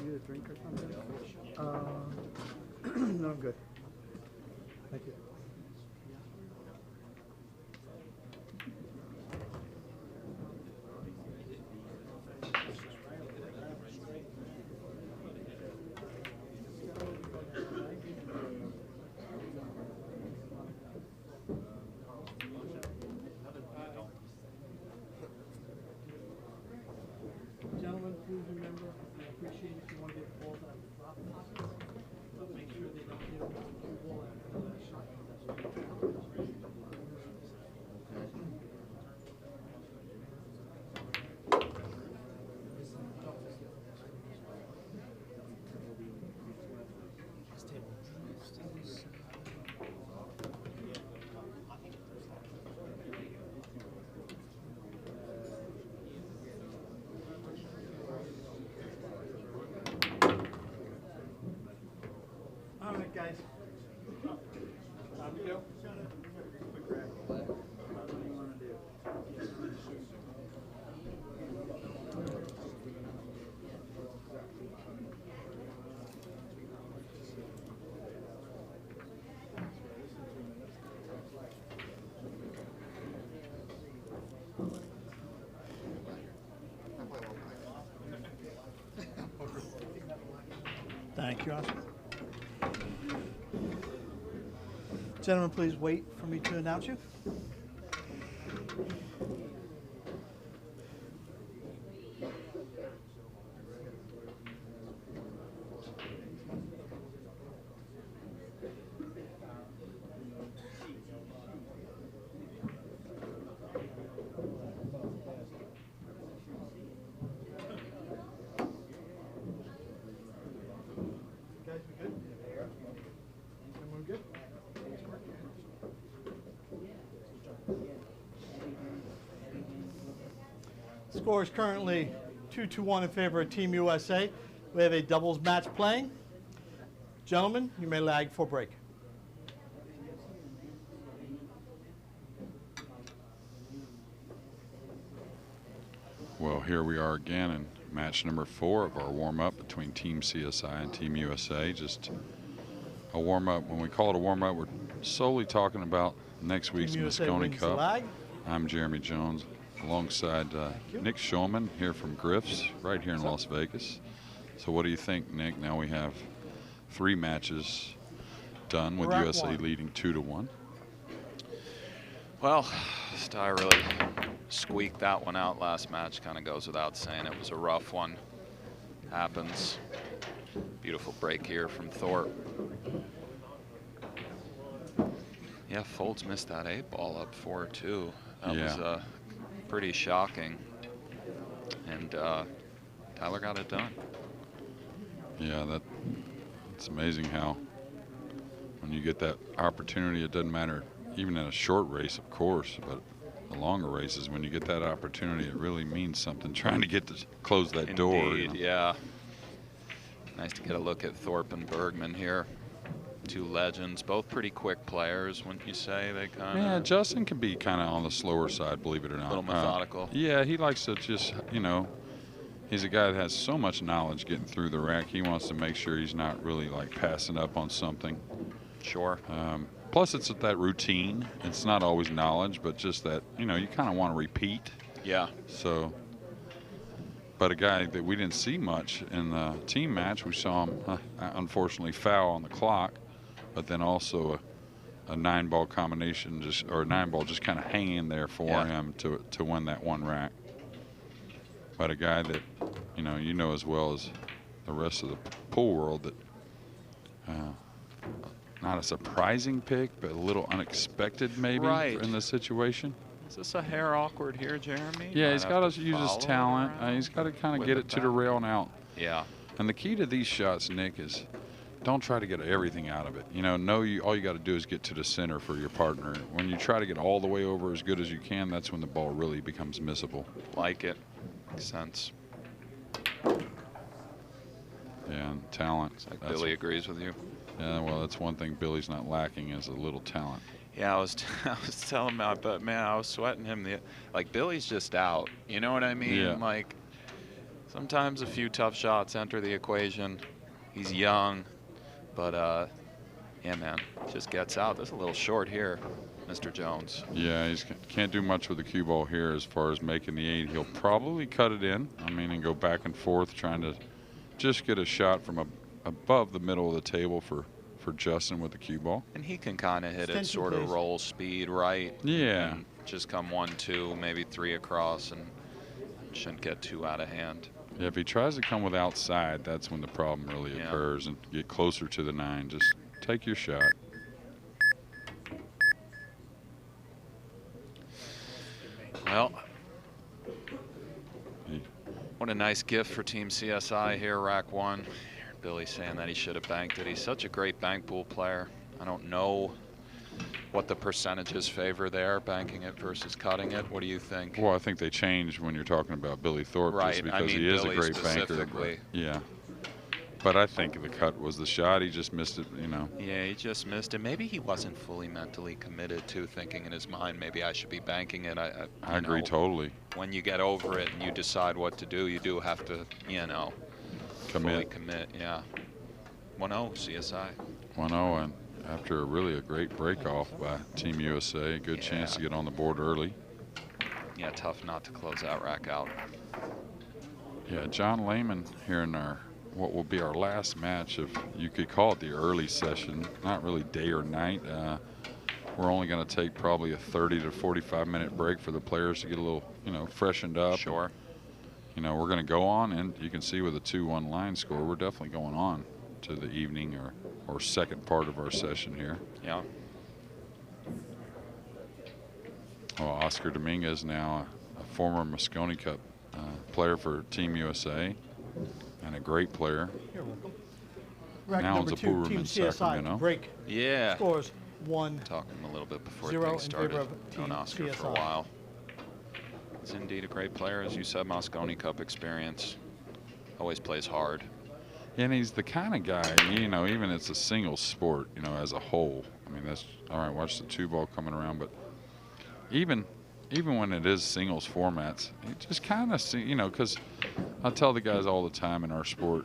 Need a drink or something? No, I'm good. Thank you. Gentlemen, please remember, I appreciate if you want to get balls out of the flop pockets, but make sure they don't hit them with the cue ball after the last shot. All right, guys. Time to go. Quick grab. What do you want to do? Thank you, Oscar. Gentlemen, please wait for me to announce you. Guys, we good? Everyone good? Score is currently 2-1 in favor of Team USA. We have a doubles match playing. Gentlemen, you may lag for break. Well, here we are again in match number 4 of our warm-up between Team CSI and Team USA. Just a warm-up. When we call it a warm-up, we're solely talking about next week's Moscone Cup. I'm Jeremy Jones, alongside Nick Shulman here from Griff's, right here in Las Vegas. So what do you think, Nick? Now we have 3 matches done with USA leading 2-1. Well, Steyer really squeaked that one out last match. Kind of goes without saying. It was a rough one. Happens. Beautiful break here from Thorpe. Yeah, Folds missed that 8-ball up 4-2. That was pretty shocking. And Tyler got it done. Yeah, It's amazing how when you get that opportunity, it doesn't matter, even in a short race, of course, but the longer races, when you get that opportunity, it really means something, trying to get to close that door. Indeed, yeah. Nice to get a look at Thorpe and Bergman here. Two legends, both pretty quick players, wouldn't you say? They kind of. Yeah, Justin can be kind of on the slower side, believe it or not. A little methodical. Yeah, he likes to just, he's a guy that has so much knowledge getting through the rack. He wants to make sure he's not really like passing up on something. Sure. Plus, it's that routine. It's not always knowledge, but just that, you kind of want to repeat. Yeah. So, but a guy that we didn't see much in the team match, we saw him unfortunately foul on the clock, but then also a 9-ball combination, or a 9-ball just kind of hanging there for him to win that one rack. But a guy that, you know as well as the rest of the pool world that not a surprising pick, but a little unexpected maybe in this situation. Is this a hair awkward here, Jeremy? Yeah, he's got to use his talent. He's got to kind of get it to the rail and out. Yeah. And the key to these shots, Nick, is don't try to get everything out of it. All you got to do is get to the center for your partner. When you try to get all the way over as good as you can, that's when the ball really becomes missable. Like it. Makes sense. Yeah, and talent. Like Billy agrees with you. Yeah, well, that's one thing Billy's not lacking is a little talent. Yeah, I was telling him, but man, I was sweating him. Like Billy's just out. You know what I mean? Yeah. Like sometimes a few tough shots enter the equation. He's young, but yeah, man, just gets out. That's a little short here, Mr. Jones. Yeah, he can't do much with the cue ball here as far as making the 8. He'll probably cut it in. And go back and forth trying to just get a shot from above the middle of the table for Justin with the cue ball. And he can kind of hit it sort of roll speed, right? Yeah. And just come 1, 2, maybe 3 across, and shouldn't get too out of hand. Yeah, if he tries to come with outside, that's when the problem really occurs, and get closer to the 9. Just take your shot. Well, what a nice gift for Team CSI here, rack 1. Billy saying that he should have banked it. He's such a great bank pool player. I don't know what the percentages favor there, banking it versus cutting it. What do you think? Well, I think they changed when you're talking about Billy Thorpe, right. just because he is Billy a great banker. But, yeah. But I think the cut was the shot. He just missed it, Yeah, he just missed it. Maybe he wasn't fully mentally committed to thinking in his mind, maybe I should be banking it. I agree totally. When you get over it and you decide what to do, you do have to, fully commit, yeah. 1-0 CSI. 1-0, and after a great break-off by Team USA, a good chance to get on the board early. Yeah, tough not to close that rack out. Yeah, John Lehman here in what will be our last match, if you could call it the early session, not really day or night. We're only going to take probably a 30 to 45-minute break for the players to get a little, freshened up. Sure. We're going to go on, and you can see with a 2-1 line score, we're definitely going on to the evening or second part of our session here. Yeah. Well, Oscar Dominguez now a former Moscone Cup player for Team USA and a great player. You're welcome. Rack now number it's a 2, pool room Team in CSI. Sacramento. Break. Yeah. Scores 1. Talking a little bit before 0 things in started. favor of Known Team Oscar for a CSI. while. He's indeed a great player, as you said. Moscone Cup experience. Always plays hard. And he's the kind of guy, even it's a single sport, as a whole. That's all right. Watch the 2-ball coming around, but even when it is singles formats, you just kind of see, because I tell the guys all the time in our sport,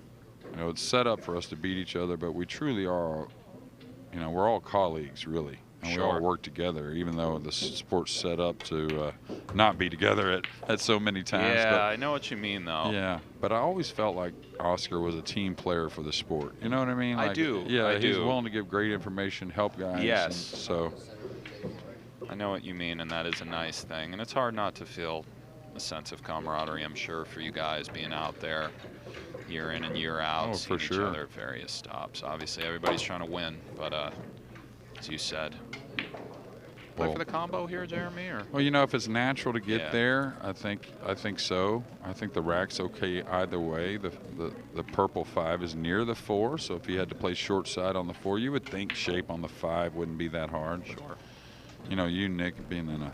it's set up for us to beat each other, but we truly are, we're all colleagues, really. And we all work together, even though the sport's set up to not be together at so many times. Yeah, but, I know what you mean, though. Yeah, but I always felt like Oscar was a team player for the sport. You know what I mean? I do. Yeah, he's willing to give great information, help guys. Yes. So I know what you mean, and that is a nice thing. And it's hard not to feel a sense of camaraderie, I'm sure, for you guys being out there year in and year out, seeing for each sure. other at various stops. Obviously, everybody's trying to win, but as you said, play Well- for the combo here, Jeremy? Or Well, you know, if it's natural to get Yeah. there, I think so. I think the rack's okay either way. The purple 5 is near the 4, so if you had to play short side on the 4, you would think shape on the 5 wouldn't be that hard. Sure. You know, you, Nick, being in a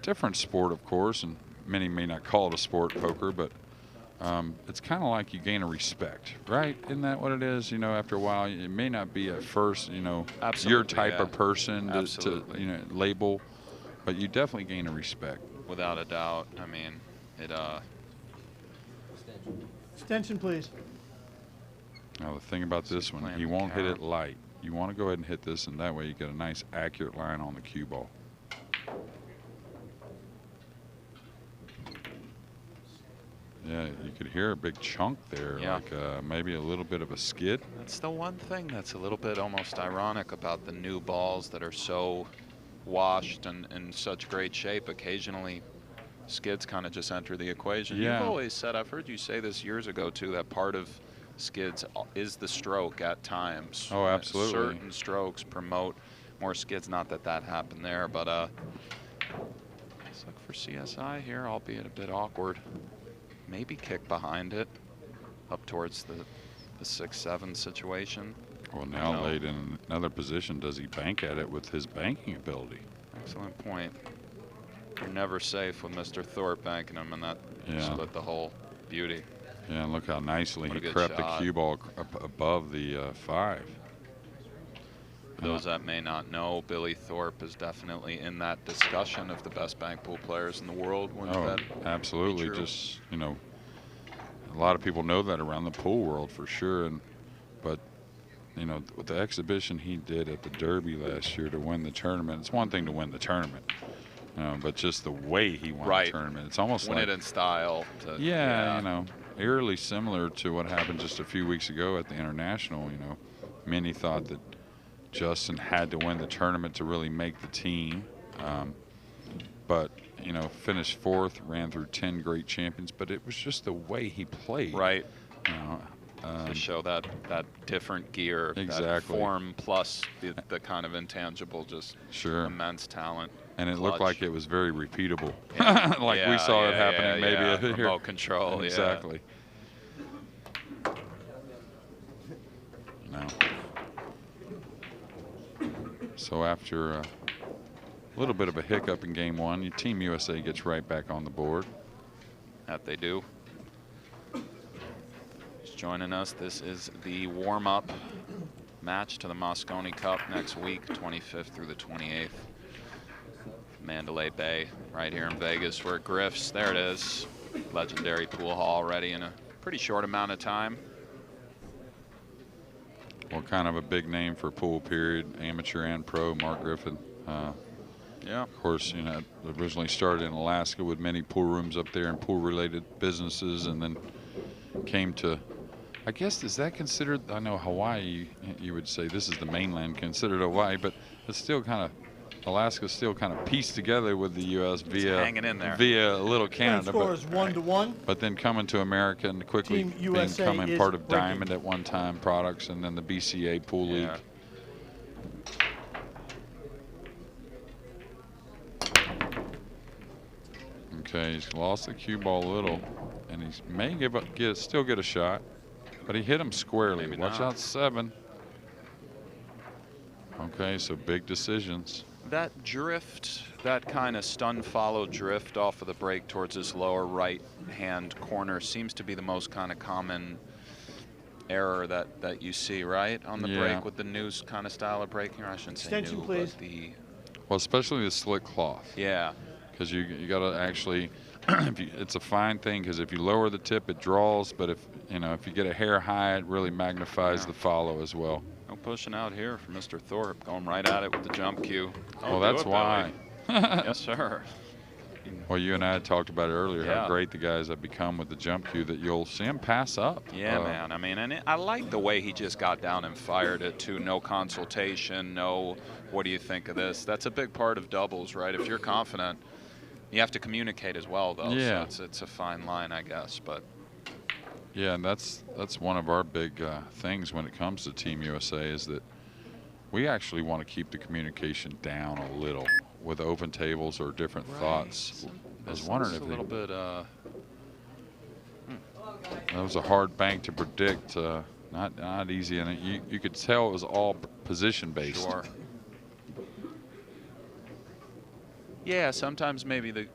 different sport, of course, and many may not call it a sport, poker, but it's kind of like you gain a respect, right? Isn't that what it is? You know, after a while, it may not be at first, you know, your Absolutely, type yeah. of person to Absolutely. you know, label, but you definitely gain a respect. Without a doubt. I mean, it Extension, please. Now the thing about this one, playing he the won't hit it carrot. light. You want to go ahead and hit this, and that way you get a nice accurate line on the cue ball. Yeah, you could hear a big chunk there, Yeah. like maybe a little bit of a skid. That's the one thing that's a little bit almost ironic about the new balls that are so washed and in such great shape. Occasionally, skids kind of just enter the equation. Yeah. You've always said, I've heard you say this years ago too, that part of skids is the stroke at times. Oh, absolutely. Certain strokes promote more skids. Not that that happened there, but let's look for CSI here, albeit a bit awkward. Maybe kick behind it up towards the 6-7 situation. Well, now No. laid in another position, does he bank at it with his banking ability? Excellent point. You're never safe with Mr. Thorpe banking him, and that Yeah. split the whole beauty. Yeah, and look how nicely What a he good crept shot. the cue ball above the 5. For those that may not know, Billy Thorpe is definitely in that discussion of the best bank pool players in the world. Wouldn't Oh, that absolutely. be true? Just, you know, a lot of people know that around the pool world for sure. But, you know, with the exhibition he did at the Derby last year to win the tournament, it's one thing to win the tournament, you know, but just the way he won Right. the tournament, it's almost win like, it in style? yeah, you know, eerily similar to what happened just a few weeks ago at the International. You know, many thought that Justin had to win the tournament to really make the team. But, you know, finished 4th, ran through 10 great champions, but it was just the way he played. Right. You know, To show that different gear, that Exactly. form plus the kind of intangible, just sure. immense talent. And it looked Clutch. like it was very repeatable. Yeah. Like we Yeah, saw it yeah, happening yeah, maybe yeah. here. Remote control, yeah. Exactly. Now, so after a little bit of a hiccup in game 1, your Team USA gets right back on the board. That they do. Just joining us, this is the warm-up match to the Moscone Cup next week, 25th through the 28th. Mandalay Bay, right here in Vegas, where it grifts. There it is. Legendary pool hall already in a pretty short amount of time. Well, kind of a big name for pool period, amateur and pro, Mark Griffin. Yeah. Of course, you know, originally started in Alaska with many pool rooms up there and pool-related businesses, and then came to, I guess, is that considered, I know Hawaii, you would say this is the mainland considered Hawaii, but it's still kind of, Alaska's still kind of pieced together with the U.S. hanging in there. via a little Current Canada. score But, is 1-1. but then coming to America and quickly Team USA becoming is part of breaking. Diamond at one time products, and then the BCA Pool League. Yeah. Okay, he's lost the cue ball a little, and he may still get a shot, but he hit him squarely. Maybe Watch not. out, 7. Okay, so big decisions. That drift, that kind of stun follow drift off of the break towards his lower right hand corner seems to be the most kind of common error that you see, right? On the Yeah. break with the new kind of style of breaking, or I shouldn't say Extension, new, please. but the, Well, especially the slick cloth, yeah, because you got to actually, it's a fine thing, because if you lower the tip, it draws, but if you get a hair high, it really magnifies Yeah. the follow as well. no pushing out here for Mr. Thorpe, going right at it with the jump cue. Well, that's why. Yes, sir. Well, you and I had talked about it earlier, Yeah. how great the guys have become with the jump cue, that you'll see them pass up. Yeah, man. I mean, and I like the way he just got down and fired it too. No consultation, no, what do you think of this? That's a big part of doubles, right? If you're confident, you have to communicate as well, though. Yeah. So it's a fine line, I guess. But Yeah, and that's one of our big things when it comes to Team USA, is that we actually want to keep the communication down a little with open tables or different thoughts. I was wondering if a little bit. that was a hard bank to predict. Not easy, and you could tell it was all position based. Sure. Yeah, sometimes maybe the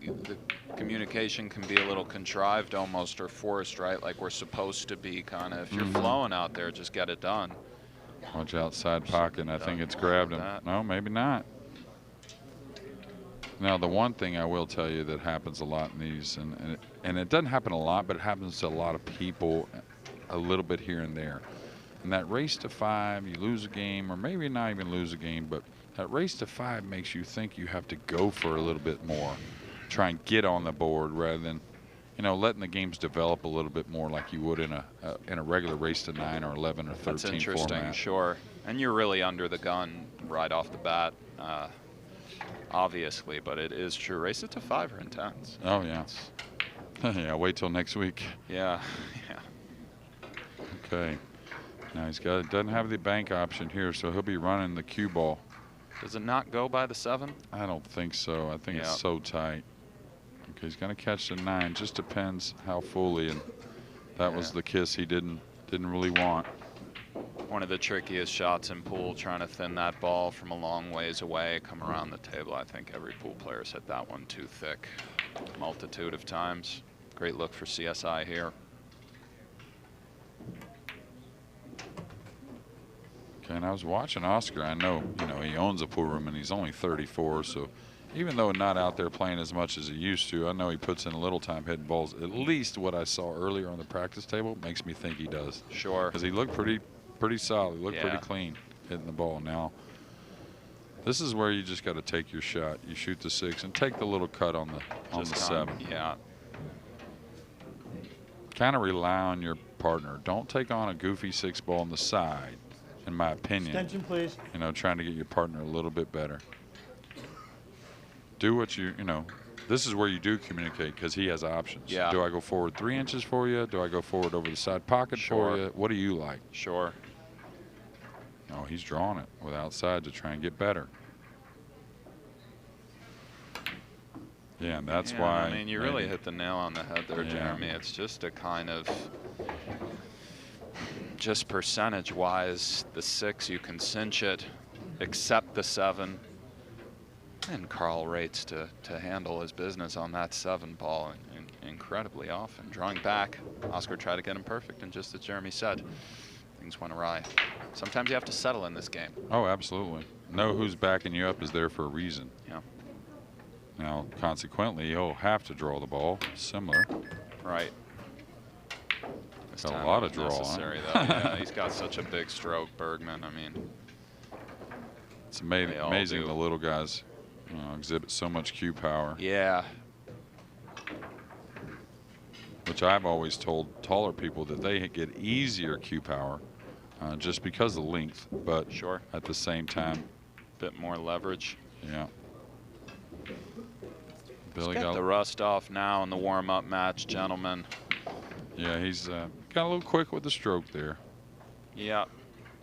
communication can be a little contrived almost, or forced, right? Like we're supposed to be kind of, if you're flowing out there, just get it done. Watch outside pocket. I think it's grabbed him. No, maybe not. Now, the one thing I will tell you that happens a lot in these, and it doesn't happen a lot, but it happens to a lot of people a little bit here and there. And that race to 5, you lose a game, or maybe not even lose a game, but that race to 5 makes you think you have to go for a little bit more, try and get on the board rather than, letting the games develop a little bit more like you would in a regular race to 9 or 11 or 13 That's interesting, format. sure. And you're really under the gun right off the bat, obviously, but it is true. Races to 5 are intense. Oh, yeah. Yeah, wait till next week. Yeah, yeah. Okay. Now doesn't have the bank option here, so he'll be running the cue ball. Does it not go by the 7? I don't think so. I think it's so tight. Okay, he's going to catch the 9. Just depends how fully, and that was the kiss he didn't really want. One of the trickiest shots in pool, trying to thin that ball from a long ways away, come around the table. I think every pool player's hit that one too thick, multitude of times. Great look for CSI here. Okay, and I was watching Oscar. I know, he owns a pool room and he's only 34, so even though not out there playing as much as he used to, I know he puts in a little time hitting balls. At least what I saw earlier on the practice table makes me think he does. Sure. Because he looked pretty solid. He looked pretty clean hitting the ball. Now, this is where you just got to take your shot. You shoot the 6 and take the little cut on the 7. Yeah. Kind of rely on your partner. Don't take on a goofy 6 ball on the side, in my opinion. Attention, please. Trying to get your partner a little bit better. Do what this is where you do communicate because he has options. Yeah. Do I go forward 3 inches for you? Do I go forward over the side pocket for you? What do you like? Sure. No, he's drawing it with outside to try and get better. Yeah, and that's why. I mean, you really hit the nail on the head there, Jeremy. It's just a kind of, just percentage-wise, the 6, you can cinch it, accept the 7. And Carl rates to handle his business on that 7 ball incredibly often. Drawing back, Oscar tried to get him perfect, and just as Jeremy said, things went awry. Sometimes you have to settle in this game. Oh, absolutely. Know who's backing you up is there for a reason. Yeah. Now, consequently, he'll have to draw the ball. Similar. Right. This Got time a lot it of was draw. Necessary, though. Yeah, he's got such a big stroke, Bergman. I mean, it's amazing the little guys exhibit so much cue power. Yeah. Which I've always told taller people that they get easier cue power just because of length, but at the same time, bit more leverage. Yeah. Billy got the rust off now in the warm-up match, gentlemen. Yeah, he's got a little quick with the stroke there. Yeah.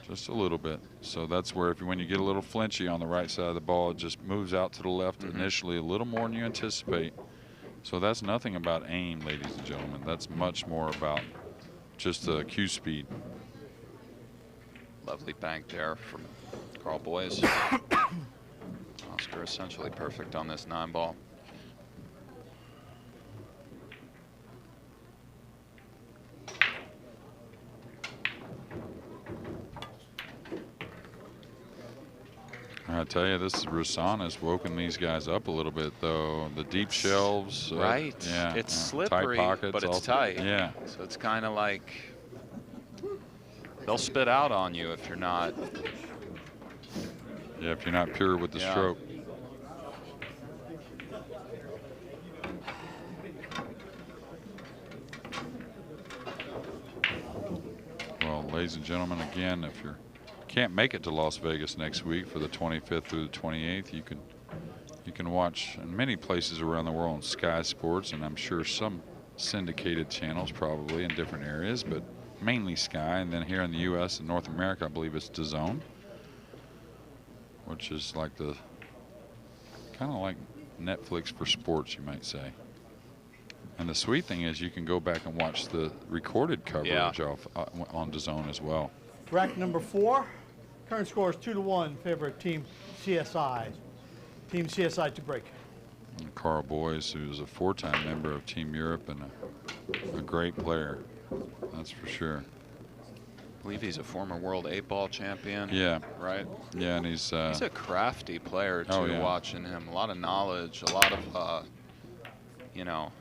Just a little bit. So that's where when you get a little flinchy on the right side of the ball, it just moves out to the left initially a little more than you anticipate. So that's nothing about aim, ladies and gentlemen. That's much more about just the cue speed. Lovely bank there from Carl Boys. Oscar essentially perfect on this 9 ball. I tell you, this Roussan has woken these guys up a little bit, though. The deep shelves. Right. Yeah. It's slippery, tight pockets, but it's tight. Yeah. So it's kind of like they'll spit out on you if you're not. Yeah, if you're not pure with the stroke. Well, ladies and gentlemen, again, if you can't make it to Las Vegas next week for the 25th through the 28th, you can watch in many places around the world on Sky Sports, and I'm sure some syndicated channels probably in different areas, but mainly Sky. And then here in the U.S. and North America, I believe it's DAZN. which is like the kind of like Netflix for sports, you might say. And the sweet thing is you can go back and watch the recorded coverage off on DAZN as well. Rack number 4. Current score is 2-1 in favor of Team CSI. Team CSI to break. And Carl Boyes, who's a 4-time member of Team Europe and a great player, that's for sure. I believe he's a former world 8-ball champion. Yeah. Right? Yeah, and he's a crafty player, too, yeah. watching him. A lot of knowledge, a lot of, you know.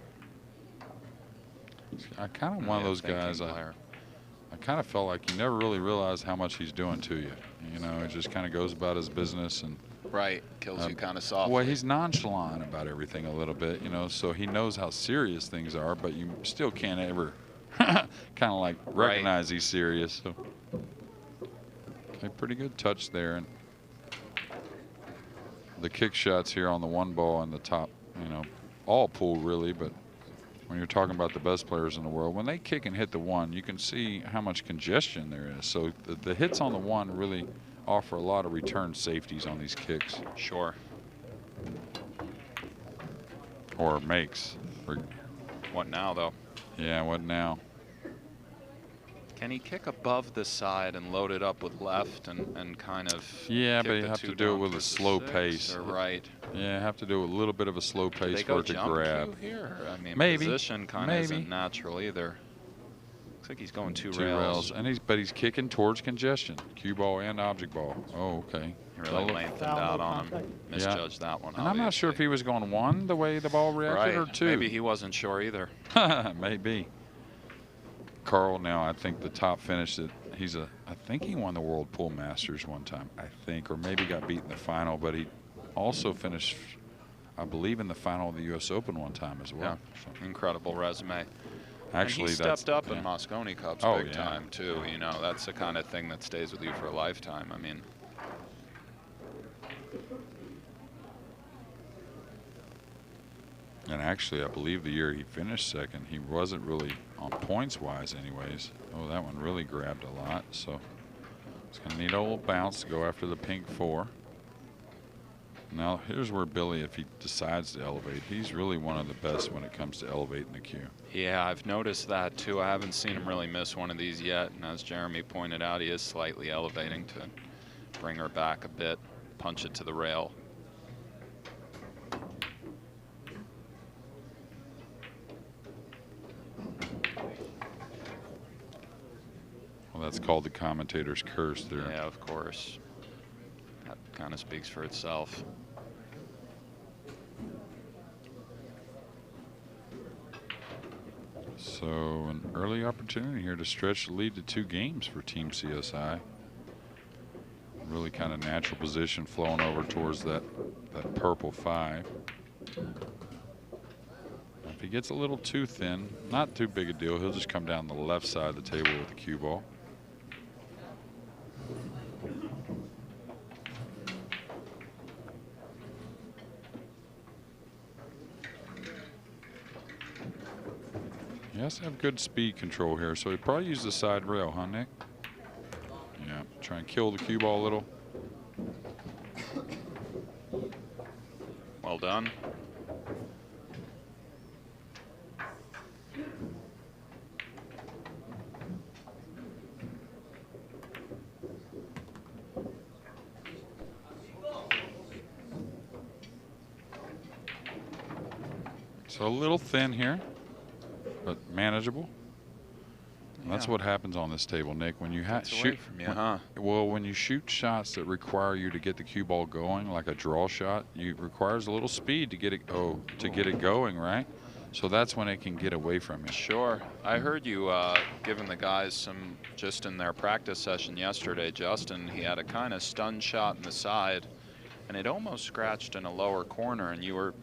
I kind of one of those guys, I kind of felt like you never really realize how much he's doing to you. You know, it just kind of goes about his business and right, kills you kind of softly. Well, he's nonchalant about everything a little bit, you know, so he knows how serious things are, but you still can't ever kind of like recognize he's serious. So, okay, pretty good touch there, and the kick shots here on the 1 ball and the top, you know, all pull really, but when you're talking about the best players in the world, when they kick and hit the 1, you can see how much congestion there is. So the hits on the 1 really offer a lot of return safeties on these kicks. Sure. Or makes. What now, though? Yeah, what now? Can he kick above the side and load it up with left and kind of Yeah, kick but you the have 2 to do it down with a towards the slow 6 pace. Or right. Yeah, have to do a little bit of a slow Do pace they for go it to jump grab. cue here? I mean, Maybe. position kind of isn't natural either. Looks like he's going 2 rails. And but he's kicking towards congestion. Cue ball and object ball. Oh, okay. He really lengthened out on him. Misjudged that one. And I'm not sure if he was going 1 the way the ball reacted or 2. Maybe he wasn't sure either. Maybe. Carl now, I think the top finish that I think he won the World Pool Masters one time, I think, or maybe got beat in the final, but he also finished, I believe, in the final of the U.S. Open one time as well. Yeah, so. Incredible resume. Actually, and he stepped up in Moscone Cups big time, too. You know, that's the kind of thing that stays with you for a lifetime. I mean, and actually, I believe the year he finished 2nd, he wasn't really on points-wise anyways. Oh, that one really grabbed a lot, so it's going to need a little bounce to go after the pink 4. Now, here's where Billy, if he decides to elevate, he's really one of the best when it comes to elevating the cue. yeah, I've noticed that, too. I haven't seen him really miss one of these yet, and as Jeremy pointed out, he is slightly elevating to bring her back a bit, punch it to the rail. Well, that's called the commentator's curse there. Yeah, of course. That kind of speaks for itself. So an early opportunity here to stretch the lead to 2 games for Team CSI. Really kind of natural position flowing over towards that purple 5. If he gets a little too thin, not too big a deal, he'll just come down the left side of the table with the cue ball. He has to have good speed control here, so he probably use the side rail, huh, Nick? Yeah, try and kill the cue ball a little. Well done. So a little thin here, but manageable. And that's what happens on this table, Nick. When you shoot, when you shoot shots that require you to get the cue ball going, like a draw shot, it requires a little speed to get it going, right? So that's when it can get away from you. Sure. I heard you giving the guys some, just in their practice session yesterday, Justin, he had a kind of stun shot in the side, and it almost scratched in a lower corner, and you were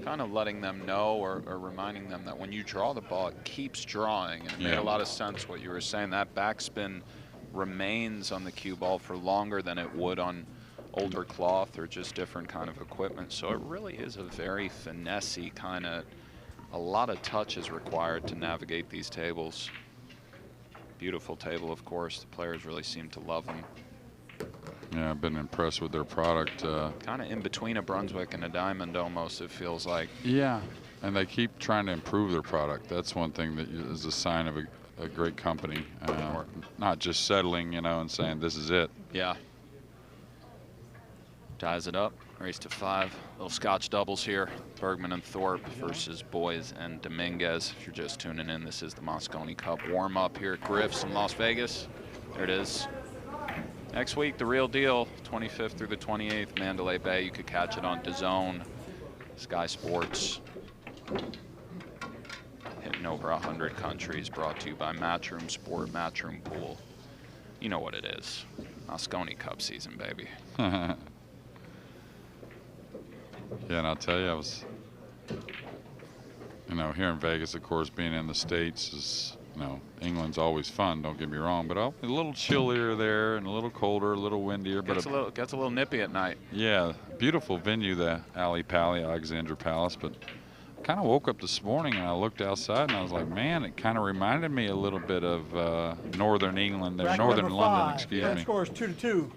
kind of letting them know or reminding them that when you draw the ball, it keeps drawing. And it made a lot of sense what you were saying. That backspin remains on the cue ball for longer than it would on older cloth or just different kind of equipment. So it really is a very finessey kind of, a lot of touch is required to navigate these tables. Beautiful table, of course. The players really seem to love them. Yeah, I've been impressed with their product. Kind of in between a Brunswick and a Diamond almost, it feels like. Yeah, and they keep trying to improve their product. That's one thing that is a sign of a great company. Not just settling, you know, and saying this is it. Yeah. Ties it up. Race to 5. Little Scotch doubles here. Bergman and Thorpe versus Boys and Dominguez. If you're just tuning in, this is the Mosconi Cup warm-up here at Griff's in Las Vegas. There it is. Next week, the real deal, 25th through the 28th, Mandalay Bay. You could catch it on DAZN, Sky Sports. Hitting over 100 countries, brought to you by Matchroom Sport, Matchroom Pool. You know what it is. Mosconi Cup season, baby. Yeah, and I'll tell you, I was, you know, here in Vegas, of course, being in the States is, you know, England's always fun, don't get me wrong, but a little chillier there and a little colder, a little windier. Gets a little nippy at night. Yeah, beautiful venue, the Ali Pali, Alexandra Palace, but I kind of woke up this morning and I looked outside and I was like, man, it kind of reminded me a little bit of Northern England, there, Northern London, excuse me. Score is 2-2.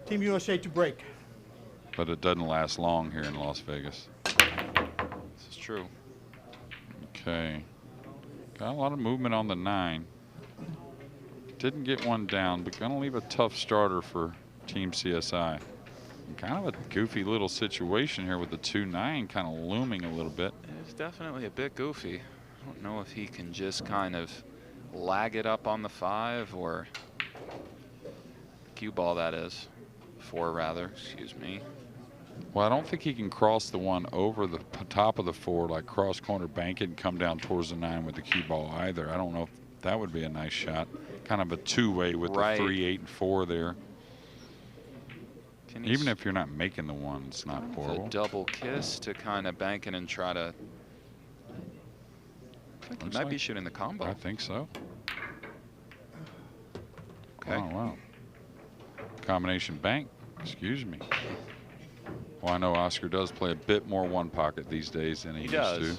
Team USA to break. But it doesn't last long here in Las Vegas. This is true. Okay. Got a lot of movement on the 9. Didn't get one down, but gonna leave a tough starter for Team CSI. And kind of a goofy little situation here with the 2-9 kind of looming a little bit. It's definitely a bit goofy. I don't know if he can just kind of lag it up on the 5 or cue ball, that is. 4 rather, excuse me. Well, I don't think he can cross the 1 over the top of the 4, like cross corner bank it and come down towards the 9 with the cue ball either. I don't know if that would be a nice shot. Kind of a two-way with the 3, 8, and 4 there. Even if you're not making the 1, it's not horrible. A double kiss to kind of bank it and try to. I think he might be shooting the combo. I think so. Okay. Oh, wow. Combination bank, excuse me. Well, I know Oscar does play a bit more one pocket these days than he used to.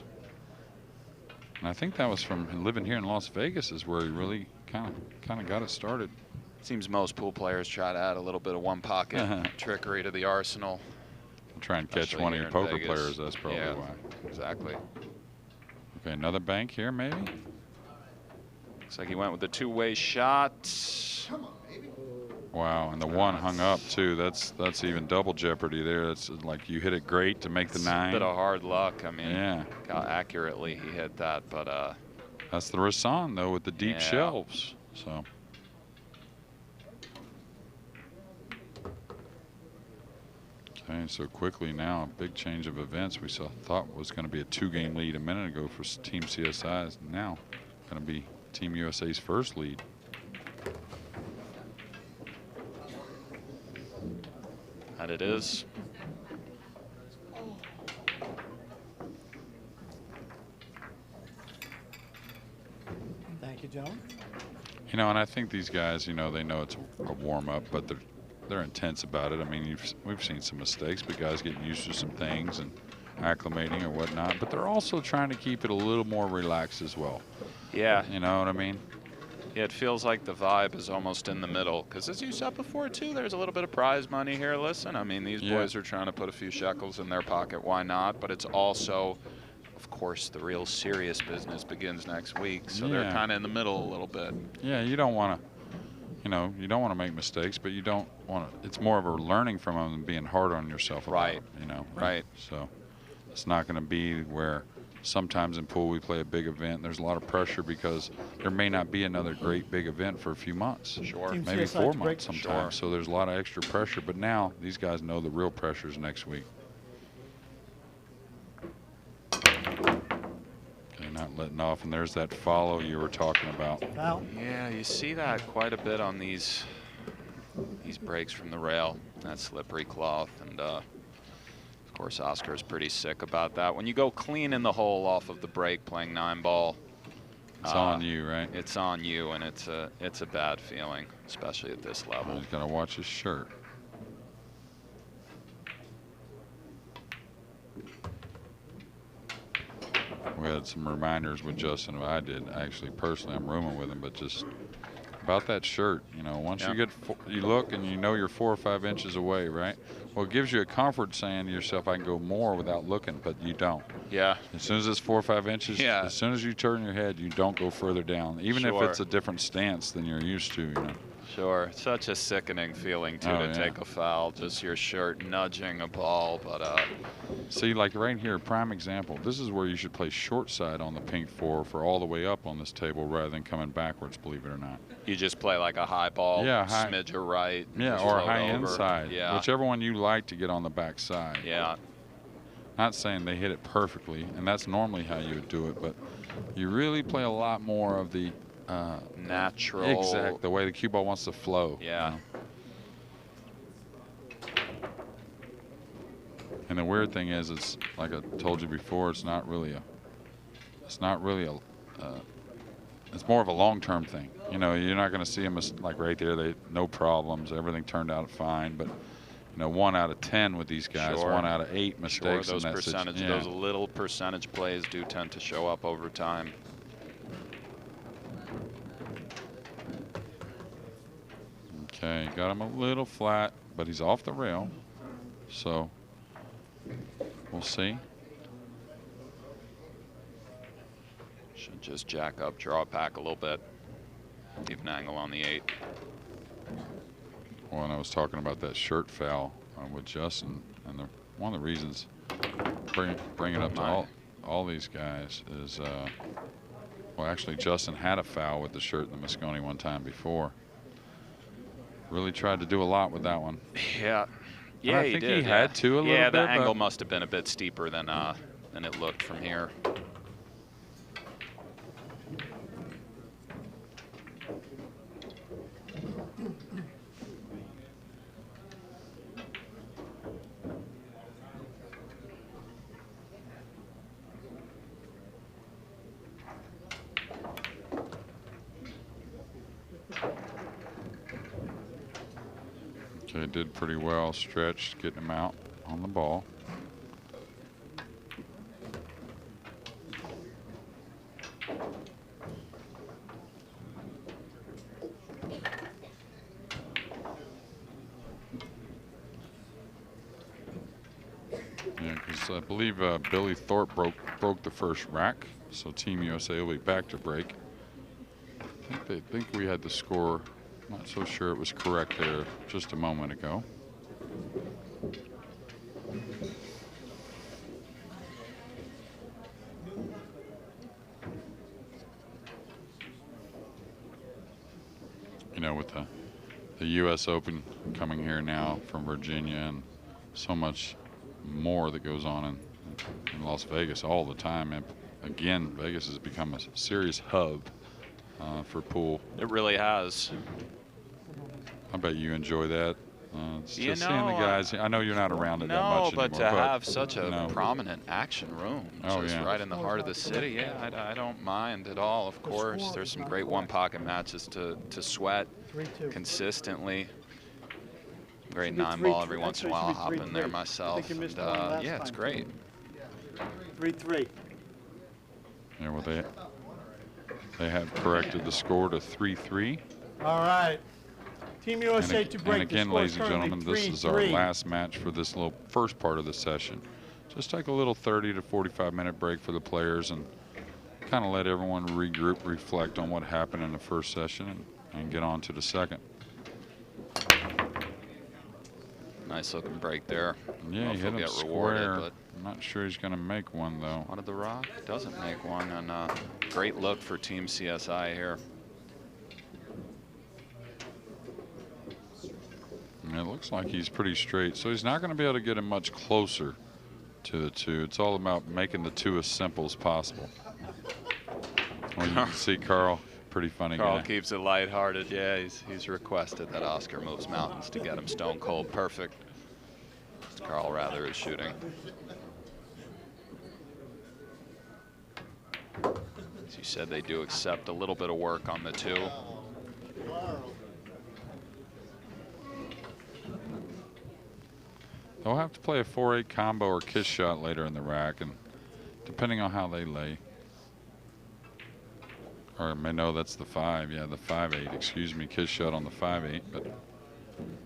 And I think that was from living here in Las Vegas is where he really kind of got it started. Seems most pool players try to add a little bit of one pocket trickery to the arsenal. Try and catch one of your poker players, that's probably why. Exactly. Okay, another bank here maybe? Looks like he went with the 2-way shot. Wow, and the 1 hung up too. That's even double jeopardy there. It's like you hit it great to make the 9. A bit of hard luck. I mean, yeah, how accurately he hit that, but that's the Rasan though with the deep shelves. So. Okay, so quickly now, big change of events. We thought was going to be a 2-game lead a minute ago for Team CSI. Is now going to be Team USA's first lead. That it is. Thank you, gentlemen. You know, and I think these guys, you know, they know it's a warm-up, but they're intense about it. I mean, we've seen some mistakes, but guys getting used to some things and acclimating or whatnot. But they're also trying to keep it a little more relaxed as well. Yeah. You know what I mean? Yeah, it feels like the vibe is almost in the middle. Because as you said before, too, there's a little bit of prize money here. Listen, I mean, these boys are trying to put a few shekels in their pocket. Why not? But it's also, of course, the real serious business begins next week. So they're kind of in the middle a little bit. Yeah, you don't want to, you know, you don't want to make mistakes, but you don't want to. It's more of a learning from them than being hard on yourself about them, you know. Right. So it's not going to be where sometimes in pool we play a big event. There's a lot of pressure because there may not be another great big event for a few months. Sure. Maybe 4 months sometimes. So there's a lot of extra pressure. But now these guys know the real pressure is next week. Okay, not letting off. And there's that follow you were talking about. Foul. Yeah, you see that quite a bit on these breaks from the rail. That slippery cloth. And of course, Oscar's pretty sick about that. When you go clean in the hole off of the break playing 9-ball, it's on you, right? It's on you, and it's a bad feeling, especially at this level. He's got to watch his shirt. We had some reminders with Justin. I did actually personally. I'm rooming with him, but just about that shirt. You know, once you get, you look and you know you're 4 or 5 inches away, right? Well, it gives you a comfort saying to yourself, I can go more without looking, but you don't. Yeah. As soon as it's 4 or 5 inches, as soon as you turn your head, you don't go further down, even if it's a different stance than you're used to, you know. Sure. Such a sickening feeling, too, to take a foul. Just your shirt nudging a ball. But see, like right here, prime example. This is where you should play short side on the pink 4 for all the way up on this table rather than coming backwards, believe it or not. You just play like a high ball, smidge or right. Yeah, or a high inside. Yeah. Whichever one you like to get on the back side. Yeah. Not saying they hit it perfectly, and that's normally how you would do it, but you really play a lot more of the natural. Exact, the way the cue ball wants to flow. Yeah. You know? And the weird thing is, it's like I told you before, it's not really a, it's more of a long-term thing. You know, you're not going to see them as, like right there, they no problems, everything turned out fine, but you know, 1 out of 10 with these guys, 1 out of 8 mistakes. Those those little percentage plays do tend to show up over time. Okay, got him a little flat, but he's off the rail, so we'll see. Should just jack up, draw it back a little bit, keep an angle on the 8. Well, and I was talking about that shirt foul with Justin, and one of the reasons bring it up to all these guys is, well, actually Justin had a foul with the shirt in the Moscone one time before. Really tried to do a lot with that one. Yeah, yeah, I think he had to a little bit. Yeah, the angle must have been a bit steeper than it looked from here. Okay, did pretty well, stretched, getting him out on the ball. Yeah, because I believe Billy Thorpe broke the first rack, so Team USA will be back to break. I think we had the score. Not so sure it was correct there just a moment ago. You know, with the U.S. Open coming here now from Virginia, and so much more that goes on in Las Vegas all the time. And again, Vegas has become a serious hub for pool. It really has. I bet you enjoy that. Just you know, seeing the guys. I know you're not around it that much but anymore. To have such a prominent action room just yeah. right in the heart of the city, yeah, I don't mind at all. Of course, there's some great one-pocket matches to sweat consistently. Great 9-ball every once in a while. I'll hop in there myself. And, yeah, it's great. 3-3. Yeah, well, they have corrected the score to 3-3. All right. Team USA to break. And again, ladies and gentlemen, this is our last match for this little first part of the session. Just take a little 30 to 45-minute break for the players and kind of let everyone regroup, reflect on what happened in the first session, and get on to the second. Nice looking break there. Yeah, he hit him square. I'm not sure he's going to make one, though. Out of the rock, doesn't make one, and great look for Team CSI here. And it looks like he's pretty straight, so he's not going to be able to get him much closer to the 2. It's all about making the 2 as simple as possible. Well, you can see Carl, pretty funny guy. Carl keeps it lighthearted. Yeah, he's requested that Oscar moves mountains to get him stone cold perfect. It's Carl Rather is shooting. As you said, they do accept a little bit of work on the 2. They'll have to play a 4-8 combo or kiss shot later in the rack, and depending on how they lay. or no, that's the 5. Yeah, the 5-8. Excuse me, kiss shot on the 5-8. But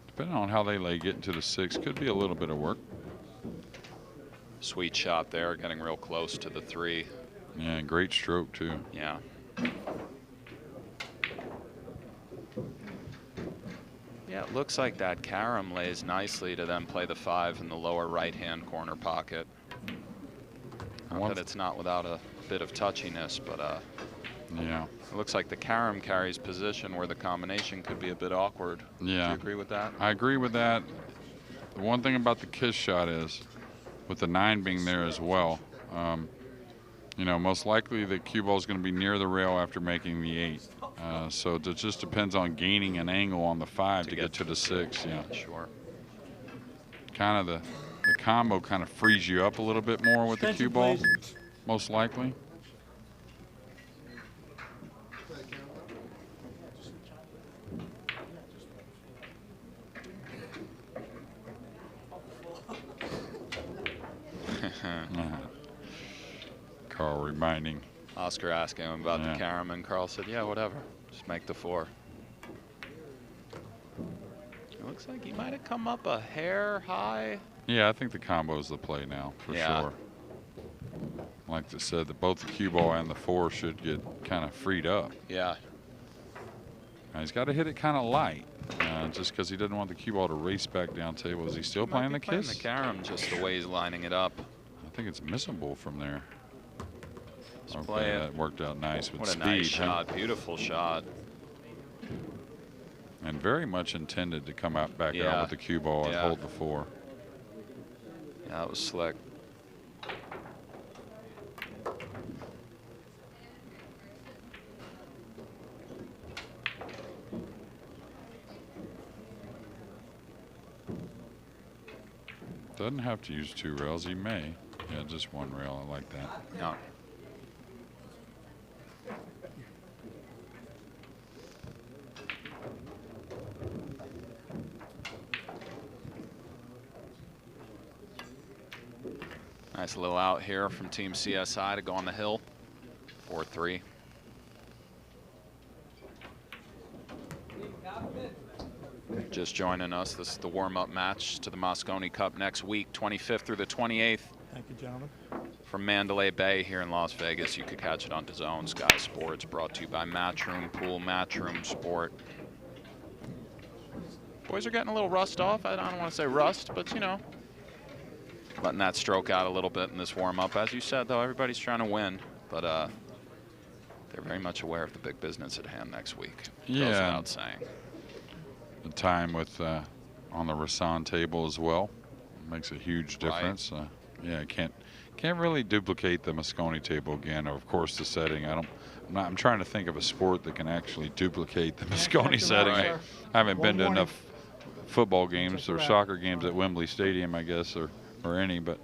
depending on how they lay getting to the 6, could be a little bit of work. Sweet shot there, getting real close to the 3. Yeah, great stroke too. Yeah. Yeah, it looks like that carom lays nicely to then play the 5 in the lower right-hand corner pocket. Not that it's not without a bit of touchiness, but yeah, it looks like the carom carries position where the combination could be a bit awkward. Yeah. Do you agree with that? I agree with that. The one thing about the kiss shot is, with the 9 being there as well, you know, most likely the cue ball is going to be near the rail after making the 8. So it just depends on gaining an angle on the 5 to get to the 6. Yeah, Sure. kind of the combo kind of frees you up a little bit more with the cue ball, most likely. Carl reminding Oscar asking him about the carom, and Carl said, yeah, whatever. Just make the 4. It looks like he might have come up a hair high. Yeah, I think the combo is the play now, for Yeah. sure. Like I said, both the cue ball and the 4 should get kind of freed up. Yeah. Now, he's got to hit it kind of light, just because he doesn't want the cue ball to race back down table. Is he still playing the kiss? The carom, just the way he's lining it up. I think it's missable from there. Let's play it. That worked out nice with What a speed. nice shot, beautiful shot. And very much intended to come out back out with the cue ball and hold the 4. Yeah, that was slick. Doesn't have to use 2 rails. He may. Yeah, just 1 rail. I like that. Yeah. Nice little out here from Team CSI to go on the hill. 4-3. Just joining us, this is the warm-up match to the Moscone Cup next week, 25th through the 28th. Thank you, gentlemen. From Mandalay Bay here in Las Vegas. You could catch it on DAZN, Sky Sports, brought to you by Matchroom Pool, Matchroom Sport. Boys are getting a little rust off. I don't want to say rust, but you know, letting that stroke out a little bit in this warm-up. As you said, though, everybody's trying to win, but they're very much aware of the big business at hand next week. Yeah. Goes without saying. The time with on the Rasan table as well makes a huge difference. Yeah, can't really duplicate the Moscone table again. Or of course, the setting. I'm trying to think of a sport that can actually duplicate the Moscone setting. Right. I haven't been to enough football games or soccer games at Wembley Stadium, I guess, or any. But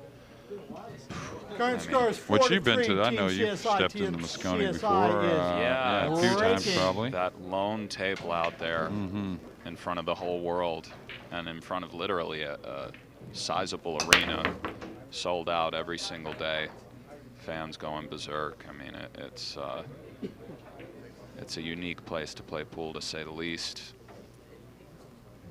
Current score is 4-3. what you've been to, I Team know you've CSI. stepped Team into Moscone CSI before. is Yeah, a few times raking. probably. That lone table out there in front of the whole world and in front of literally a sizable arena, sold out every single day. Fans going berserk. I mean, it's a unique place to play pool, to say the least.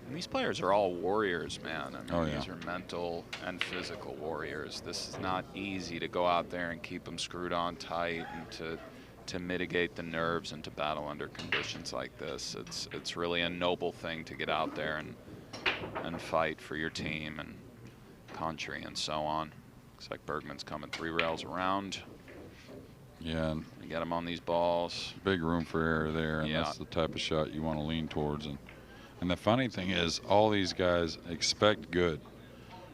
And these players are all warriors, man. I mean, these are mental and physical warriors. This is not easy to go out there and keep them screwed on tight and to mitigate the nerves and to battle under conditions like this. It's really a noble thing to get out there and fight for your team and country and so on. Looks like Bergman's coming 3 rails around. Yeah, and get him on these balls. Big room for error there, and that's the type of shot you want to lean towards. And the funny thing is, all these guys expect good,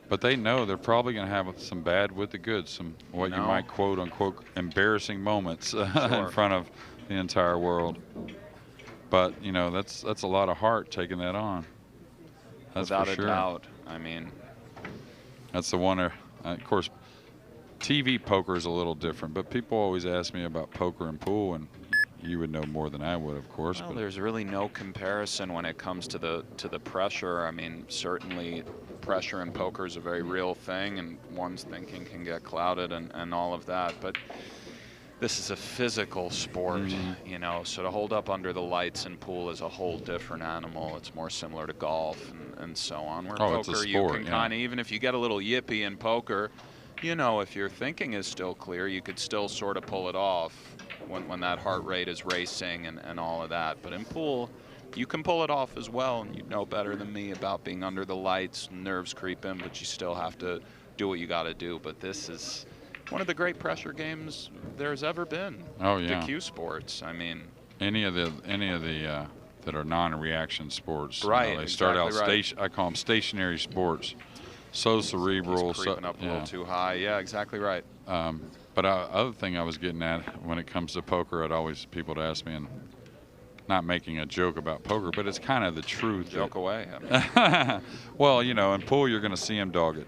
but they know they're probably going to have some bad with the good, some what you might quote unquote embarrassing moments in front of the entire world. But you know, that's a lot of heart taking that on. That's without for sure. a doubt. I mean, that's the one. Of course, TV poker is a little different, but people always ask me about poker and pool, and you would know more than I would, of course. Well, but there's really no comparison when it comes to the pressure. I mean, certainly pressure in poker is a very real thing, and one's thinking can get clouded and all of that. But this is a physical sport, you know, so to hold up under the lights in pool is a whole different animal. It's more similar to golf and so on. Where Oh, it's a poker, sport, you can yeah. kind of, even if you get a little yippy in poker, you know, if your thinking is still clear, you could still sort of pull it off when that heart rate is racing and all of that. But in pool, you can pull it off as well, and you know better than me about being under the lights, nerves creep in, but you still have to do what you got to do. But this is one of the great pressure games there's ever been. Oh, yeah. The cue sports. I mean, any of the that are non-reaction sports. Right. You know, they start out exactly right. I call them stationary sports. So cerebral. He's creeping up a little too high. Yeah, exactly right. But other thing I was getting at when it comes to poker, people would ask me, and not making a joke about poker, but it's kind of the truth. Joke away. Well, you know, in pool you're going to see him dog it.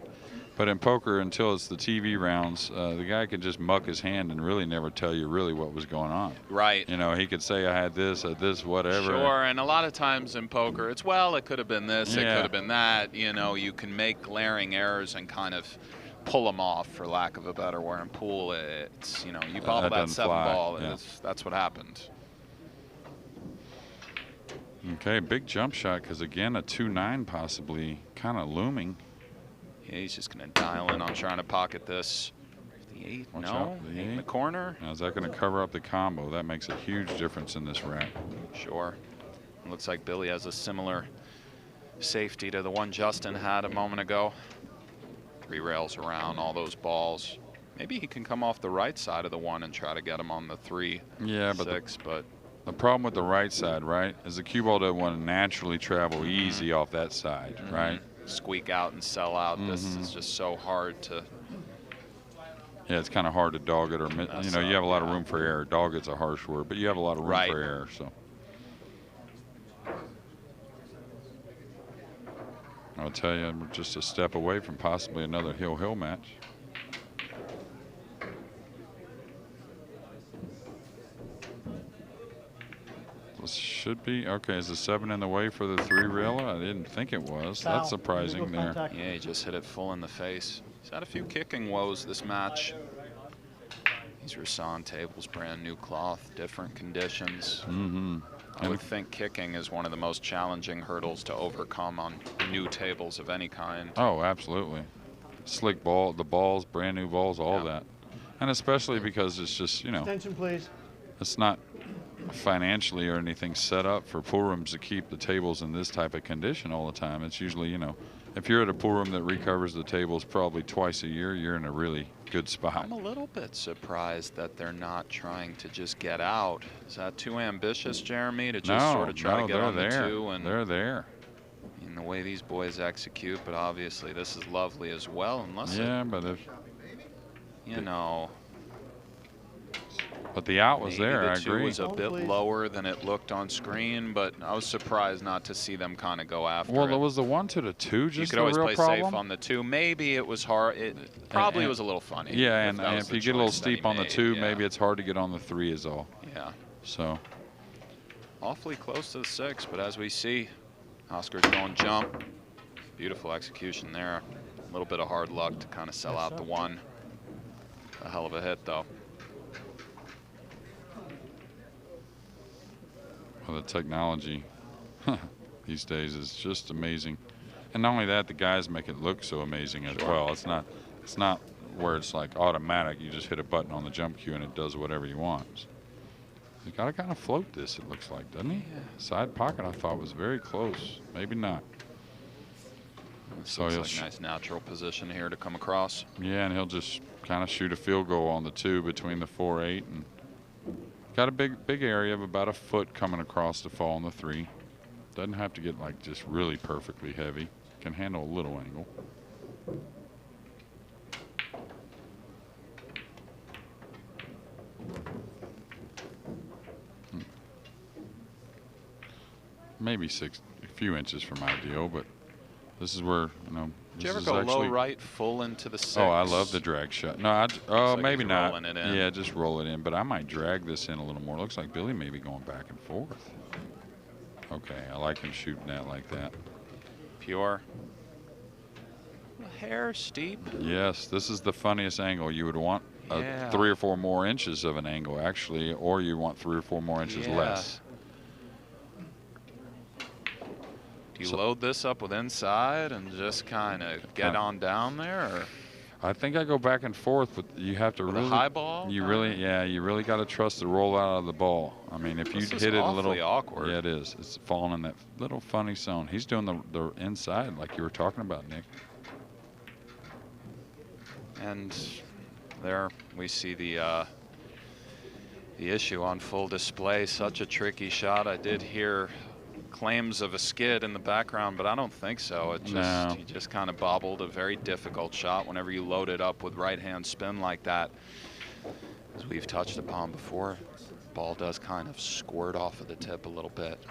But in poker, until it's the TV rounds, the guy could just muck his hand and really never tell you really what was going on. Right. You know, he could say, I had this, whatever. Sure, and a lot of times in poker, it's, well, it could have been this, it Yeah. could have been that. You know, you can make glaring errors and kind of pull them off, for lack of a better word. In pool, it's, you know, you bobble that doesn't 7 fly. ball, Yeah. that's what happened. Okay, big jump shot, because again, a 2-9 possibly kind of looming. Yeah, he's just going to dial in on trying to pocket this. The 8, Watch no, out, the 8 in the eight. corner. Now, is that going to cover up the combo? That makes a huge difference in this rack. Sure. It looks like Billy has a similar safety to the one Justin had a moment ago. 3 rails around, all those balls. Maybe he can come off the right side of the 1 and try to get him on the 3, Yeah, but 6, but the problem with the right side, right, is the cue ball doesn't want to naturally travel easy off that side, right? squeak out and sell out. This is just so hard to. Yeah, it's kind of hard to dog it, or you know, you have a lot of yeah. room for error. Dog it's a harsh word, but you have a lot of room Right. for error. So I'll tell you, we're just a step away from possibly another hill-hill match. This should be okay. Is the 7 in the way for the 3 rail? I didn't think it was. Foul. That's surprising Illegal there. contact. Yeah, he just hit it full in the face. He's had a few kicking woes this match. These Rasan tables, brand new cloth, different conditions. I would think kicking is one of the most challenging hurdles to overcome on new tables of any kind. Oh, absolutely. Slick ball, the balls, brand new balls, all Yeah. that. And especially because it's just, you know, Attention, please. it's not financially or anything set up for pool rooms to keep the tables in this type of condition all the time. It's usually, you know, if you're at a pool room that recovers the tables probably twice a year, you're in a really good spot. I'm a little bit surprised that they're not trying to just get out. Is that too ambitious, Jeremy, to just sort of try to get on the 2? And They're there. in the way these boys execute, but obviously this is lovely as well, unless Yeah, but if you know. but the out was Maybe there, the I 2 agree. was a Hold, bit please. lower than it looked on screen, but I was surprised not to see them kind of go after Well, it. there was the 1 to the 2 You just could a always real play problem. safe on the 2. Maybe it was hard. It probably and- was a little funny. Yeah, and that was if the you get a little choice that he steep on the made, 2, yeah. maybe it's hard to get on the 3 is all. Yeah, So awfully close to the 6, but as we see, Oscar's going jump. Beautiful execution there. A little bit of hard luck to kind of sell out the 1. A hell of a hit, though. well, the technology these days is just amazing. And not only that, the guys make it look so amazing as well. It's not where it's like automatic. You just hit a button on the jump cue and it does whatever you want. You gotta kind of float this, it looks like, doesn't he? Yeah. Side pocket I thought was very close. Maybe not. So Looks he'll like a nice natural position here to come across. Yeah, and he'll just kind of shoot a field goal on the 2 between the 4-8, and got a big area of about a foot coming across to fall on the 3. Doesn't have to get like just really perfectly heavy. Can handle a little angle. Maybe a few inches from ideal, but this is where, you know, Did you this ever is go low actually, right full into the 6? Oh, I love the drag shot. No, like maybe he's not. rolling it in. Yeah, just roll it in. But I might drag this in a little more. Looks like Billy may be going back and forth. Okay, I like him shooting that like that. Pure. A hair steep. Yes, this is the funniest angle you would want. a 3 or 4 more inches of an angle, actually, or you want 3 or 4 more inches less. Do you load this up with inside and just kind of get on down there? Or? I think I go back and forth, but you have to with really. A high ball? You really got to trust the rollout of the ball. I mean, if you hit it a little awkward. Yeah, it is. It's falling in that little funny zone. He's doing the inside like you were talking about, Nick. And there we see the issue on full display. Such a tricky shot. I did hear claims of a skid in the background, but I don't think so. He just kind of bobbled a very difficult shot whenever you load it up with right-hand spin like that. As we've touched upon before, ball does kind of squirt off of the tip a little bit,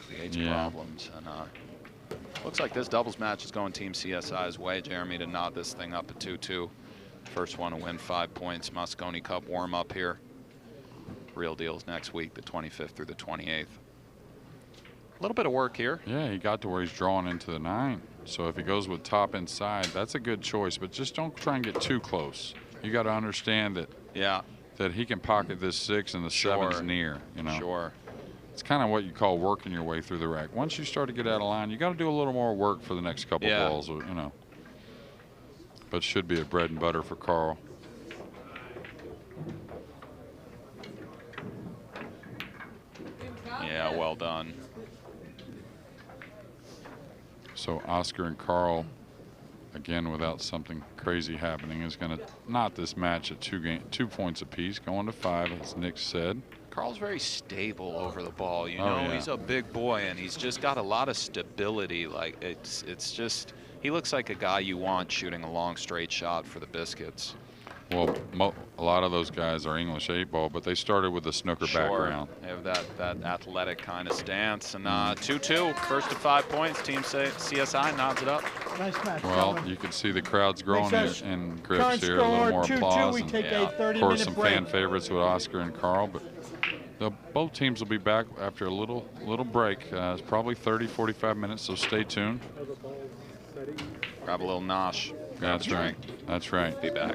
creates problems. And looks like this doubles match is going Team CSI's way, Jeremy, to knot this thing up at 2-2. First one to win 5 points. Moscone Cup warm up here. Real deals next week, the 25th through the 28th. A little bit of work here. Yeah, he got to where he's drawing into the 9. So if he goes with top inside, that's a good choice. But just don't try and get too close. You got to understand that. Yeah. That he can pocket this 6 and the 7's near. You know. Sure. It's kind of what you call working your way through the rack. Once you start to get out of line, you got to do a little more work for the next couple balls. You know. But should be a bread and butter for Carl. Yeah, well done. So Oscar and Carl, again, without something crazy happening, is going to knot this match at 2 points apiece, going to 5, as Nick said. Carl's very stable over the ball. You know, he's a big boy, and he's just got a lot of stability. Like, it's just, he looks like a guy you want shooting a long straight shot for the biscuits. Well, a lot of those guys are English 8-ball, but they started with a snooker background. They have that athletic kind of stance. And 2-2, first to 5 points. Team CSI nods it up. Nice match. Well, you can see the crowd's growing in grips Current here. A little more 2-2, applause. we take a 30-minute of course, some break. fan favorites with Oscar and Carl, but both teams will be back after a little break. It's probably 30, 45 minutes, so stay tuned. Grab a little nosh. That's right. That's right. Be back.